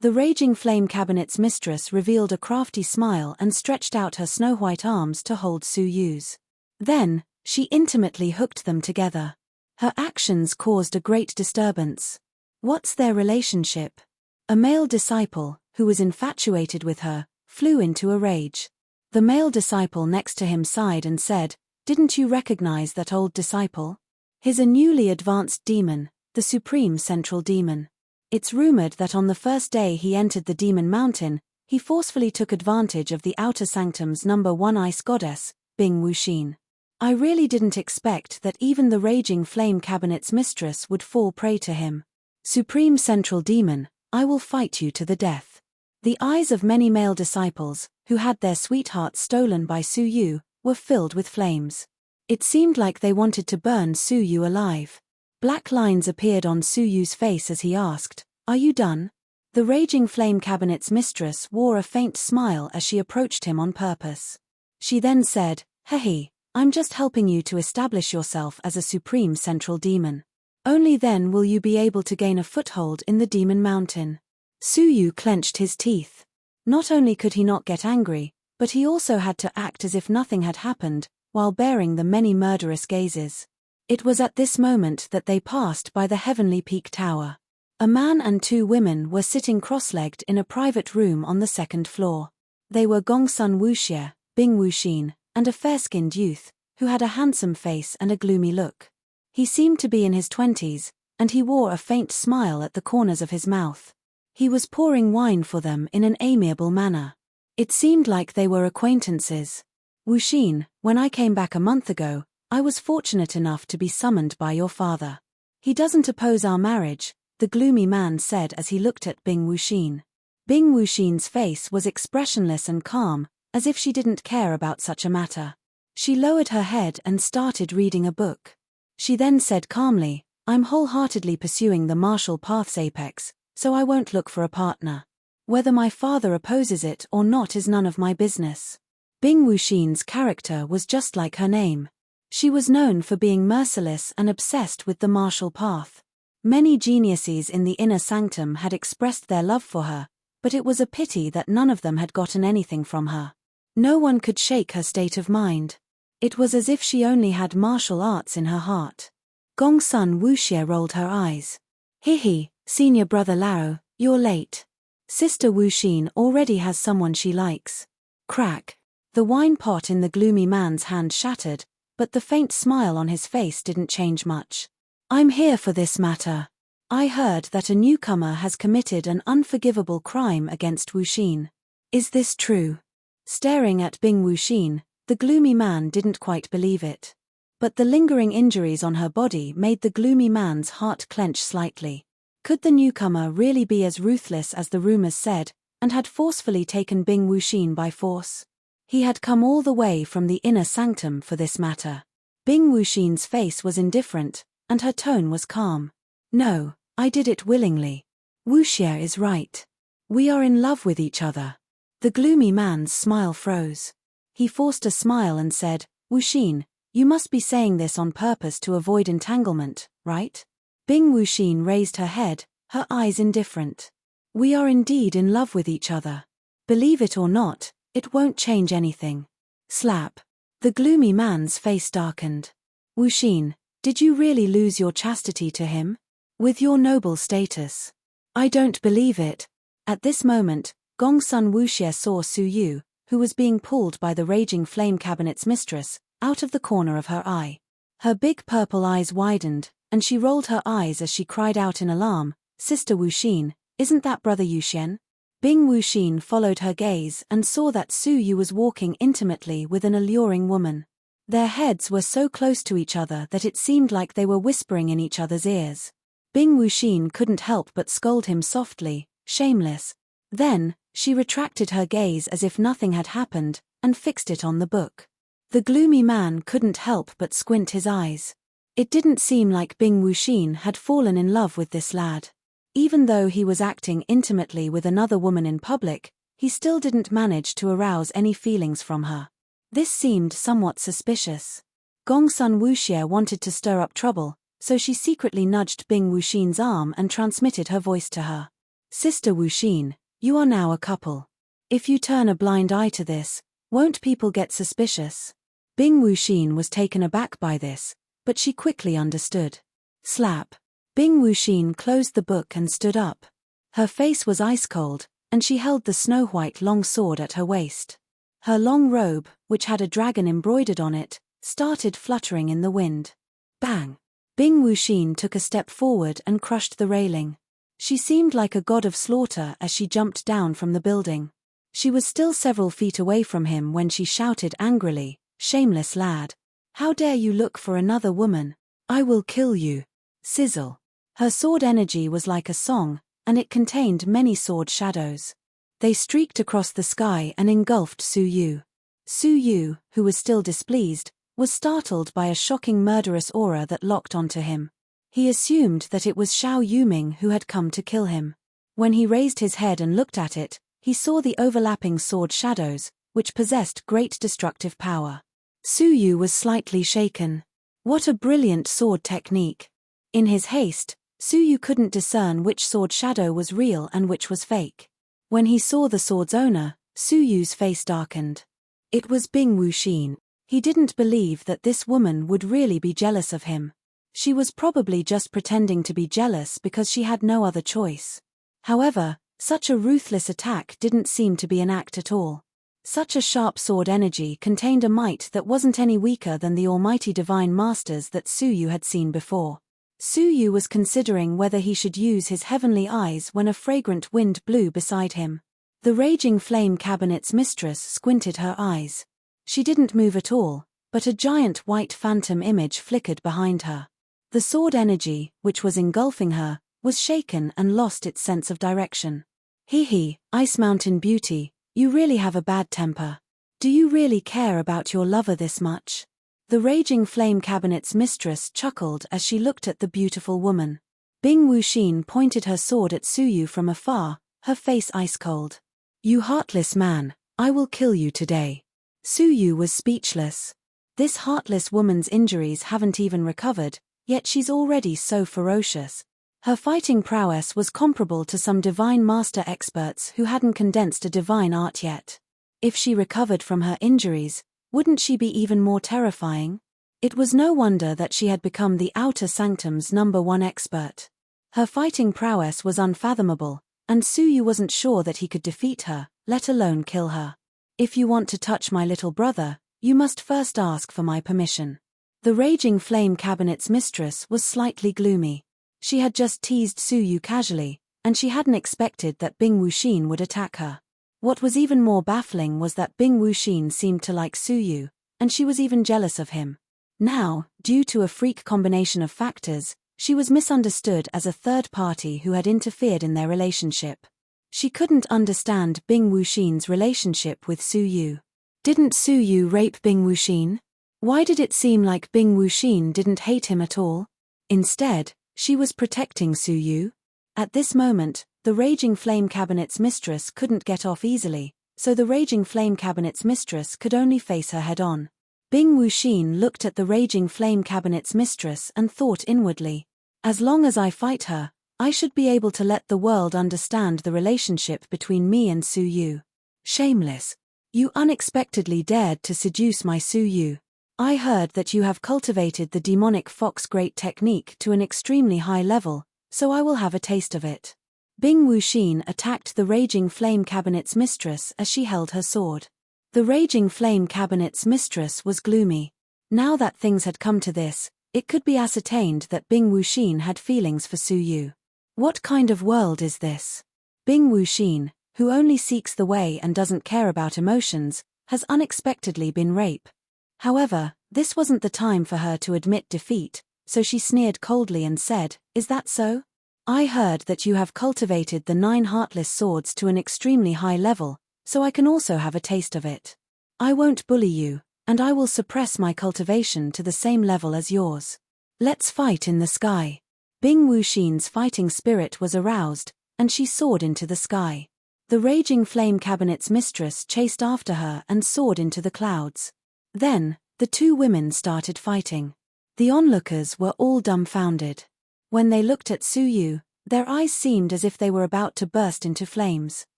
The raging flame cabinet's mistress revealed a crafty smile and stretched out her snow-white arms to hold Su Yu's. Then, she intimately hooked them together. Her actions caused a great disturbance. What's their relationship? A male disciple, who was infatuated with her, flew into a rage. The male disciple next to him sighed and said, "Didn't you recognize that old disciple? He's a newly advanced demon, the supreme central demon. It's rumored that on the first day he entered the demon mountain, he forcefully took advantage of the outer sanctum's #1 ice goddess, Bing Wuxin. I really didn't expect that even the raging flame cabinet's mistress would fall prey to him. Supreme central demon, I will fight you to the death." The eyes of many male disciples, who had their sweethearts stolen by Su Yu, were filled with flames. It seemed like they wanted to burn Su Yu alive. Black lines appeared on Su Yu's face as he asked, "Are you done?" The raging flame cabinet's mistress wore a faint smile as she approached him on purpose. She then said, "Hehe, I'm just helping you to establish yourself as a supreme central demon. Only then will you be able to gain a foothold in the demon mountain." Su Yu clenched his teeth. Not only could he not get angry, but he also had to act as if nothing had happened, while bearing the many murderous gazes. It was at this moment that they passed by the heavenly peak tower. A man and 2 women were sitting cross-legged in a private room on the 2nd floor. They were Gongsun Wuxie, Bing Wuxin, and a fair-skinned youth, who had a handsome face and a gloomy look. He seemed to be in his 20s, and he wore a faint smile at the corners of his mouth. He was pouring wine for them in an amiable manner. It seemed like they were acquaintances. "Wuxin, when I came back a month ago, I was fortunate enough to be summoned by your father. He doesn't oppose our marriage," the gloomy man said as he looked at Bing Wuxin. Bing Wuxin's face was expressionless and calm, as if she didn't care about such a matter. She lowered her head and started reading a book. She then said calmly, "I'm wholeheartedly pursuing the martial path's apex, so I won't look for a partner. Whether my father opposes it or not is none of my business." Bing Wuxin's character was just like her name. She was known for being merciless and obsessed with the martial path. Many geniuses in the inner sanctum had expressed their love for her, but it was a pity that none of them had gotten anything from her. No one could shake her state of mind. It was as if she only had martial arts in her heart. Gongsun Wuxie rolled her eyes. "Hehe, senior brother Lao, you're late. Sister Wuxin already has someone she likes." Crack. The wine pot in the gloomy man's hand shattered, but the faint smile on his face didn't change much. "I'm here for this matter. I heard that a newcomer has committed an unforgivable crime against Wuxin. Is this true?" Staring at Bing Wuxin, the gloomy man didn't quite believe it. But the lingering injuries on her body made the gloomy man's heart clench slightly. Could the newcomer really be as ruthless as the rumors said, and had forcefully taken Bing Wuxin by force? He had come all the way from the inner sanctum for this matter. Bing Wuxin's face was indifferent, and her tone was calm. "No, I did it willingly. Wuxie is right. We are in love with each other." The gloomy man's smile froze. He forced a smile and said, "Wuxin, you must be saying this on purpose to avoid entanglement, right?" Bing Wuxin raised her head, her eyes indifferent. "We are indeed in love with each other. Believe it or not, it won't change anything." Slap. The gloomy man's face darkened. "Wuxin, did you really lose your chastity to him? With your noble status? I don't believe it." At this moment, Gongsun Wuxie saw Su Yu, who was being pulled by the raging flame cabinet's mistress, out of the corner of her eye. Her big purple eyes widened, and she rolled her eyes as she cried out in alarm, "Sister Wuxin, isn't that brother Yuxian?" Bing Wuxin followed her gaze and saw that Su Yu was walking intimately with an alluring woman. Their heads were so close to each other that it seemed like they were whispering in each other's ears. Bing Wuxin couldn't help but scold him softly, "Shameless." Then, she retracted her gaze as if nothing had happened, and fixed it on the book. The gloomy man couldn't help but squint his eyes. It didn't seem like Bing Wuxin had fallen in love with this lad. Even though he was acting intimately with another woman in public, he still didn't manage to arouse any feelings from her. This seemed somewhat suspicious. Gongsun Wuxie wanted to stir up trouble, so she secretly nudged Bing Wuxin's arm and transmitted her voice to her. Sister Wuxin, you are now a couple. If you turn a blind eye to this, won't people get suspicious? Bing Wuxin was taken aback by this, but she quickly understood. Slap. Bing Wuxin closed the book and stood up. Her face was ice cold, and she held the snow-white long sword at her waist. Her long robe, which had a dragon embroidered on it, started fluttering in the wind. Bang! Bing Wuxin took a step forward and crushed the railing. She seemed like a god of slaughter as she jumped down from the building. She was still several feet away from him when she shouted angrily, "Shameless lad! How dare you look for another woman? I will kill you!" Sizzle. Her sword energy was like a song, and it contained many sword shadows. They streaked across the sky and engulfed Su Yu. Su Yu, who was still displeased, was startled by a shocking murderous aura that locked onto him. He assumed that it was Xiao Yuming who had come to kill him. When he raised his head and looked at it, he saw the overlapping sword shadows, which possessed great destructive power. Su Yu was slightly shaken. What a brilliant sword technique! In his haste, Su Yu couldn't discern which sword shadow was real and which was fake. When he saw the sword's owner, Su Yu's face darkened. It was Bing Wuxin. He didn't believe that this woman would really be jealous of him. She was probably just pretending to be jealous because she had no other choice. However, such a ruthless attack didn't seem to be an act at all. Such a sharp sword energy contained a might that wasn't any weaker than the almighty divine masters that Su Yu had seen before. Su Yu was considering whether he should use his heavenly eyes when a fragrant wind blew beside him. The raging flame cabinet's mistress squinted her eyes. She didn't move at all, but a giant white phantom image flickered behind her. The sword energy, which was engulfing her, was shaken and lost its sense of direction. Hee, Ice Mountain Beauty, you really have a bad temper. Do you really care about your lover this much? The raging flame cabinet's mistress chuckled as she looked at the beautiful woman. Bing Wuxin pointed her sword at Su Yu from afar, her face ice cold. You heartless man, I will kill you today. Su Yu was speechless. This heartless woman's injuries haven't even recovered, yet she's already so ferocious. Her fighting prowess was comparable to some divine master experts who hadn't condensed a divine art yet. If she recovered from her injuries, wouldn't she be even more terrifying? It was no wonder that she had become the Outer Sanctum's #1 expert. Her fighting prowess was unfathomable, and Su Yu wasn't sure that he could defeat her, let alone kill her. If you want to touch my little brother, you must first ask for my permission. The raging flame cabinet's mistress was slightly gloomy. She had just teased Su Yu casually, and she hadn't expected that Bing Wuxin would attack her. What was even more baffling was that Bing Wuxin seemed to like Su Yu, and she was even jealous of him. Now, due to a freak combination of factors, she was misunderstood as a third party who had interfered in their relationship. She couldn't understand Bing Wuxin's relationship with Su Yu. Didn't Su Yu rape Bing Wuxin? Why did it seem like Bing Wuxin didn't hate him at all? Instead, she was protecting Su Yu. At this moment, the raging flame cabinet's mistress couldn't get off easily, so the raging flame cabinet's mistress could only face her head-on. Bing Wuxin looked at the raging flame cabinet's mistress and thought inwardly, as long as I fight her, I should be able to let the world understand the relationship between me and Su Yu. Shameless. You unexpectedly dared to seduce my Su Yu. I heard that you have cultivated the demonic fox great technique to an extremely high level, so I will have a taste of it. Bing Wuxin attacked the raging flame cabinet's mistress as she held her sword. The raging flame cabinet's mistress was gloomy. Now that things had come to this, it could be ascertained that Bing Wuxin had feelings for Su Yu. What kind of world is this? Bing Wuxin, who only seeks the way and doesn't care about emotions, has unexpectedly been raped. However, this wasn't the time for her to admit defeat, so she sneered coldly and said, Is that so? I heard that you have cultivated the 9 heartless swords to an extremely high level, so I can also have a taste of it. I won't bully you, and I will suppress my cultivation to the same level as yours. Let's fight in the sky. Bing Wuxin's fighting spirit was aroused, and she soared into the sky. The raging flame cabinet's mistress chased after her and soared into the clouds. Then, the two women started fighting. The onlookers were all dumbfounded. When they looked at Su Yu, their eyes seemed as if they were about to burst into flames.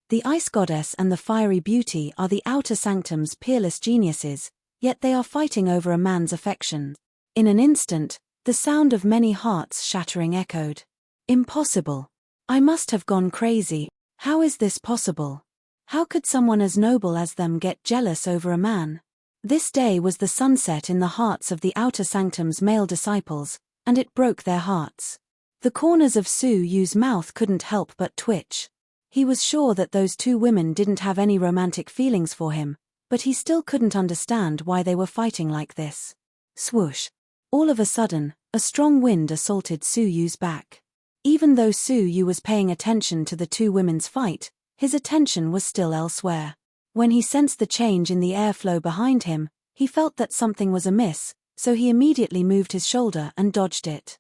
The ice goddess and the fiery beauty are the outer sanctum's peerless geniuses, yet they are fighting over a man's affection. In an instant, the sound of many hearts shattering echoed. Impossible. I must have gone crazy. How is this possible? How could someone as noble as them get jealous over a man? This day was the sunset in the hearts of the outer sanctum's male disciples, and it broke their hearts. The corners of Su Yu's mouth couldn't help but twitch. He was sure that those two women didn't have any romantic feelings for him, but he still couldn't understand why they were fighting like this. Swoosh. All of a sudden, a strong wind assaulted Su Yu's back. Even though Su Yu was paying attention to the two women's fight, his attention was still elsewhere. When he sensed the change in the airflow behind him, he felt that something was amiss, so he immediately moved his shoulder and dodged it.